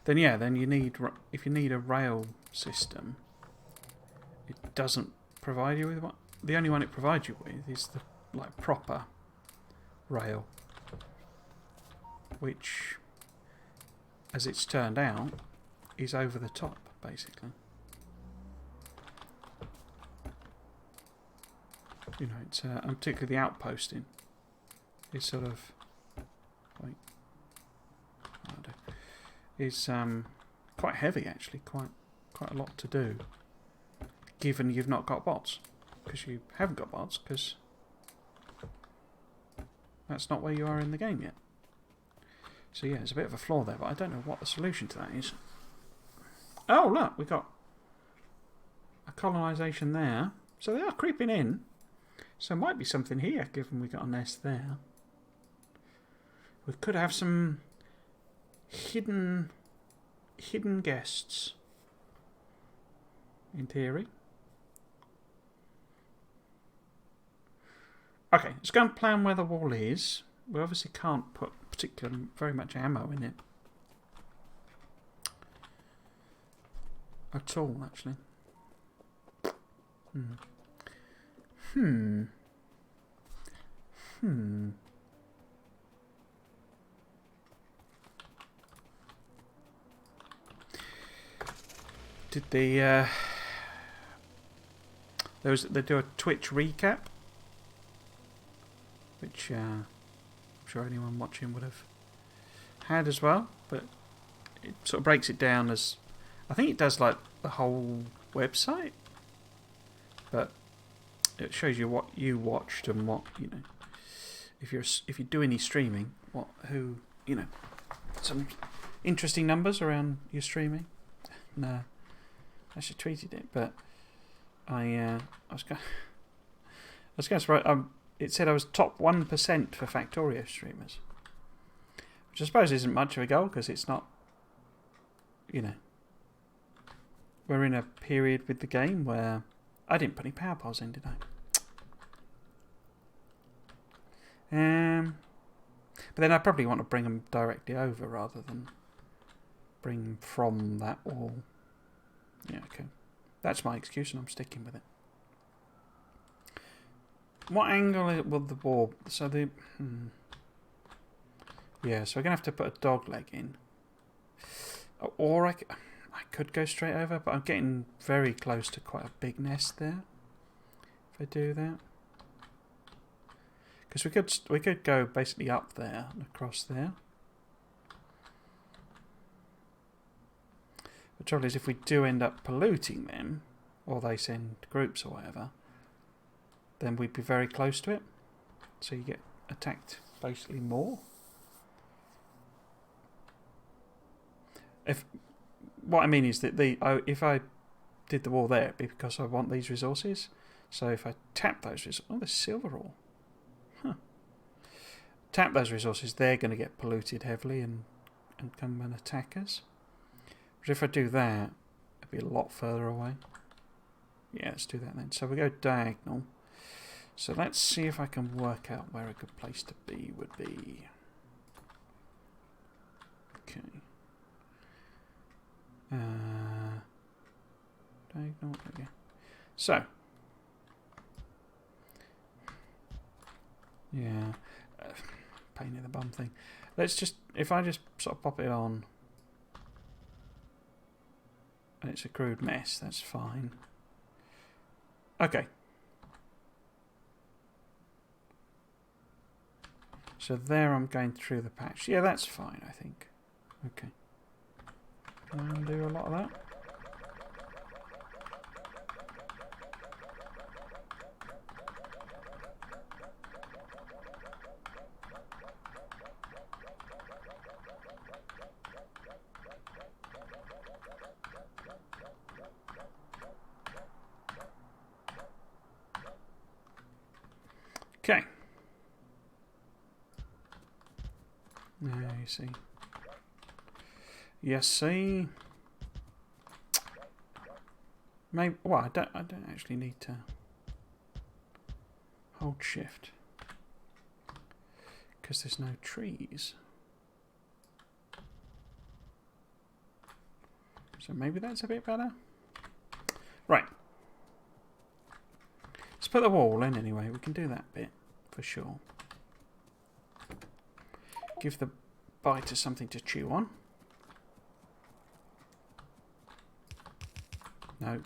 Then you need, if you need a rail system, it doesn't provide you with one. The only one it provides you with is the proper rail, which, as it's turned out, is over the top, basically. You know, it's and particularly the outposting is sort of is quite heavy actually, quite a lot to do. Given you've not got bots, because you haven't got bots, because that's not where you are in the game yet. So yeah, it's a bit of a flaw there, but I don't know what the solution to that is. Oh look, we got a colonisation there, so they are creeping in. So there might be something here, given we got a nest there. We could have some hidden guests, in theory. Okay, let's go and plan where the wall is. We obviously can't put very much ammo in it. At all, actually. Did they do a Twitch recap, which I'm sure anyone watching would have had as well, but it sort of breaks it down as, I think it does like the whole website, but it shows you what you watched and what, you know, if you do any streaming, some interesting numbers around your streaming. No, I should tweeted it, but I was going to write. It said I was top 1% for Factorio streamers, which I suppose isn't much of a goal because it's not. You know, we're in a period with the game where I didn't put any power poles in, did I? But then I probably want to bring them directly over rather than bring them from that wall. Yeah, okay. That's my excuse and I'm sticking with it. What angle will the wall... So the... Yeah, so we're going to have to put a dog leg in. Or I could go straight over, but I'm getting very close to quite a big nest there. If I do that. Because we could go basically up there and across there. The trouble is if we do end up polluting them, or they send groups or whatever, then we'd be very close to it. So you get attacked basically more. What I mean is that if I did the wall there, it'd be because I want these resources. So if I tap those resources... Oh, there's silver ore. Huh. Tap those resources, they're going to get polluted heavily and come and attack us. But if I do that, it'd be a lot further away. Yeah, let's do that then. So we go diagonal. So let's see if I can work out where a good place to be would be. Okay. Diagonal, okay. So. Yeah. Pain in the bum thing. Let's just, if I just sort of pop it on. And it's a crude mess, that's fine. Okay. So there I'm going through the patch. Yeah, that's fine, I think. Okay. Can I undo a lot of that? Okay. Now you see. Yes, see. Maybe. Well, I don't actually need to hold shift because there's no trees. So maybe that's a bit better. Right. Let's put the wall in anyway. We can do that bit for sure. Give the biter something to chew on. No.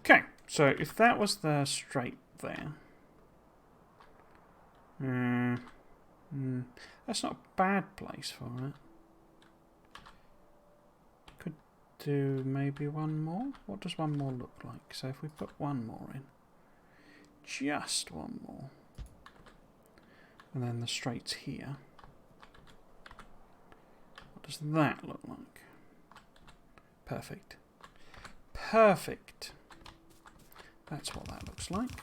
Okay, so if that was the straight there, that's not a bad place for it. Could do maybe one more. What does one more look like? So if we put one more in, just one more, and then the straight's here. What does that look like? Perfect. Perfect. That's what that looks like.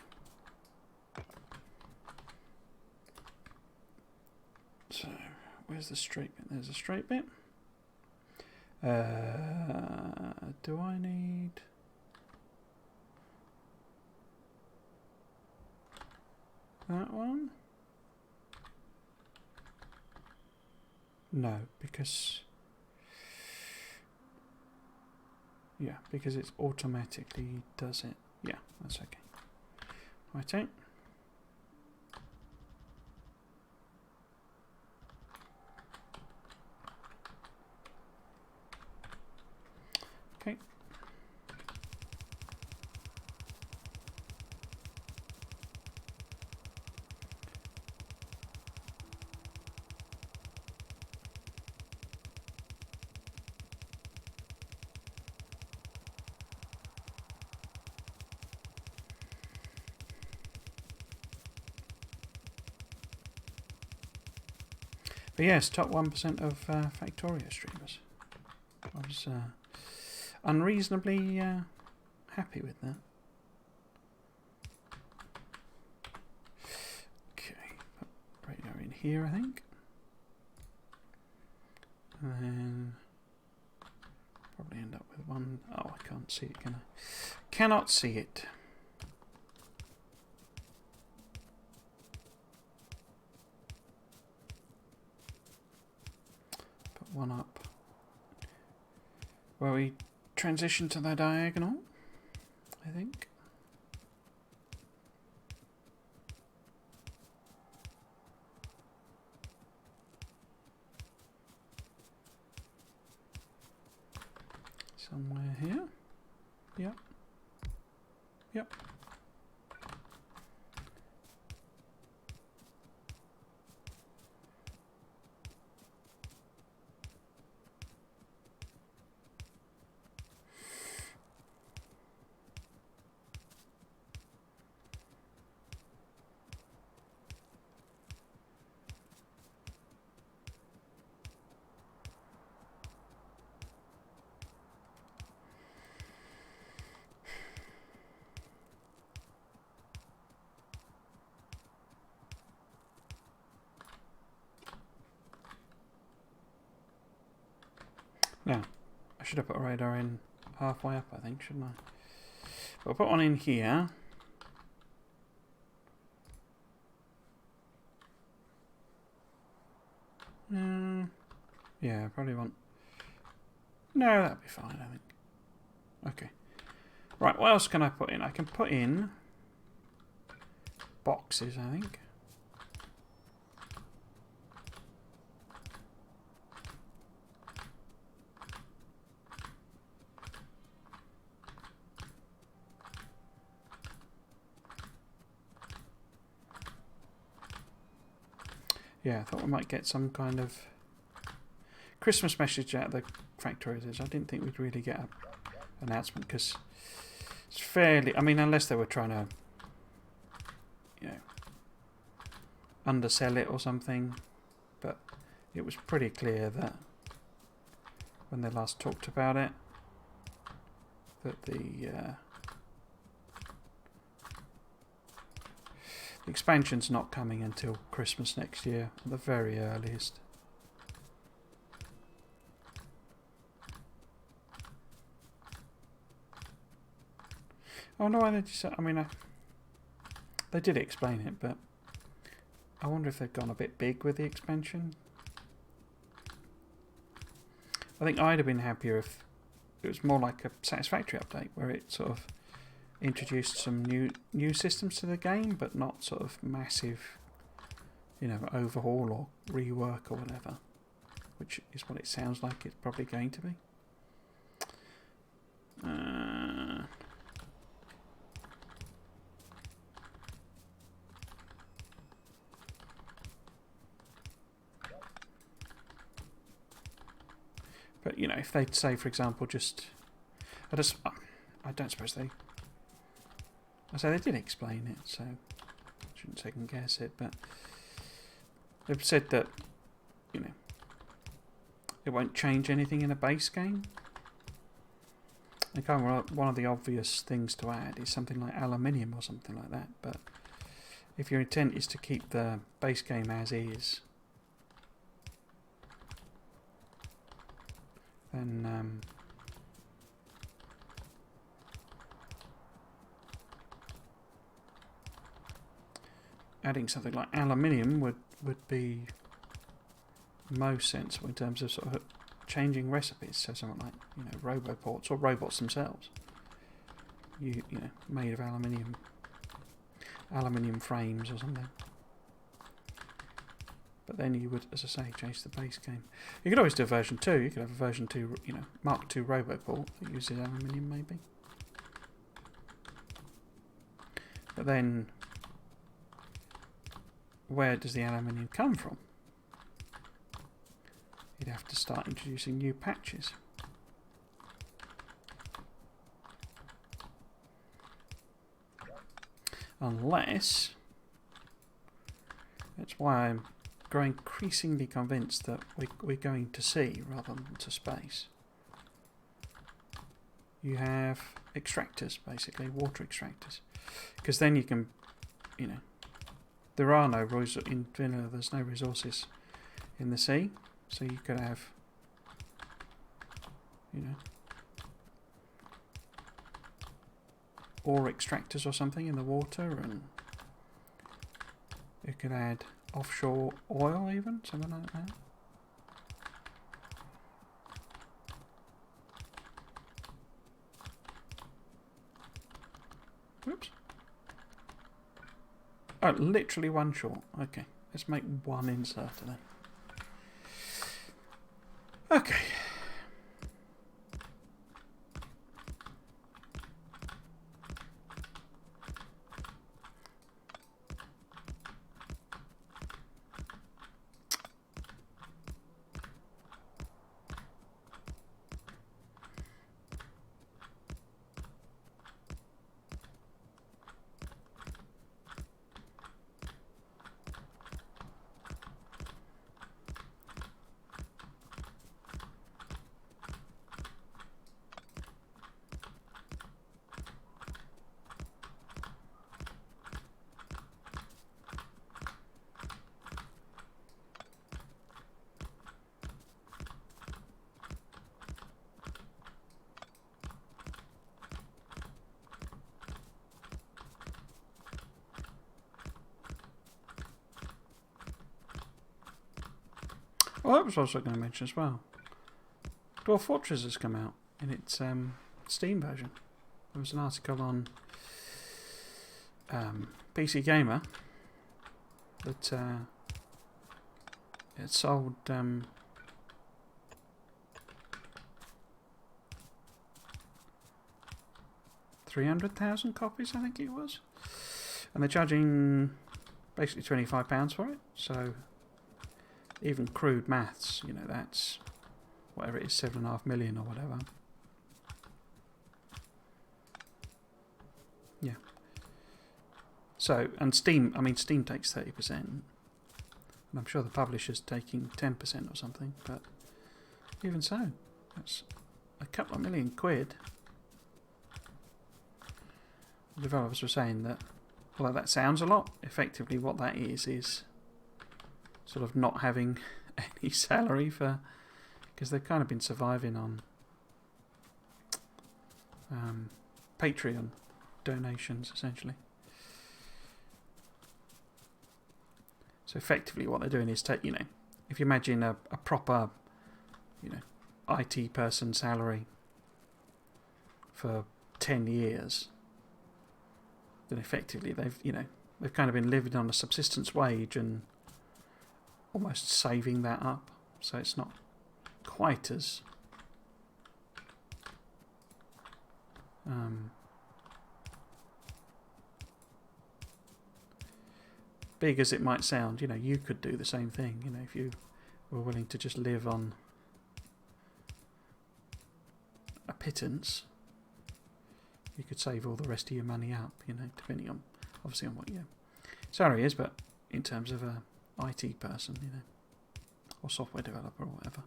So, where's the straight bit? There's a straight bit. Do I need... that one? No, because... yeah, because it automatically does it. Yeah, that's okay. Righto. Okay. But yes, top 1% of Factorio streamers. I was unreasonably happy with that. Okay, put radar in here, I think. And then probably end up with one. Oh, I can't see it, can I? Cannot see it. One up where we transition to the diagonal, I think. Somewhere here. Yep. Yep. Now, I should have put a radar in halfway up, I think, shouldn't I? But I'll put one in here. Yeah, probably want... no, that'd be fine, I think. Okay. Right, what else can I put in? I can put in boxes, I think. Yeah, I thought we might get some kind of Christmas message out of the Factorio. I didn't think we'd really get an announcement because it's fairly... I mean, unless they were trying to, you know, undersell it or something. But it was pretty clear that when they last talked about it, that the expansion's not coming until Christmas next year, at the very earliest. I wonder why they just... I mean, they did explain it, but I wonder if they've gone a bit big with the expansion. I think I'd have been happier if it was more like a Satisfactory update, where it sort of introduced some new systems to the game, but not sort of massive, you know, overhaul or rework or whatever, which is what it sounds like it's probably going to be. But, you know, if they'd say, for example, I don't suppose they... I say they did explain it, so I shouldn't second guess it, but they've said that, you know, it won't change anything in a base game. And kind of one of the obvious things to add is something like aluminium or something like that, but if your intent is to keep the base game as is, then adding something like aluminium would be most sensible in terms of sort of changing recipes. So something like, you know, roboports or robots themselves, you know, made of aluminium frames or something. But then you would, as I say, change the base game. You could always do a version 2. You could have a version 2, you know, Mark II Roboport that uses aluminium, maybe. But then, where does the aluminium come from? You'd have to start introducing new patches. Unless, that's why I'm growing increasingly convinced that we're going to sea rather than to space. You have extractors, basically, water extractors. Because then you can, you know, there are no there's no resources in the sea, so you could have, you know, ore extractors or something in the water, and you could add offshore oil, even something like that. Whoops. Oh, literally one short. Okay, let's make one inserter then. Okay. Well, that was also going to mention as well. Dwarf Fortress has come out in its Steam version. There was an article on PC Gamer that it sold 300,000 copies, I think it was, and they're charging basically £25 for it. So even crude maths, you know, that's whatever it is, 7.5 million or whatever. Yeah. So, and Steam, I mean, Steam takes 30%, and I'm sure the publisher's taking 10% or something, but even so, that's a couple of £1 million. The developers were saying that, although that sounds a lot, effectively what that is sort of not having any salary for, because they've kind of been surviving on Patreon donations, essentially. So effectively what they're doing is take, you know, if you imagine a proper, you know, IT person salary for 10 years, then effectively they've kind of been living on a subsistence wage and almost saving that up, so it's not quite as big as it might sound. You know, you could do the same thing, you know, if you were willing to just live on a pittance. You could save all the rest of your money up, you know, depending on, obviously, on what your salary is, but in terms of a IT person, you know, or software developer or whatever,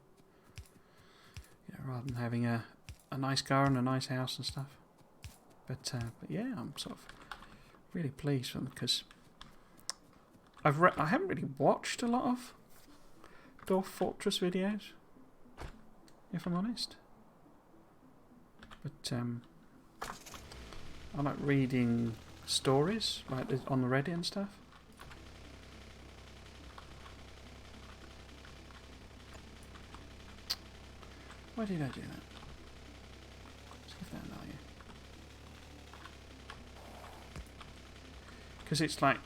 you know, rather than having a nice car and a nice house and stuff. But yeah, I'm sort of really pleased with them, because I haven't really watched a lot of Dwarf Fortress videos, if I'm honest. But I like reading stories, like on the Reddit and stuff. Why did I do that? Let's give that an eye. Because it's like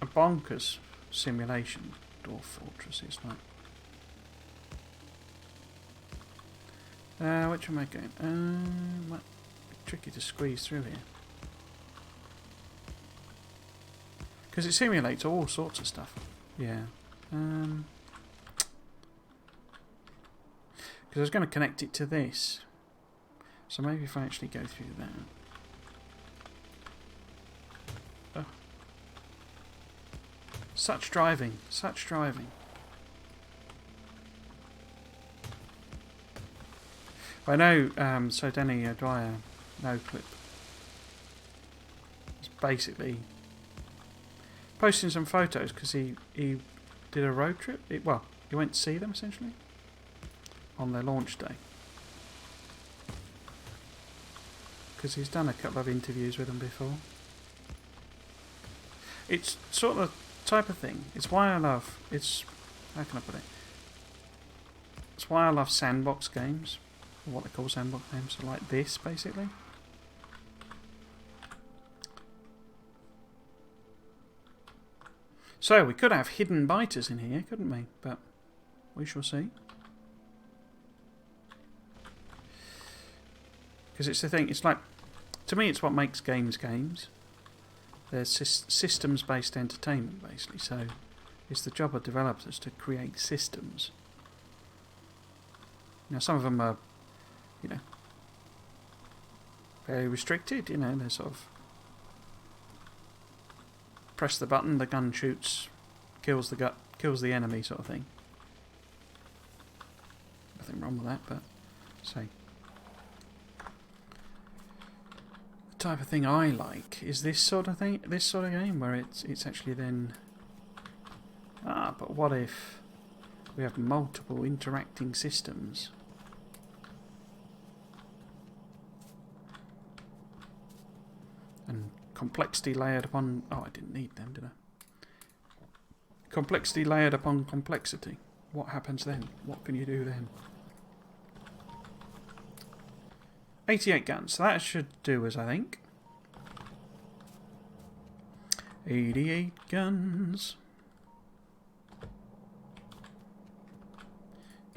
a bonkers simulation, Dwarf Fortress. It's like... which am I going? Might be tricky to squeeze through here. Because it simulates all sorts of stuff. Yeah. Because I was going to connect it to this. So maybe if I actually go through that. Oh. Such driving. Such driving. I know, so Danny Dwyer, no clip, is basically posting some photos because he did a road trip. Well, he went to see them essentially on their launch day, because he's done a couple of interviews with them before. It's sort of the type of thing. It's why I love. How can I put it? It's why I love sandbox games. What they call sandbox games, so like this basically. So we could have hidden biters in here, couldn't we? But we shall see. Because it's the thing, it's like, to me it's what makes games games. They're systems based entertainment basically, so it's the job of developers to create systems. Now some of them are, you know, very restricted, you know, they're sort of press the button, the gun shoots, kills the enemy sort of thing. Nothing wrong with that, but say the type of thing I like is this sort of thing, this sort of game where it's actually then but what if we have multiple interacting systems? And complexity layered upon... Oh, I didn't need them, did I? Complexity layered upon complexity. What happens then? What can you do then? 88 guns. So that should do us, I think. 88 guns.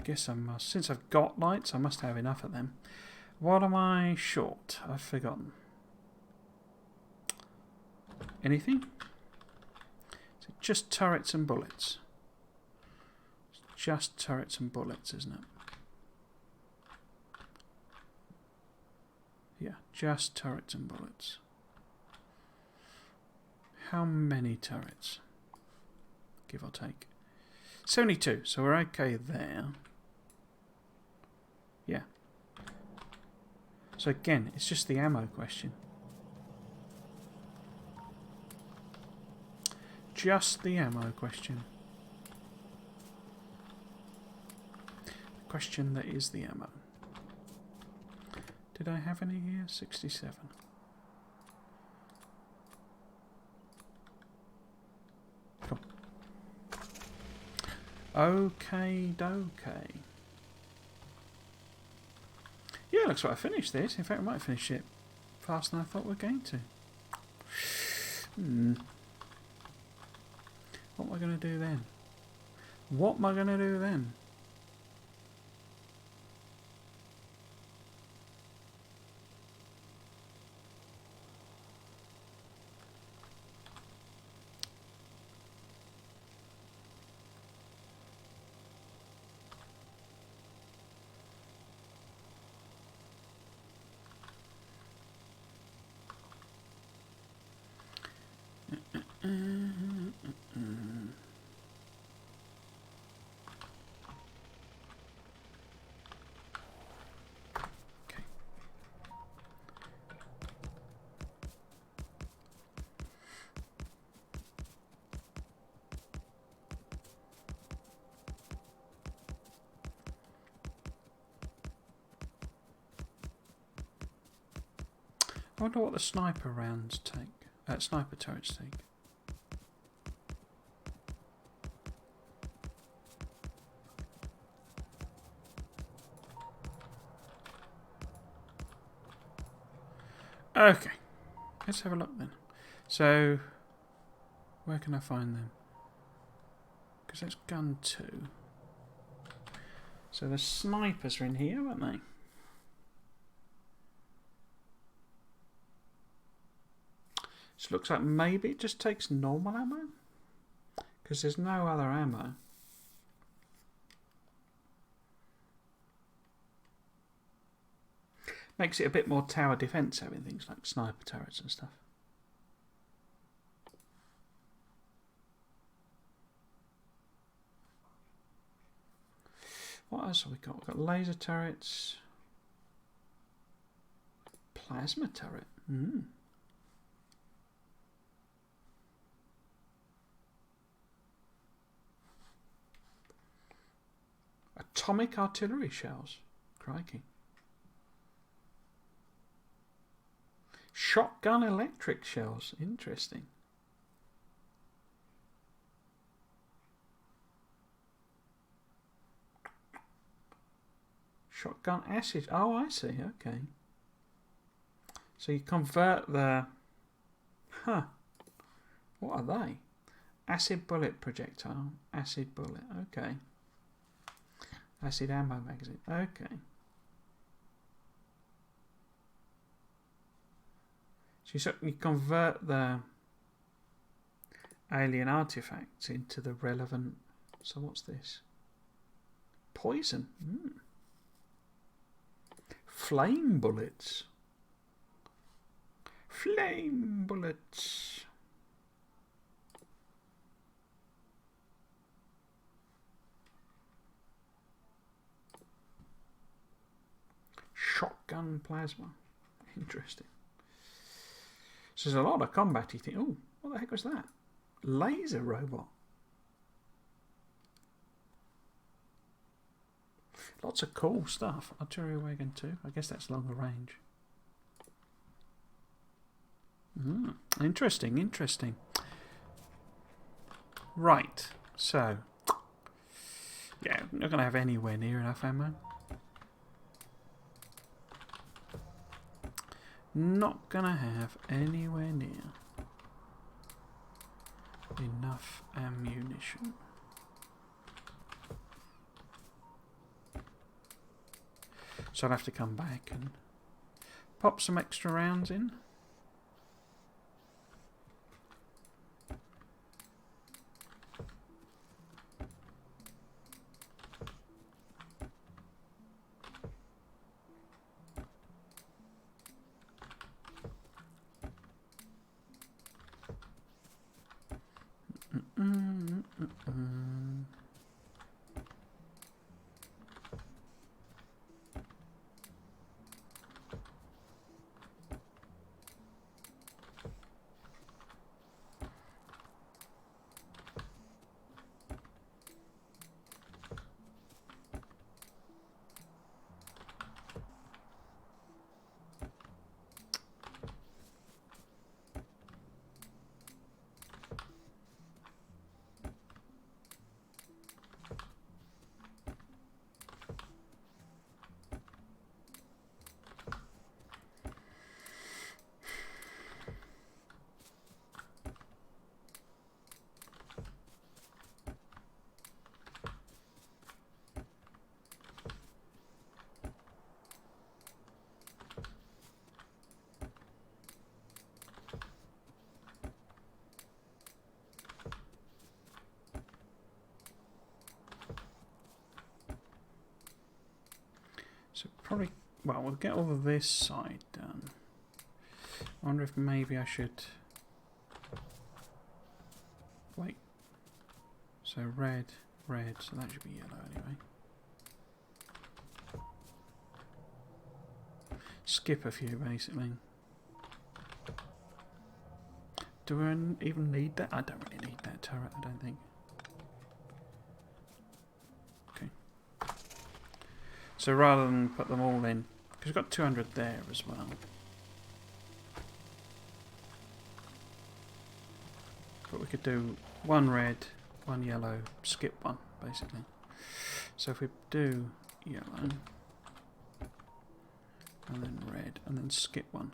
Guess I must... Since I've got lights, I must have enough of them. What am I short? I've forgotten. Anything? Is it just turrets and bullets? It's just turrets and bullets, isn't it? Yeah, just turrets and bullets. How many turrets? Give or take. 72, so we're okay there. Yeah. So again, it's just the ammo question. Just the ammo question. The question that is the ammo. Did I have any here? 67. Okay, dokey. Yeah, looks like I finished this. In fact, I might finish it faster than I thought we were going to. What am I going to do then? What am I going to do then? Okay. I wonder what the sniper rounds take. Sniper turrets take. Okay, let's have a look then. So, where can I find them? Because that's gun 2. So the snipers are in here, aren't they? So it looks like maybe it just takes normal ammo. Because there's no other ammo. Makes it a bit more tower defense having things like sniper turrets and stuff. What else have we got? We've got laser turrets. Plasma turret. Atomic artillery shells. Crikey. Shotgun electric shells. Interesting. Shotgun acid. Oh, I see. Okay. So you convert the... Huh. What are they? Acid bullet projectile. Acid bullet. Okay. Acid ammo magazine. Okay. So you convert the alien artifacts into the relevant... So what's this? Poison. Flame bullets. Flame bullets. Shotgun plasma. Interesting. So there's a lot of combat-y thing. Oh, what the heck was that? Laser robot. Lots of cool stuff. Artillery wagon too. I guess that's longer range. Interesting, interesting. Right, so... Yeah, I'm not going to have anywhere near enough ammo. Not going to have anywhere near enough ammunition. So I'll have to come back and pop some extra rounds in. So probably, well, we'll get all of this side done. I wonder if maybe I should... Wait. So red, red, so that should be yellow anyway. Skip a few, basically. Do I even need that? I don't really need that turret, I don't think. Okay. So rather than put them all in, because we've got 200 there as well. But we could do one red, one yellow, skip one, basically. So if we do yellow, and then red, and then skip one.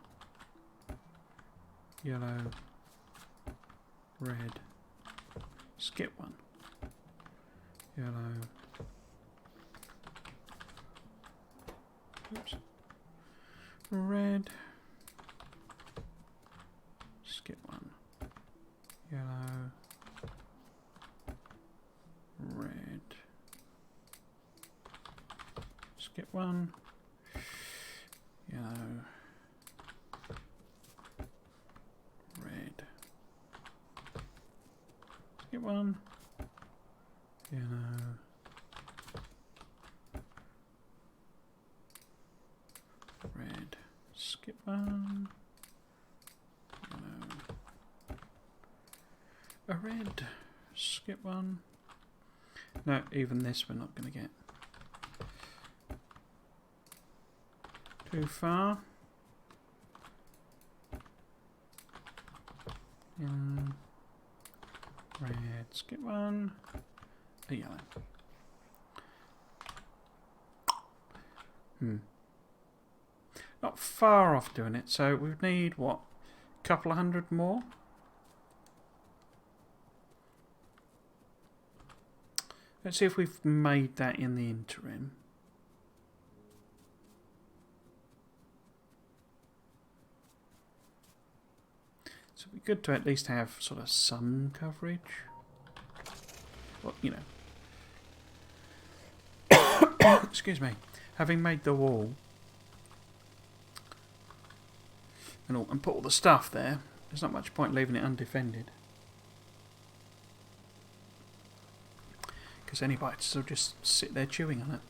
Yellow, red, skip one. Yellow. Oops. Red, skip one. Yellow, red, skip one. Yellow, red, skip one. Yellow, red, skip one. Yellow, a red, skip one. No, even this we're not going to get. Too far. Yellow, red, skip one. A yellow. Not far off doing it, so we need what? A couple of hundred more? Let's see if we've made that in the interim. So it'd be good to at least have sort of some coverage. Well, you know. Excuse me. Having made the wall and put all the stuff there, there's not much point leaving it undefended. Because any biters will just sit there chewing on it.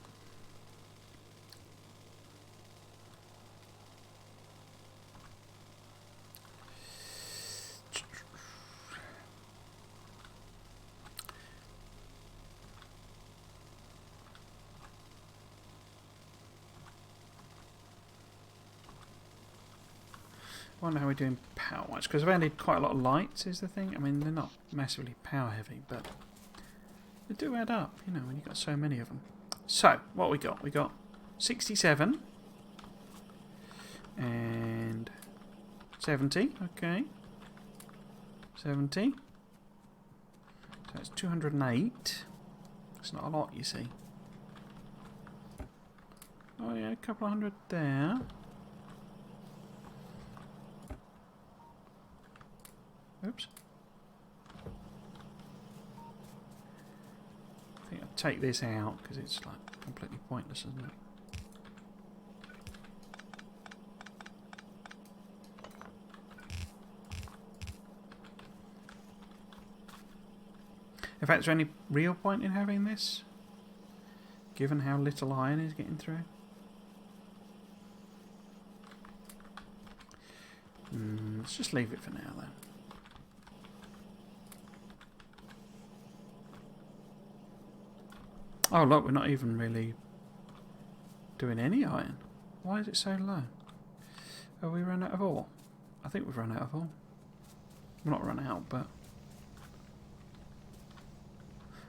I wonder how we're doing power-wise, because I've added quite a lot of lights is the thing. I mean, they're not massively power heavy, but they do add up, you know, when you've got so many of them. So, what we got? We got 67 and 70, okay. 70. So that's 208. It's not a lot, you see. Oh yeah, a couple of hundred there. Oops. I think I'll take this out because it's like completely pointless, isn't it? In fact, is there any real point in having this? Given how little iron is getting through? Let's just leave it for now, then. Oh, look, we're not even really doing any iron. Why is it so low? Have we run out of ore? I think we've run out of ore. We're not run out, but...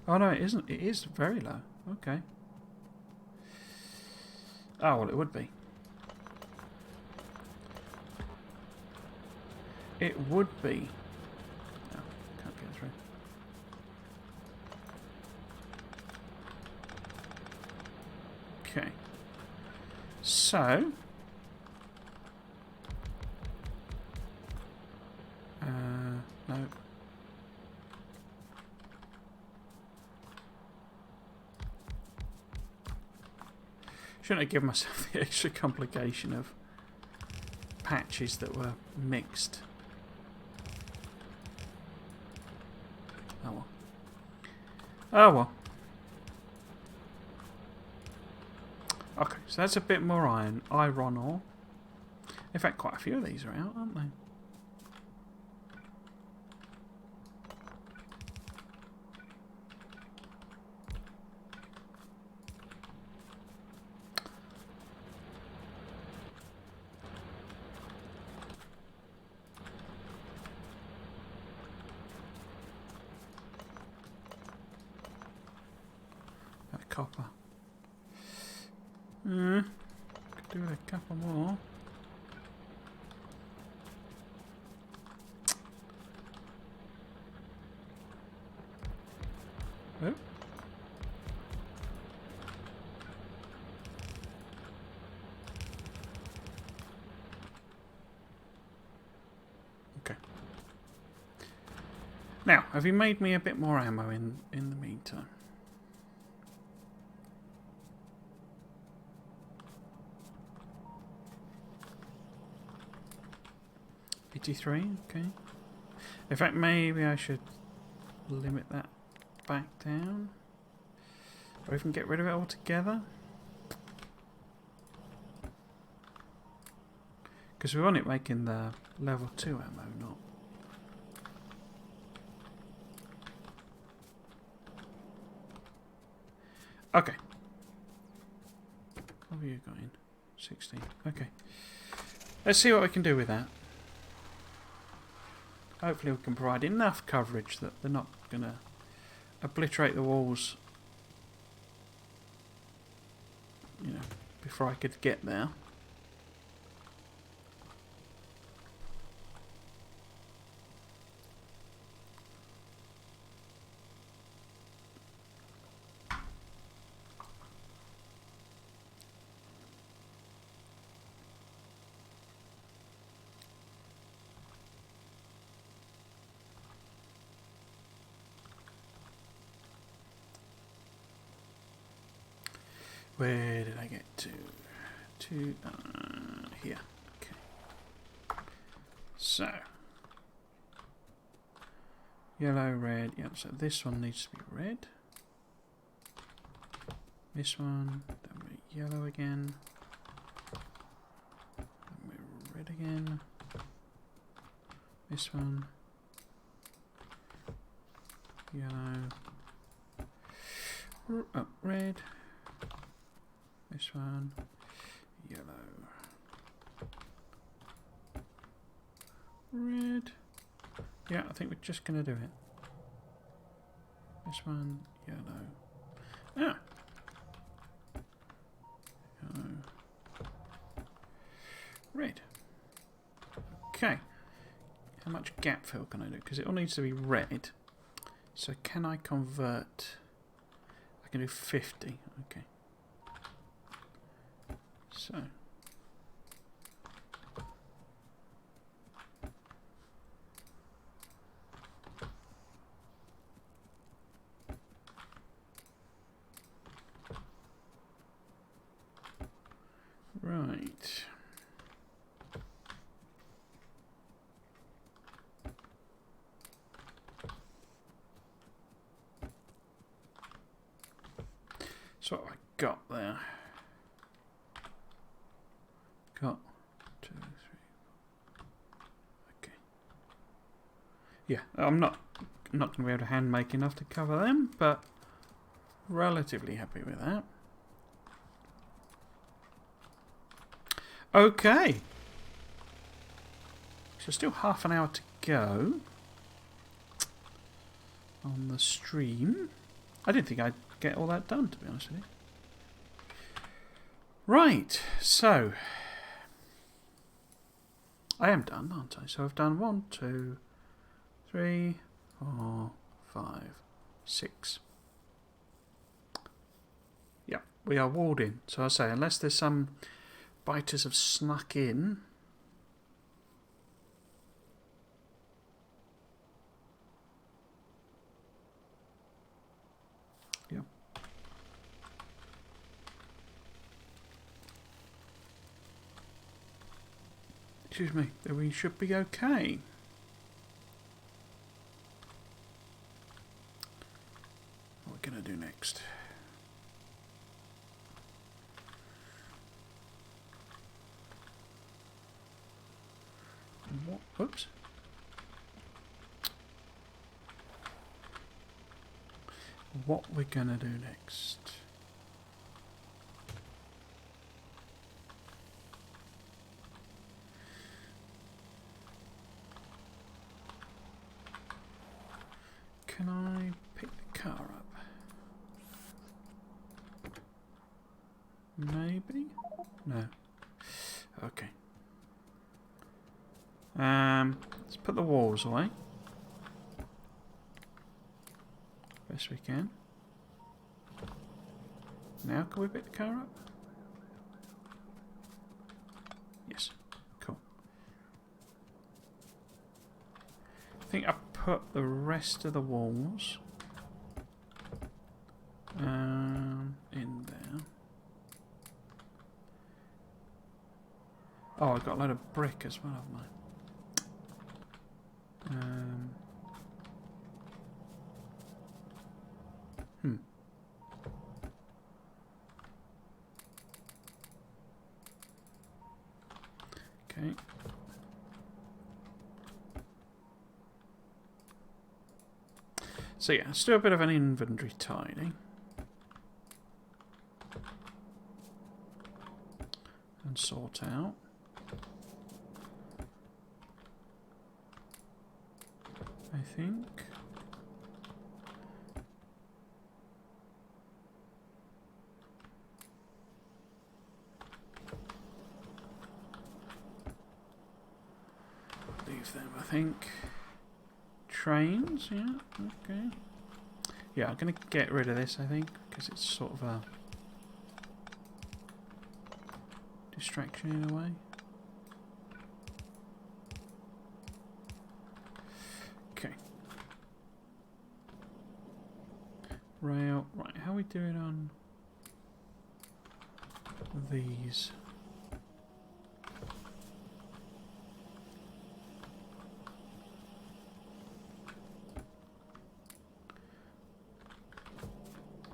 Oh, no, it isn't. It is very low. Okay. Oh, well, it would be. It would be. No, can't get through. Okay. So... no. Shouldn't have given myself the extra complication of patches that were mixed. Oh well. Oh well. Okay, so that's a bit more iron ore. In fact, quite a few of these are out, aren't they? That copper. Could do with a couple more. Oh. Okay. Now, have you made me a bit more ammo in the meantime? BT3, okay. In fact, maybe I should limit that back down. Or even get rid of it altogether. Because we want it making the level 2 ammo, not... Okay. What have you got in? 16. Okay. Let's see what we can do with that. Hopefully we can provide enough coverage that they're not going to obliterate the walls, you know, before I could get there. Where did I get to? Here. Okay. So. Yellow, red. Yep, so this one needs to be red. This one. Then we're yellow again. Then we're red again. This one. Yellow. Oh, red. This one, yellow, red. Yeah, I think we're just going to do it. This one, yellow. Ah. Yellow. Red. Okay. How much gap fill can I do? Because it all needs to be red. So can I convert? I can do 50. Okay. So, right. So what have I got there? Got 2, 3. Okay. Yeah, I'm not going to be able to hand make enough to cover them, but relatively happy with that. Okay. So still half an hour to go on the stream. I didn't think I'd get all that done, to be honest with you. Right, so I am done, aren't I? So I've done 1, 2, 3, 4, 5, 6. Yeah, we are walled in. So I say, unless there's some biters have snuck in. Yeah. Excuse me. Then we should be okay. What are we going to do next? What? Oops. What we're going to do next? Can I pick the car up? Maybe? No. Okay. Let's put the walls away. Best we can. Now can we pick the car up? Yes. Cool. I think I put the rest of the walls in there. Oh, I've got a load of brick as well, haven't I? Okay. So yeah, let's do a bit of an inventory tidy. And sort out. I think. Leave them, I think. Trains, yeah, okay. Yeah, I'm going to get rid of this, I think, because it's sort of a distraction in a way. Okay. Rail, right, how are we doing on these?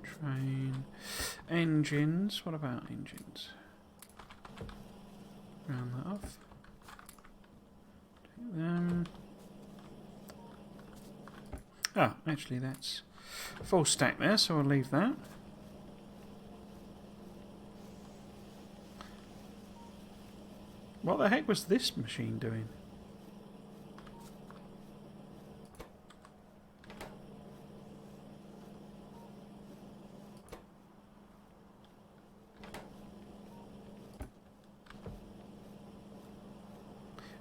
Train. Engines, what about engines? Round that off. Take them. Ah, actually that's full stack there, so I'll leave that. What the heck was this machine doing?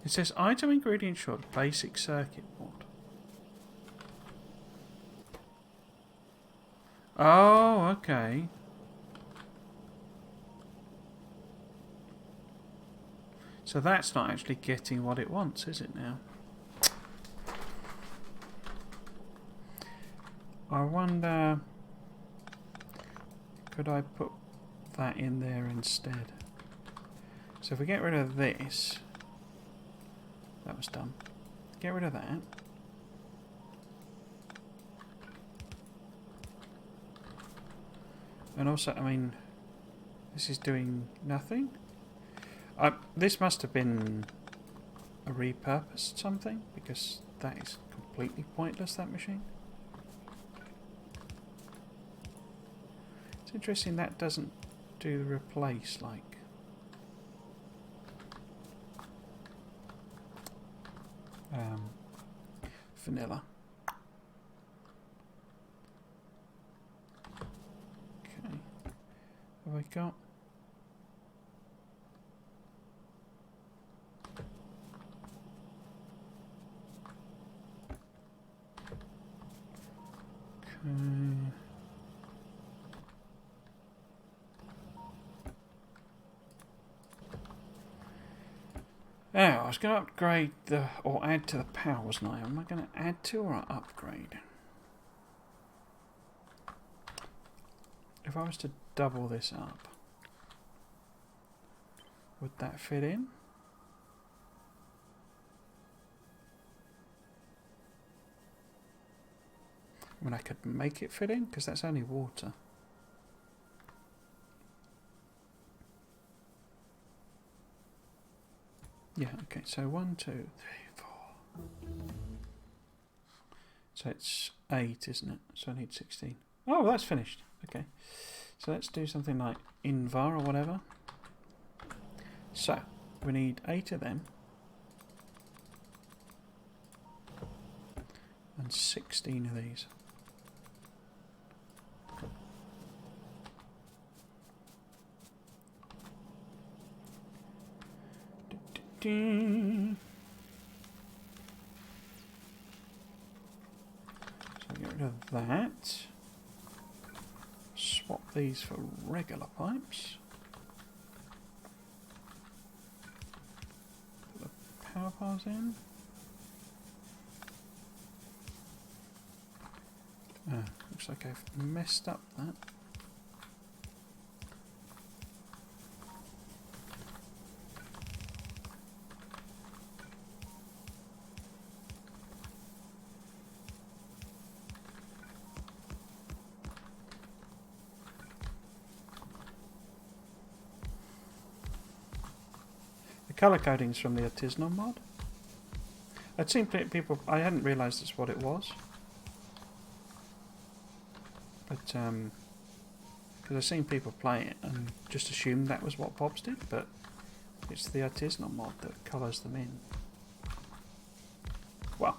It says item ingredient short, basic circuit board. Oh, okay. So that's not actually getting what it wants, is it now? I wonder, could I put that in there instead? So if we get rid of this, that was done. Get rid of that. And also, I mean, this is doing nothing. This must have been a repurposed something, because that is completely pointless, that machine. It's interesting that doesn't do the replace, like. Vanilla. Okay. Have I got? Okay. Now, I was going to upgrade the, or add to the power, wasn't I? Am I going to add to or upgrade? If I was to double this up, would that fit in? I mean, I could make it fit in, because that's only water. Yeah, okay, so 1, 2, 3, 4. So it's 8, isn't it? So I need 16. Oh, that's finished. Okay. So let's do something like invar or whatever. So, we need 8 of them. And 16 of these. So get rid of that. Swap these for regular pipes. Put the power bars in. Looks like I've messed up that. The colour coding's from the artisanal mod. I'd seen people. I hadn't realised that's what it was. But because I've seen people play it and just assumed that was what Bob's did, but it's the artisanal mod that colours them in. Well,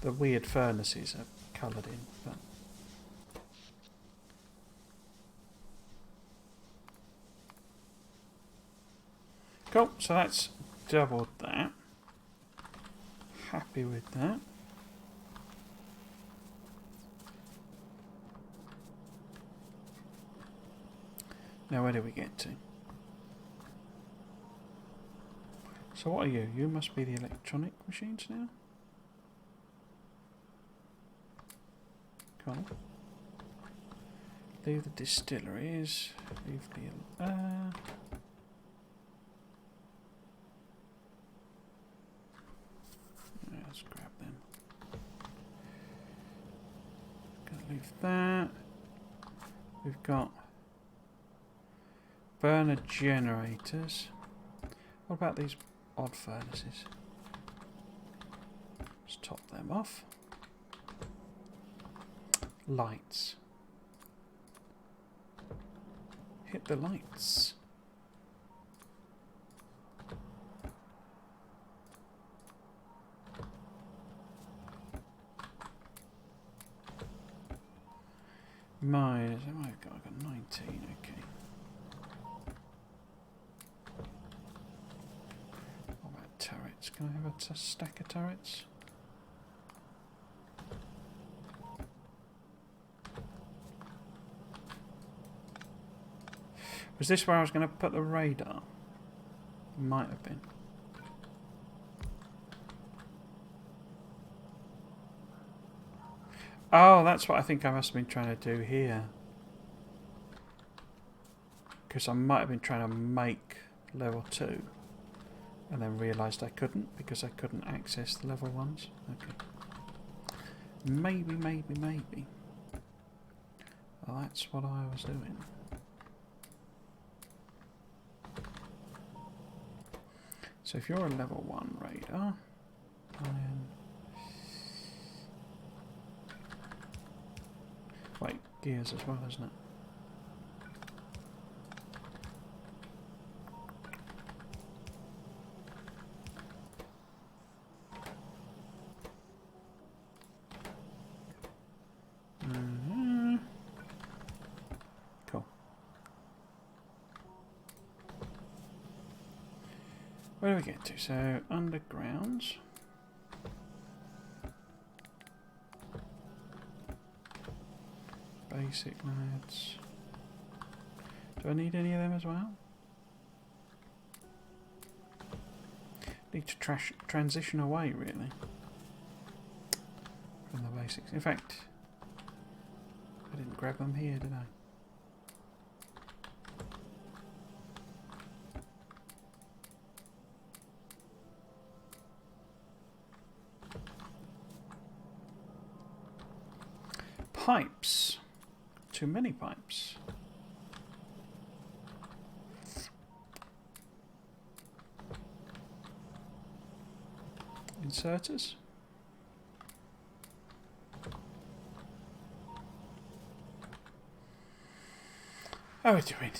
the weird furnaces are coloured in, but cool. So that's doubled that. Happy with that. Now where do we get to? So what are you? You must be the electronic machines now? Cool. Leave the distilleries. Leave the... let's grab them. Gonna leave that. We've got burner generators. What about these odd furnaces? Let's top them off. Lights. Hit the lights. I've got 19, okay. What about turrets? Can I have a stack of turrets? Was this where I was going to put the radar? Might have been. Oh, that's what I think I must have been trying to do here. Because I might have been trying to make level 2. And then realised I couldn't because I couldn't access the level 1s. Okay. Maybe. Well, that's what I was doing. So if you're a level 1 radar, then... Wait, gears as well, isn't it? Cool. Where do we get to? So, undergrounds. Basic lads. Do I need any of them as well? Need to transition away, really, from the basics. In fact, I didn't grab them here, did I? pipes. Too many pipes. Inserters. How are we doing?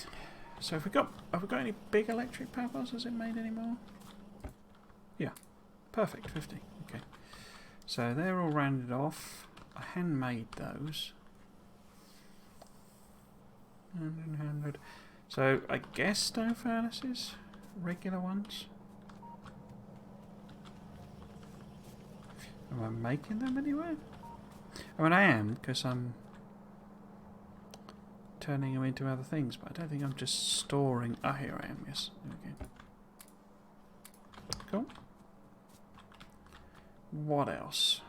So have we got any big electric power plants? Has it made any more? Yeah. Perfect, 50. Okay. So they're all rounded off. I hand-made those. 100. So I guess stone furnaces? Regular ones? Am I making them anywhere? I mean, I am, because I'm turning them into other things, but I don't think I'm just storing... Ah, here I am, yes. Okay. Cool. What else?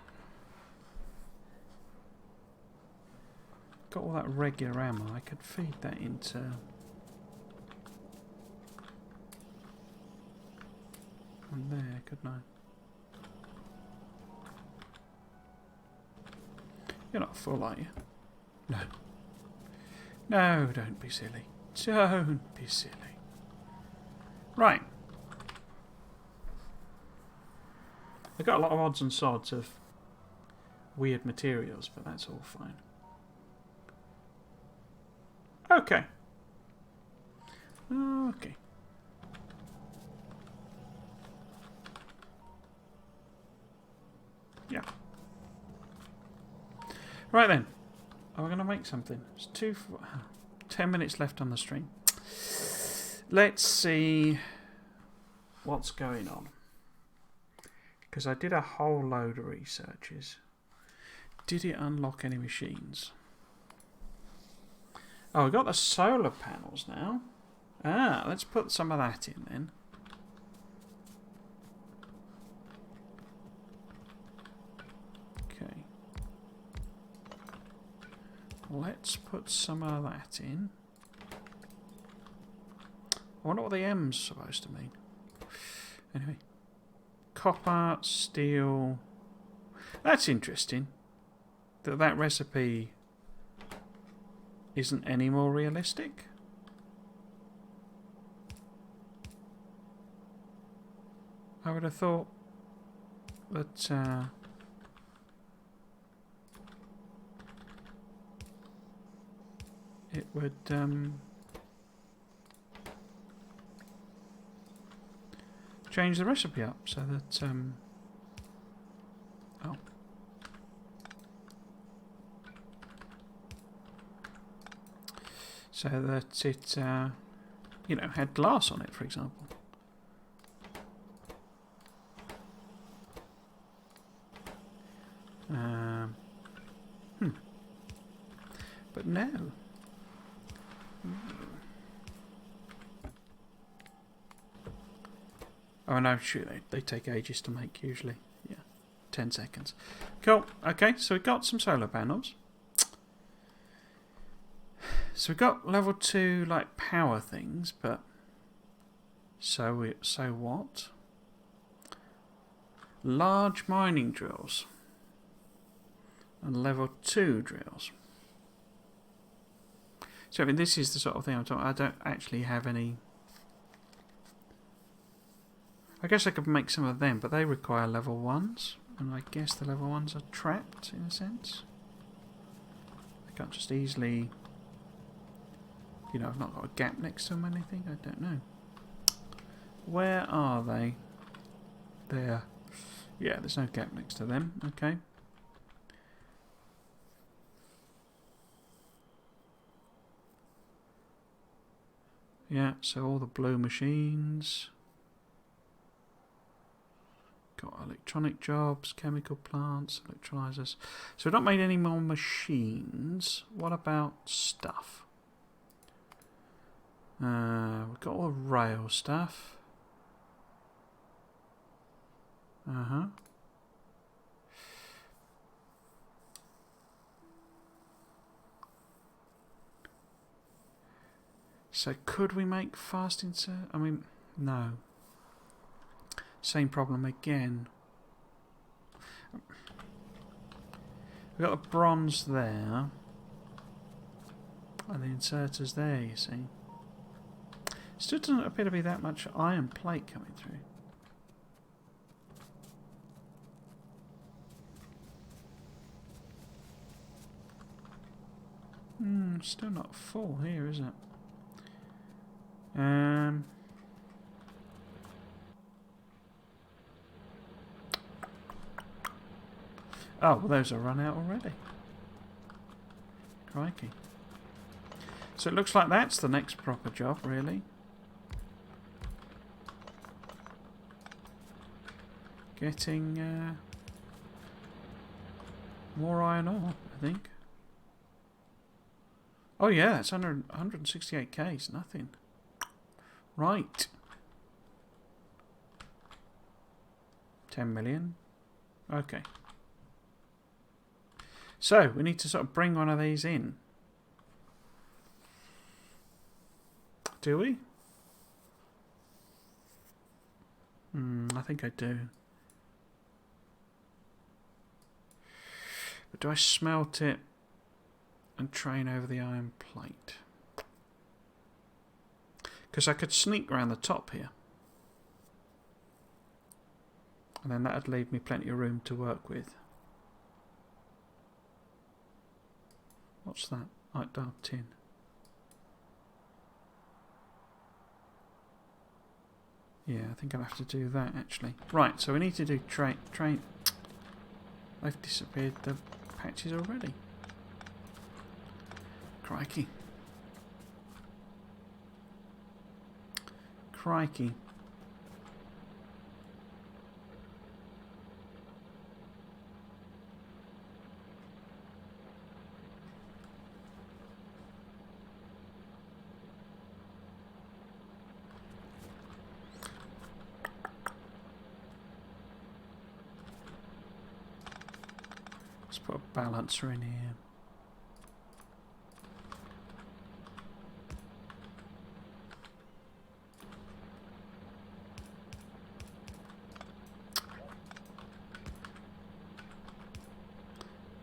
Got all that regular ammo. I could feed that into... on there, couldn't I? You're not full, are you? No. No, don't be silly. Don't be silly. Right. I've got a lot of odds and sods of weird materials, but that's all fine. Okay. Okay. Yeah. Right then. Are we going to make something? It's 10 minutes left on the stream. Let's see what's going on. Because I did a whole load of researches. Did it unlock any machines? Oh, we've got the solar panels now. Ah, let's put some of that in then. Okay. Let's put some of that in. I wonder what the M's supposed to mean. Anyway. Copper, steel. That's interesting. That recipe isn't any more realistic. I would have thought that it would change the recipe up so that oh. So that it you know, had glass on it, for example. But no. Oh no, shoot, they take ages to make usually. Yeah, 10 seconds. Cool, okay, so we've got some solar panels. So we've got level 2 like power things, but so what? Large mining drills and level 2 drills. So I mean, this is the sort of thing I'm talking. I don't actually have any. I guess I could make some of them, but they require level 1s, and I guess the level 1s are trapped in a sense. I can't just easily. You know, I've not got a gap next to them or anything. I don't know. Where are they? There. Yeah, there's no gap next to them. Okay. Yeah, so all the blue machines. Got electronic jobs, chemical plants, electrolyzers. So we've not made any more machines. What about stuff? We've got all the rail stuff. So could we make fast insert? I mean, no. Same problem again. We've got the bronze there. And the inserters there, you see. Still doesn't appear to be that much iron plate coming through. Still not full here, is it? Oh, well, those are run out already. Crikey. So it looks like that's the next proper job, really. Getting more iron ore, I think. Oh yeah, it's 168k, it's nothing. Right. 10 million. Okay. So, we need to sort of bring one of these in. Do we? I think I do. But do I smelt it and train over the iron plate? Because I could sneak around the top here. And then that would leave me plenty of room to work with. What's that? Light dark tin. Yeah, I think I'll have to do that actually. Right, so we need to do train. They've disappeared the patches already. Crikey. Crikey. Let's put a balancer in here.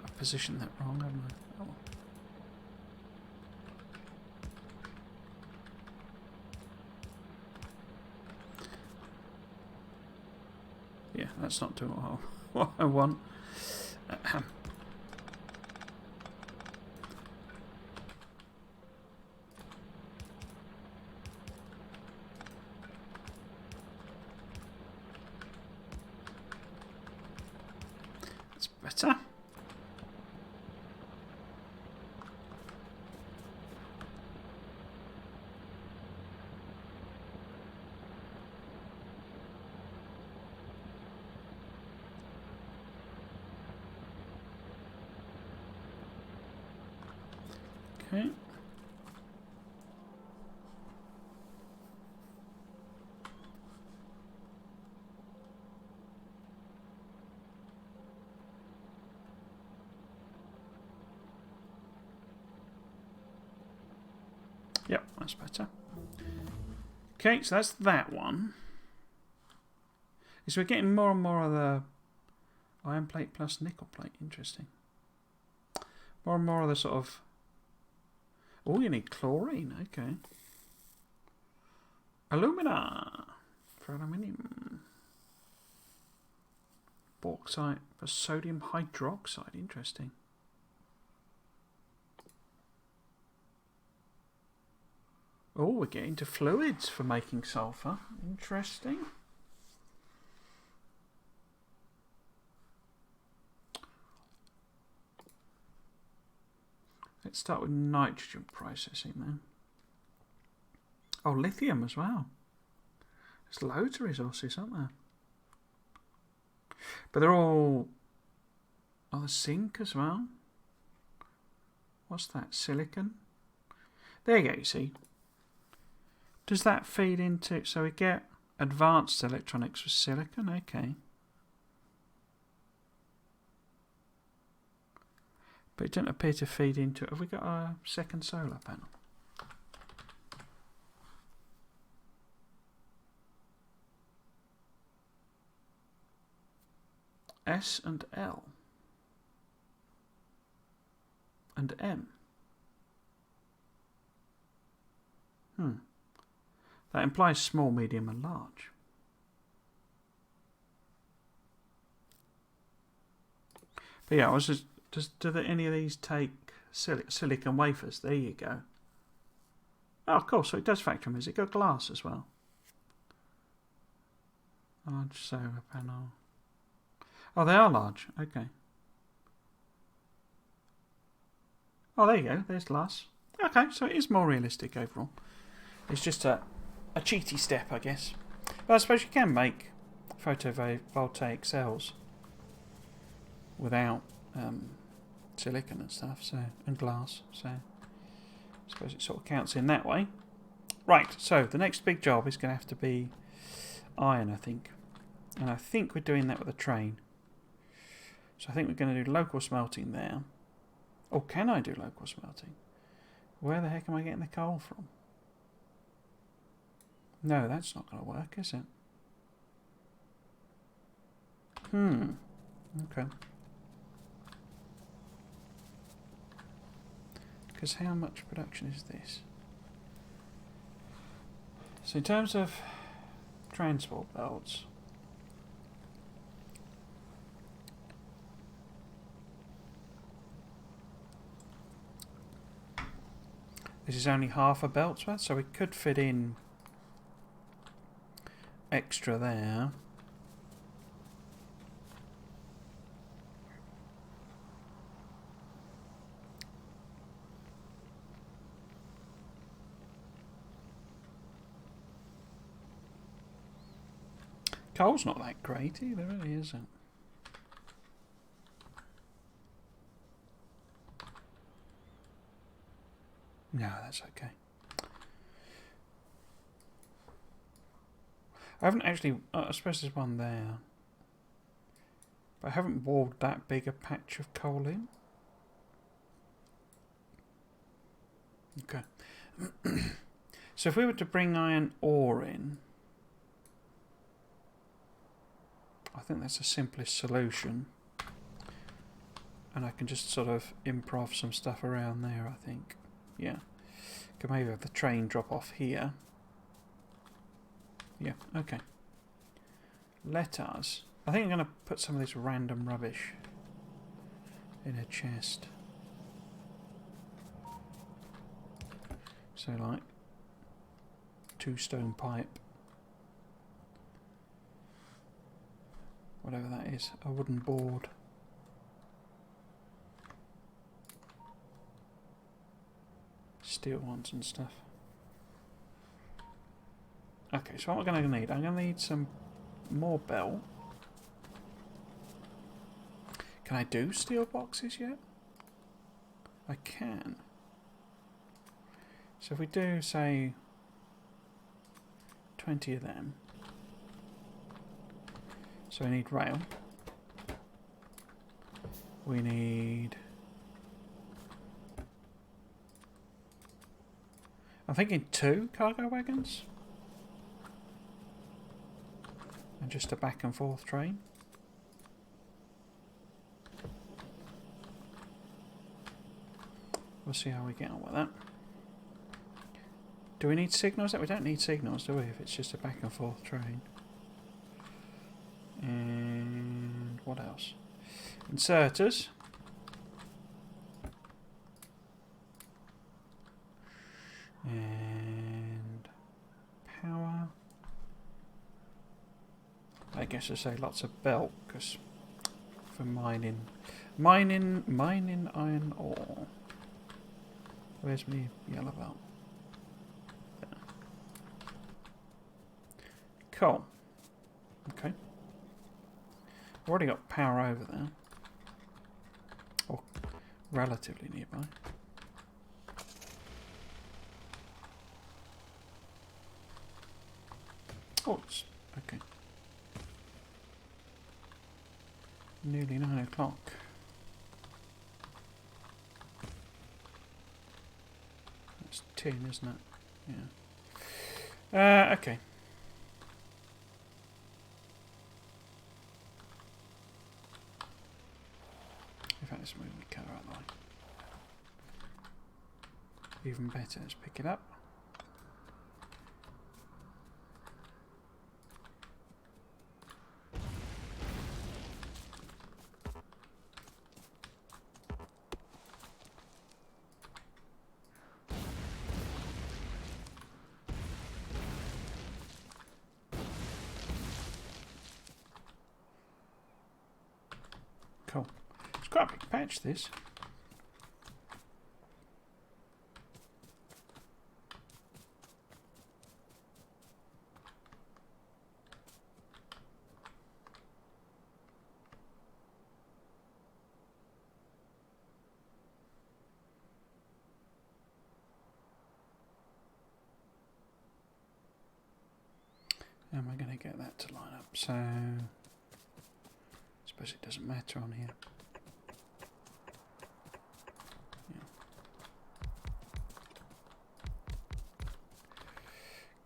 I've positioned that wrong, haven't I? Oh. Yeah, that's not doing what I want. That's better. Okay. Yep, that's better. Okay, so that's that one. So we're getting more and more of the iron plate plus nickel plate. Interesting. More and more of the sort of... Oh, you need chlorine. Okay. Alumina for aluminium. Bauxite for sodium hydroxide. Interesting. Oh, we're getting to fluids for making sulfur. Interesting. Let's start with nitrogen processing then. Oh, lithium as well. There's loads of resources, aren't there? But they're all... Oh, the zinc as well. What's that? Silicon? There you go, you see. Does that feed into... So we get advanced electronics with silicon? Okay. But it doesn't appear to feed into it. Have we got a second solar panel? S and L. and M. That implies small, medium and large. But yeah, I was just do any of these take silicon wafers? There you go. Oh, of course, so it does factor in. Has it got glass as well? Large solar panel. Oh, they are large. Okay. Oh, there you go. There's glass. Okay, so it is more realistic overall. It's just a cheaty step, I guess. But I suppose you can make photovoltaic cells without silicon and stuff, so, and glass. So I suppose it sort of counts in that way. Right, so the next big job is going to have to be iron, I think. And I think we're doing that with a train. So I think we're going to do local smelting there. Oh, can I do local smelting? Where the heck am I getting the coal from? No, that's not going to work, is it? Okay. Because how much production is this? So in terms of transport belts, this is only half a belt's worth, so we could fit in extra there. Coal's not that great either, really, is it? No, that's okay. I haven't actually... I suppose there's one there. But I haven't walled that big a patch of coal in. Okay. So if we were to bring iron ore in... I think that's the simplest solution. And I can just sort of improv some stuff around there, I think. Yeah. Could maybe have the train drop off here. Yeah, okay. Let us... I think I'm going to put some of this random rubbish in a chest. So like 2 stone pipe. Whatever that is. A wooden board. Steel ones and stuff. Okay, so what am I going to need? I'm going to need some more belt. Can I do steel boxes yet? I can. So if we do, say, 20 of them. So we need rail. We need... I'm thinking 2 cargo wagons. And just a back and forth train. We'll see how we get on with that. Do we need signals? We don't need signals, do we, if it's just a back and forth train. And what else? Inserters. And power. I guess I say lots of belt, because for mining iron ore. Where's my yellow belt? There. Cool. Okay. I've already got power over there. Or relatively nearby. Oh, it's okay. Nearly 9 o'clock. That's 10, isn't it? Yeah. Okay. In fact, let's move the colour out of the way. Even better, let's pick it up. Cool. It's quite a big patch, this. How am I going to get that to line up? So, I suppose it doesn't matter on here. Yeah.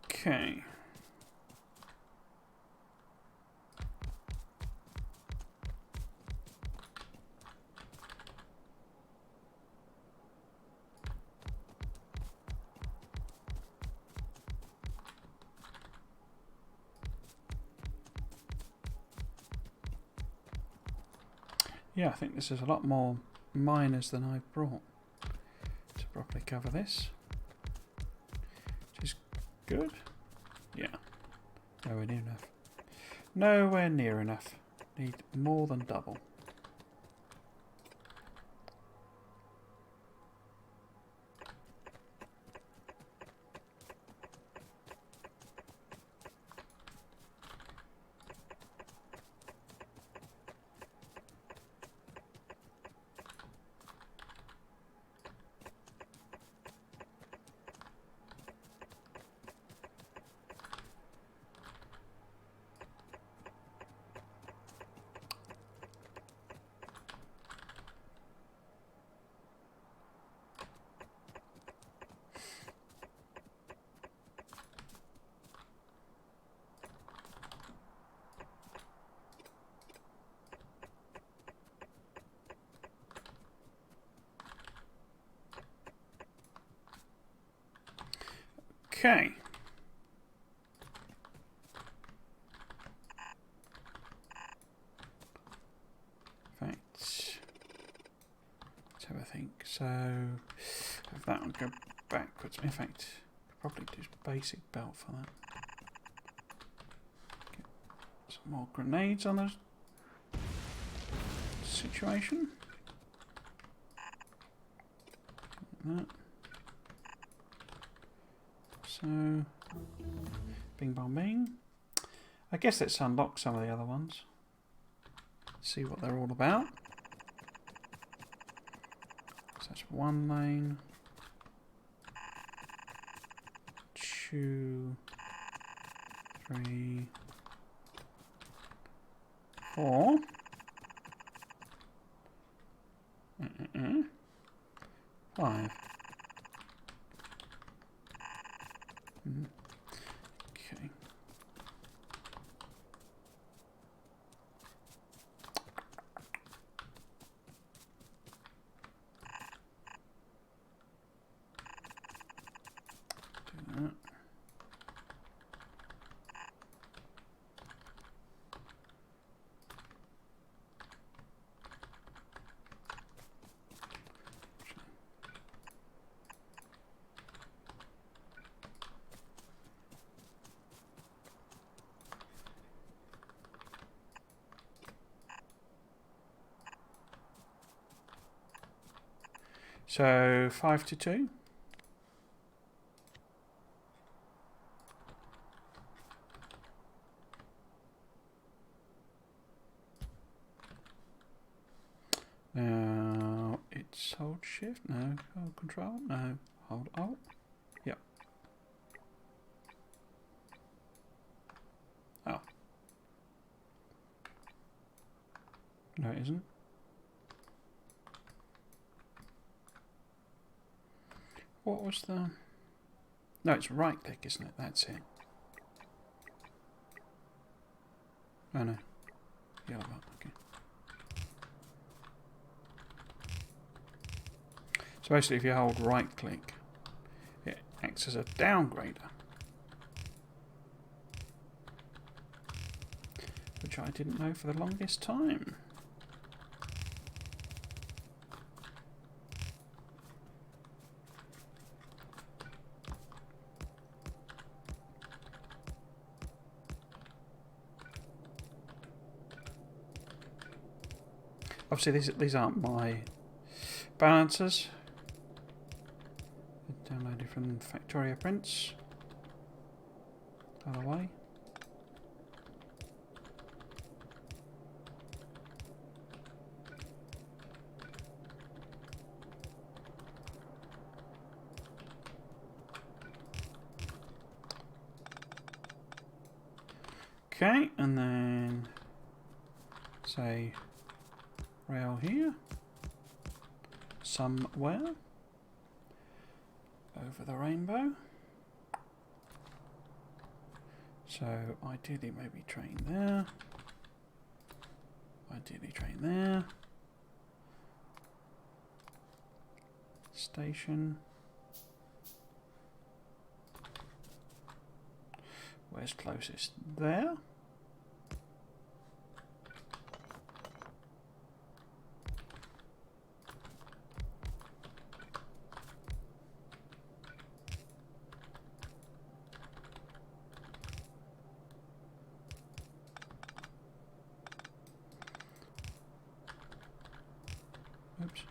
Okay. Yeah, I think this is a lot more miners than I've brought to properly cover this, which is good. Yeah, nowhere near enough. Nowhere near enough. Need more than double. Okay. In fact, let's have a think. So, have that one go backwards. In fact, probably do basic belt for that. Get some more grenades on the situation. Like that. So, bing bong bing. I guess let's unlock some of the other ones. See what they're all about. So that's one lane. 2, 3, 4. 5. Okay. Do that. So 5 to 2. Now it's hold shift, no, hold control, no, hold alt. Yep. Oh. No, it isn't. What was the... No, it's right click, isn't it? That's it. Oh no. Yellow button, okay. So basically if you hold right click, acts as a downgrader, which I didn't know for the longest time. Obviously, these aren't my balancers. They're downloaded from Factorio prints. By the way. Okay, and then say rail here somewhere over the rainbow. So ideally maybe train there. Ideally train there. Station. Where's closest? There. Oops.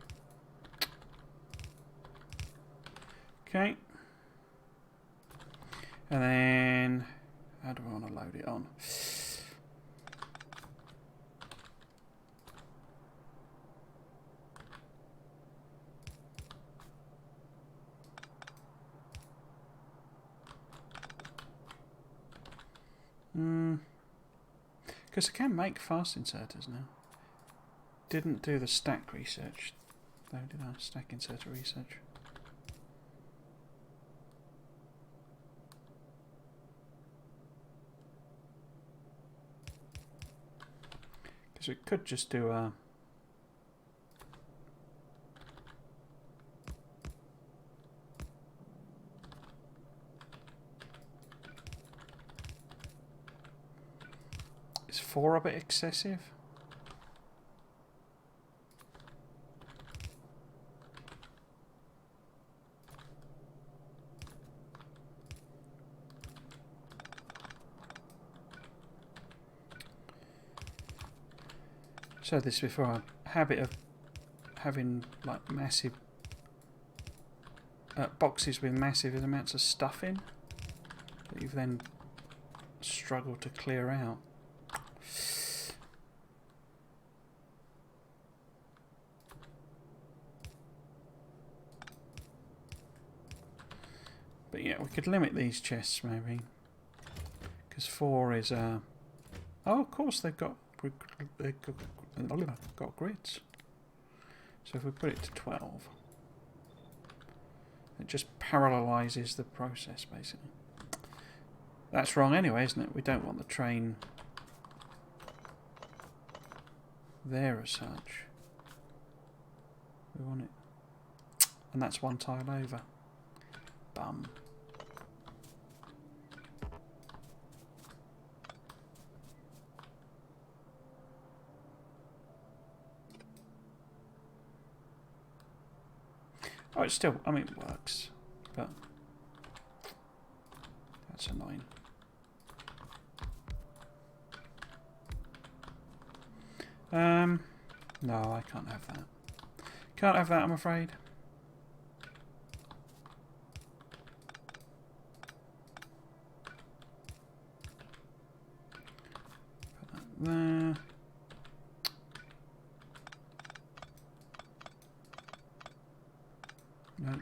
Okay. And then, how do I want to load it on? Because I can make fast inserters now. Didn't do the stack research, though, did I? Stack inserter research. Because we could just do a... Is 4 a bit excessive? Said this before, a habit of having like massive boxes with massive amounts of stuff in that you've then struggled to clear out. But yeah, we could limit these chests maybe, because 4 is oh, of course they've got grids. So if we put it to 12, it just parallelizes the process basically. That's wrong anyway, isn't it? We don't want the train there as such. We want it, and that's one tile over. Bum. Oh, it's still, I mean, it works, but that's annoying. No, I can't have that. Can't have that, I'm afraid. Put that there. No.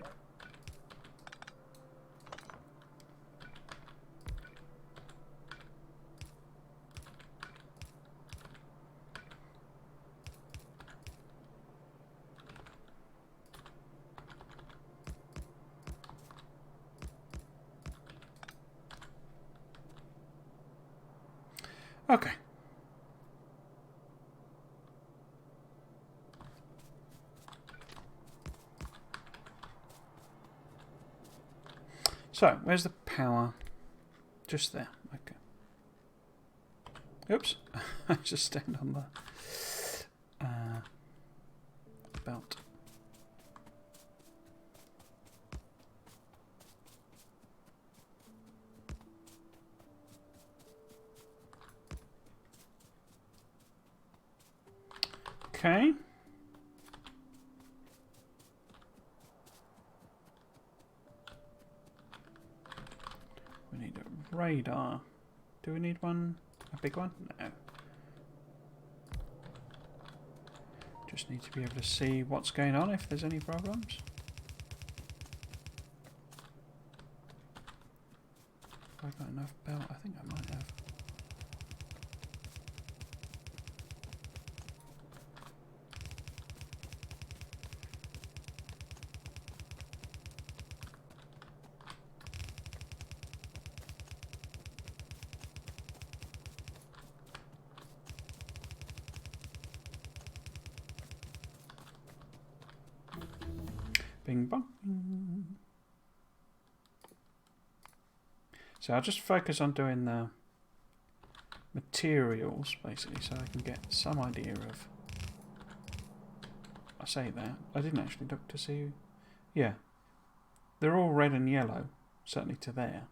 Okay. So, where's the power? Just there. Okay. Oops. I just stand on the belt. Okay. We need a radar. Do we need one? A big one? No. Just need to be able to see what's going on if there's any problems. Have I got enough belt? I think I might have. Bing bong. So I'll just focus on doing the materials basically so I can get some idea of. I say that. I didn't actually look to see. Yeah. They're all red and yellow, certainly to there.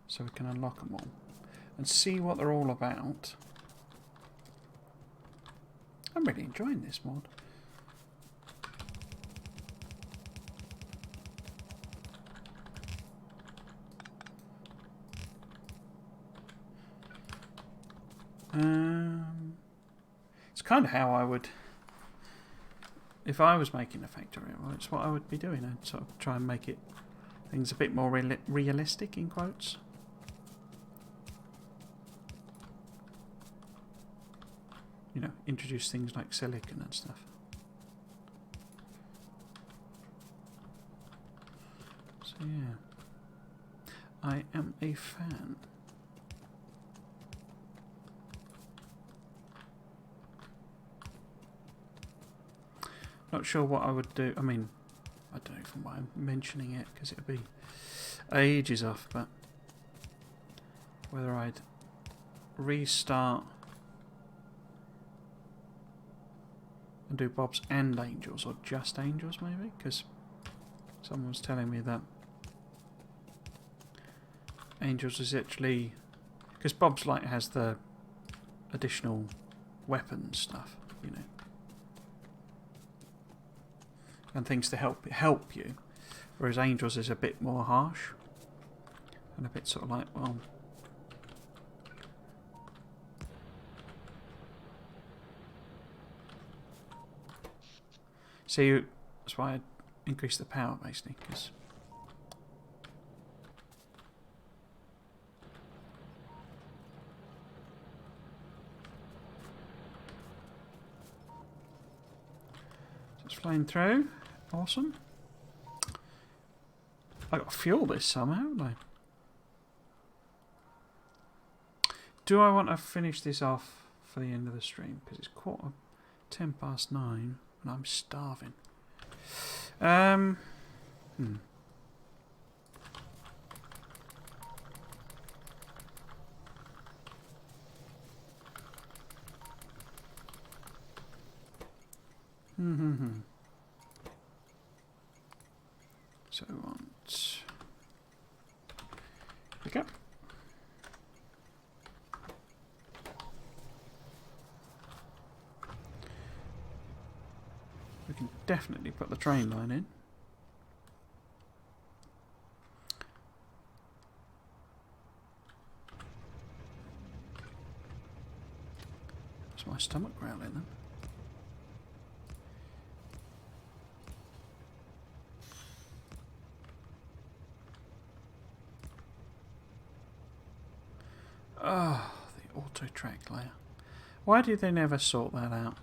So we can unlock them all and see what they're all about. I'm really enjoying this mod. It's kind of how I would, if I was making a Factorio, it's what I would be doing. I'd sort of try and make it things a bit more realistic, in quotes. You know, introduce things like silicon and stuff. So yeah, I am a fan. Not sure what I would do. I mean, I don't know from why I'm mentioning it because it would be ages off, but whether I'd restart and do Bob's and Angels or just Angels maybe, because someone was telling me that Angels is actually, because Bob's like has the additional weapons stuff, you know, and things to help you, whereas Angels is a bit more harsh and a bit sort of like, well, see, that's why I increased the power basically, because it's flying through. Awesome. I got to fuel this somehow, haven't I? Do I want to finish this off for the end of the stream? Because it's 9:10 and I'm starving. So we want pick up. We can definitely put the train line in. That's my stomach growling then. Oh, the auto track layer. Why do they never sort that out?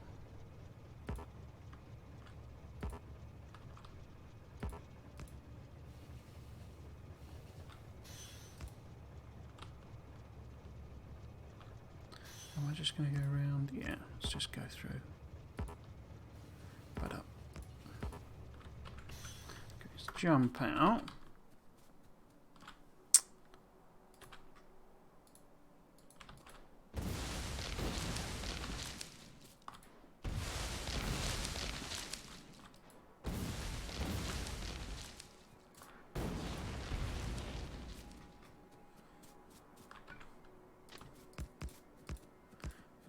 Am I just going to go around? Yeah, let's just go through. But up. Okay, let's jump out.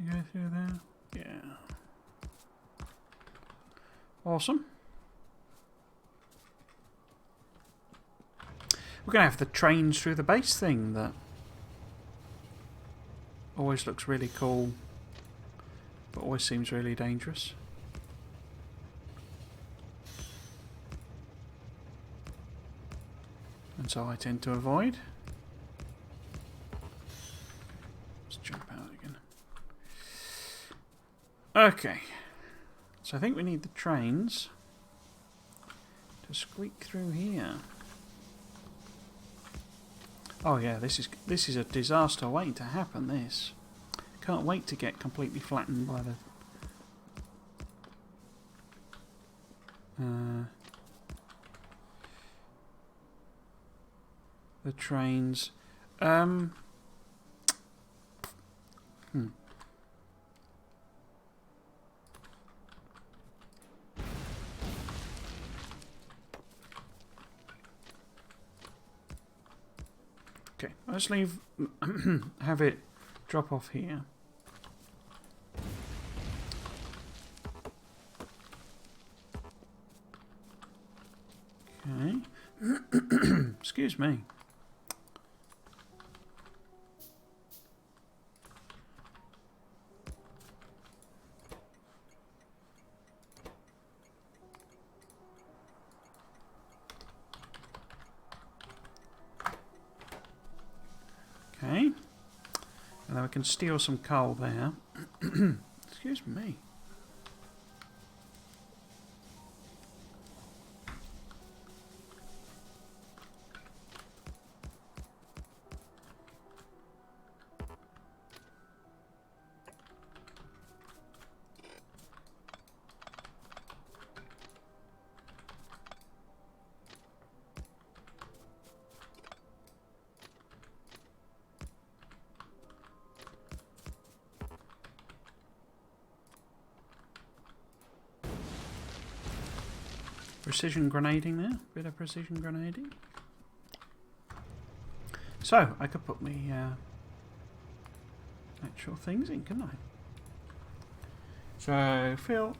You go through there? Yeah. Awesome. We're going to have the trains through the base thing that always looks really cool, but always seems really dangerous. And so I tend to avoid. Let's jump out again. Okay. So I think we need the trains to squeak through here. Oh yeah, this is a disaster waiting to happen, this. Can't wait to get completely flattened by the trains. Okay, let's leave, have it drop off here. Okay. Excuse me. Okay. And then we can steal some coal there. Excuse me. Precision grenading there. Bit of precision grenading. So, I could put me actual things in, couldn't I? So, fill.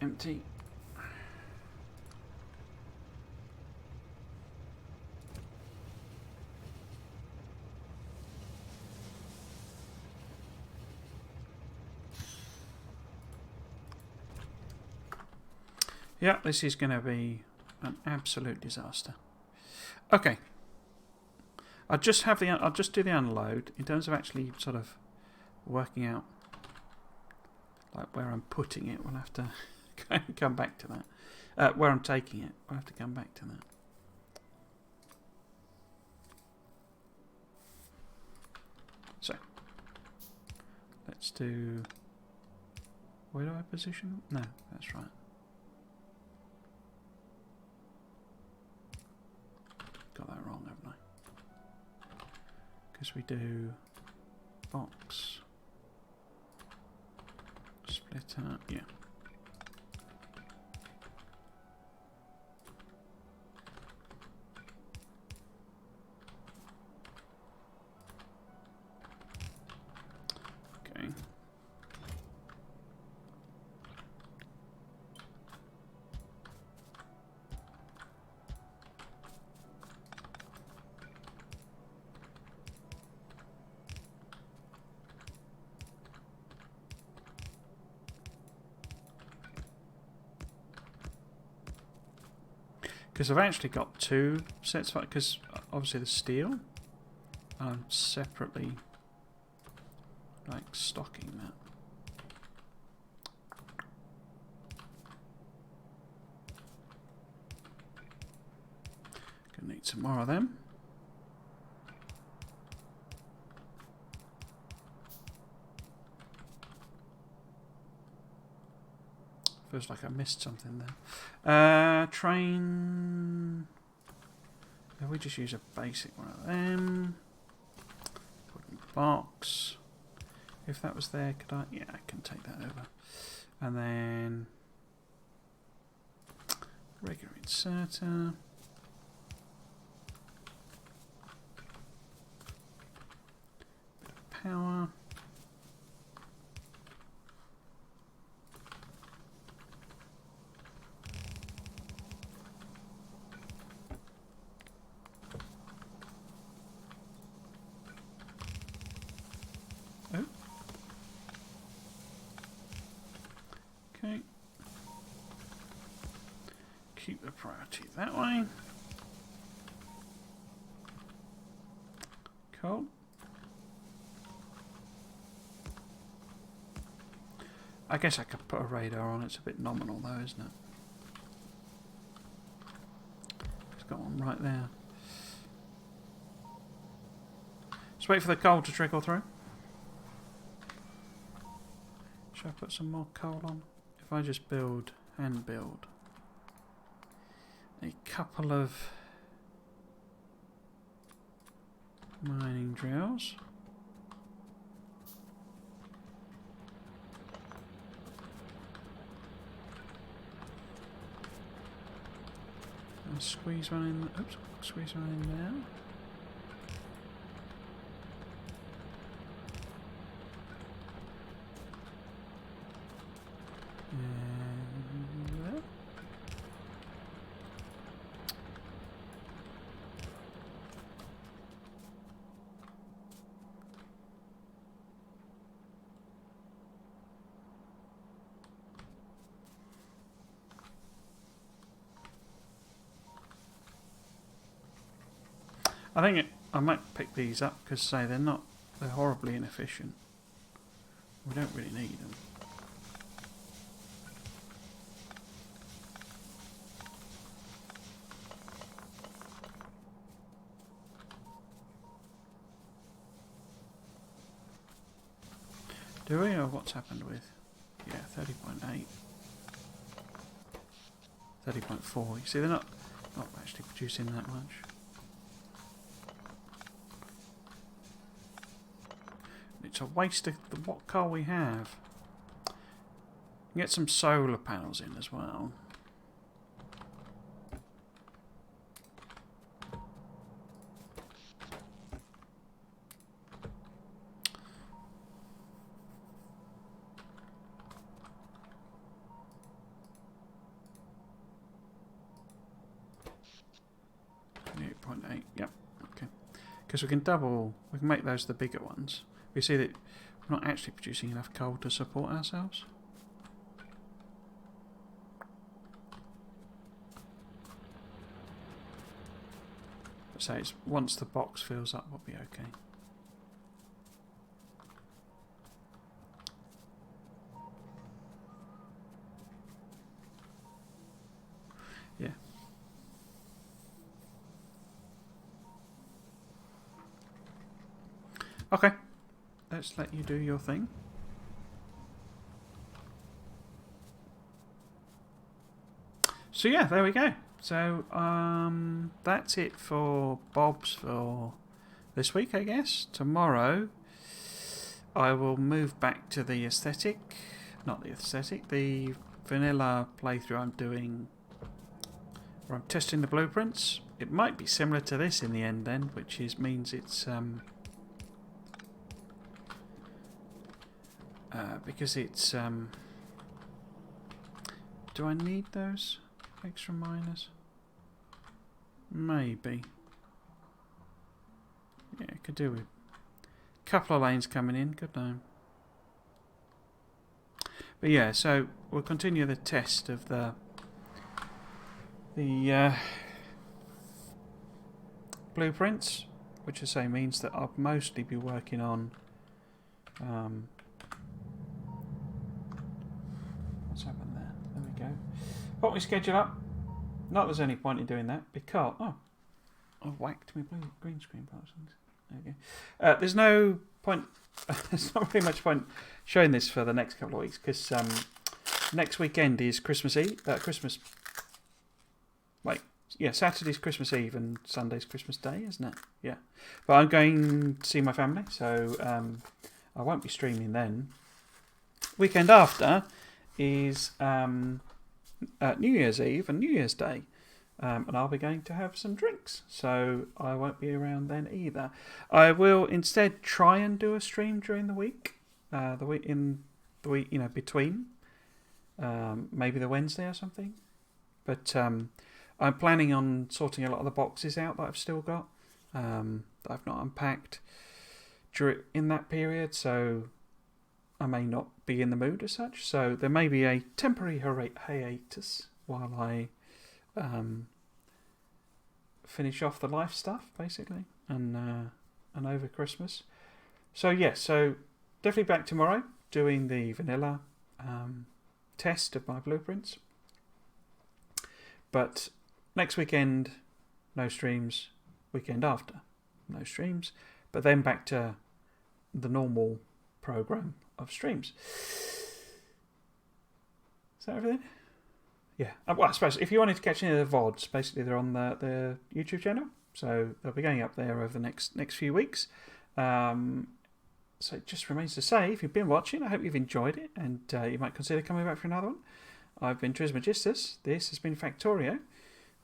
Empty. Yeah, this is going to be an absolute disaster. Okay. I'll just do the unload in terms of actually sort of working out like where I'm putting it. We'll have to come back to that. Where I'm taking it, we'll have to come back to that. So let's do. Where do I position? No, that's right. Got that wrong, haven't I? Because we do box, splitter, yeah. Okay. Because I've actually got two sets of, because obviously the steel, I'm separately like stocking that. Gonna need some more of them. Feels like I missed something there. Train. If we just use a basic one of them. Put in the box. If that was there, could I? Yeah, I can take that over. And then regular inserter. Bit of power. keep the priority that way. Cool. I guess I could put a radar on. It's a bit nominal though, isn't it? It's got one right there. Just wait for the coal to trickle through. Should I put some more coal on? If I just build and build a couple of mining drills. And squeeze one in. Oops, squeeze one in there. And there. I think I might pick these up because, say, they're horribly inefficient. We don't really need them. Do we, or what's happened with? Yeah, 30.8. 30.4. You see, they're not actually producing that much. It's a waste of what coal we have. Get some solar panels in as well. Yep. Okay. Because we can make those the bigger ones. We see that we're not actually producing enough coal to support ourselves. So it's once the box fills up, we'll be okay. Yeah. Okay. Let's let you do your thing. So yeah, there we go. So that's it for Bob's for this week, I guess. Tomorrow I will move back to the the vanilla playthrough I'm doing, where I'm testing the blueprints. It might be similar to this in the end then, which means it's because it's do I need those extra miners? Maybe. Yeah, could do with a couple of lanes coming in, could I? But yeah, so we'll continue the test of the blueprints, which I say means that I'll mostly be working on what's happened there? There we go. Put my schedule up. Not there's any point in doing that because I've whacked my green screen parts. There we go. There's no point. There's not really much point showing this for the next couple of weeks because next weekend is Christmas Eve. Saturday's Christmas Eve and Sunday's Christmas Day, isn't it? Yeah. But I'm going to see my family, so I won't be streaming then. Weekend after is New Year's Eve and New Year's Day. And I'll be going to have some drinks, so I won't be around then either. I will instead try and do a stream during the week, between, maybe the Wednesday or something. But I'm planning on sorting a lot of the boxes out that I've still got, that I've not unpacked in that period, so I may not be in the mood as such. So there may be a temporary hiatus while I finish off the life stuff basically, and over Christmas. So so definitely back tomorrow doing the vanilla test of my blueprints. But next weekend, no streams. Weekend after, no streams. But then back to the normal program of streams. Is that everything? Yeah. Well, I suppose if you wanted to catch any of the VODs, basically they're on the YouTube channel. So they'll be going up there over the next few weeks. So it just remains to say, if you've been watching, I hope you've enjoyed it, and you might consider coming back for another one. I've been Trismegistus. This has been Factorio.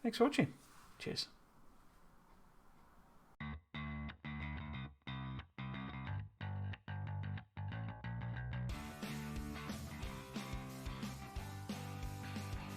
Thanks for watching. Cheers.